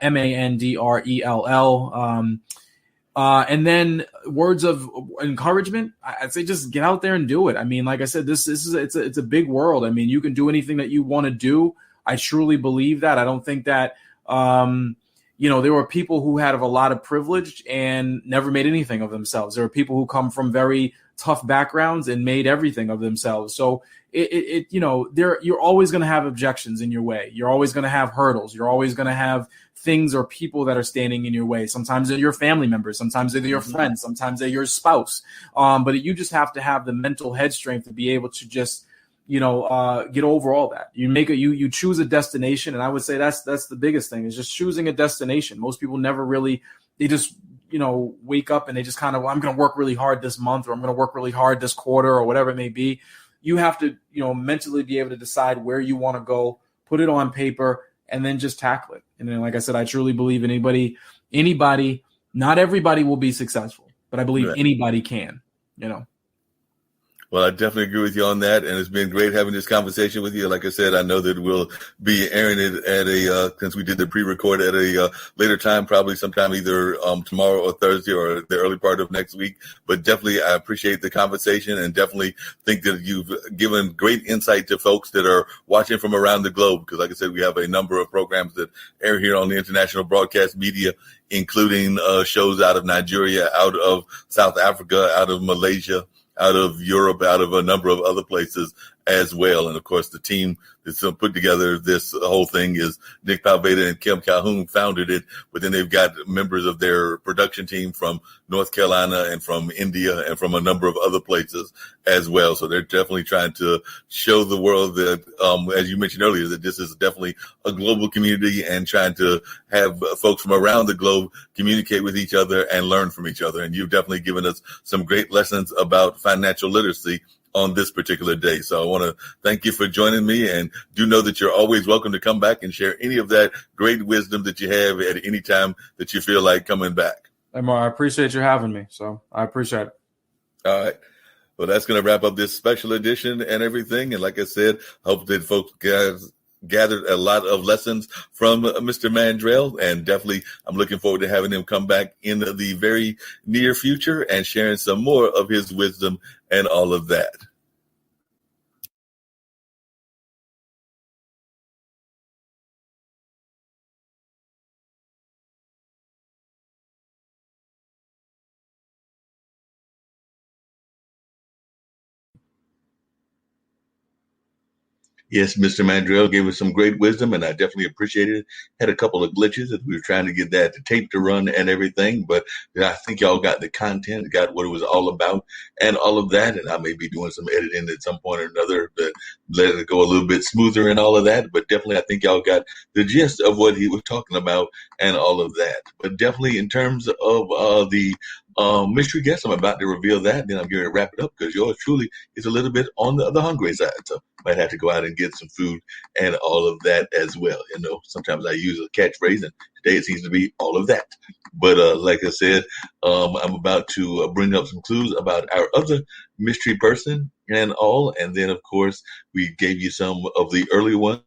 And then words of encouragement. I'd say just get out there and do it. Like I said, it's a big world. You can do anything that you want to do. I truly believe that. I don't think that, there were people who had a lot of privilege and never made anything of themselves. There are people who come from very tough backgrounds and made everything of themselves. So you're always going to have objections in your way. You're always going to have hurdles. You're always going to have things or people that are standing in your way. Sometimes they're your family members. Sometimes they're your friends. Sometimes they're your spouse. But you just have to have the mental head strength to be able to just, get over all that. You choose a destination. And I would say that's the biggest thing, is just choosing a destination. Most people never really, they just, wake up and they just kind of, I'm going to work really hard this month, or I'm going to work really hard this quarter, or whatever it may be. You have to, mentally be able to decide where you want to go, put it on paper, and then just tackle it. And then, like I said, I truly believe in anybody, not everybody will be successful, but I believe anybody can, Well, I definitely agree with you on that, and it's been great having this conversation with you. Like I said, I know that we'll be airing it at since we did the pre-record at a later time, probably sometime either tomorrow or Thursday or the early part of next week. But definitely, I appreciate the conversation and definitely think that you've given great insight to folks that are watching from around the globe. Because like I said, we have a number of programs that air here on the international broadcast media, including shows out of Nigeria, out of South Africa, out of Malaysia, out of Europe, out of a number of other places as well. And of course, the team that's put together this whole thing is Nick Palveda and Kim Calhoun founded it, but then they've got members of their production team from North Carolina and from India and from a number of other places as well. So they're definitely trying to show the world that, as you mentioned earlier, that this is definitely a global community and trying to have folks from around the globe communicate with each other and learn from each other. And you've definitely given us some great lessons about financial literacy on this particular day. So I want to thank you for joining me, and do know that you're always welcome to come back and share any of that great wisdom that you have at any time that you feel like coming back. Hey, Mark, I appreciate you having me. So I appreciate it. All right. Well, that's going to wrap up this special edition and everything. And like I said, hope that folks guys gathered a lot of lessons from Mr. Mandrell, and definitely I'm looking forward to having him come back in the very near future and sharing some more of his wisdom and all of that. Yes, Mr. Mandrell gave us some great wisdom, and I definitely appreciated it. Had a couple of glitches as we were trying to get that tape to run and everything, but I think y'all got the content, got what it was all about, and all of that. And I may be doing some editing at some point or another to let it go a little bit smoother and all of that. But definitely, I think y'all got the gist of what he was talking about and all of that. But definitely, in terms of the mystery guest, I'm about to reveal that. Then I'm going to wrap it up because yours truly is a little bit on the hungry side. So might have to go out and get some food and all of that as well. You know, sometimes I use a catchphrase, and today it seems to be all of that. But like I said, I'm about to bring up some clues about our other mystery person and all. And then, of course, we gave you some of the early ones.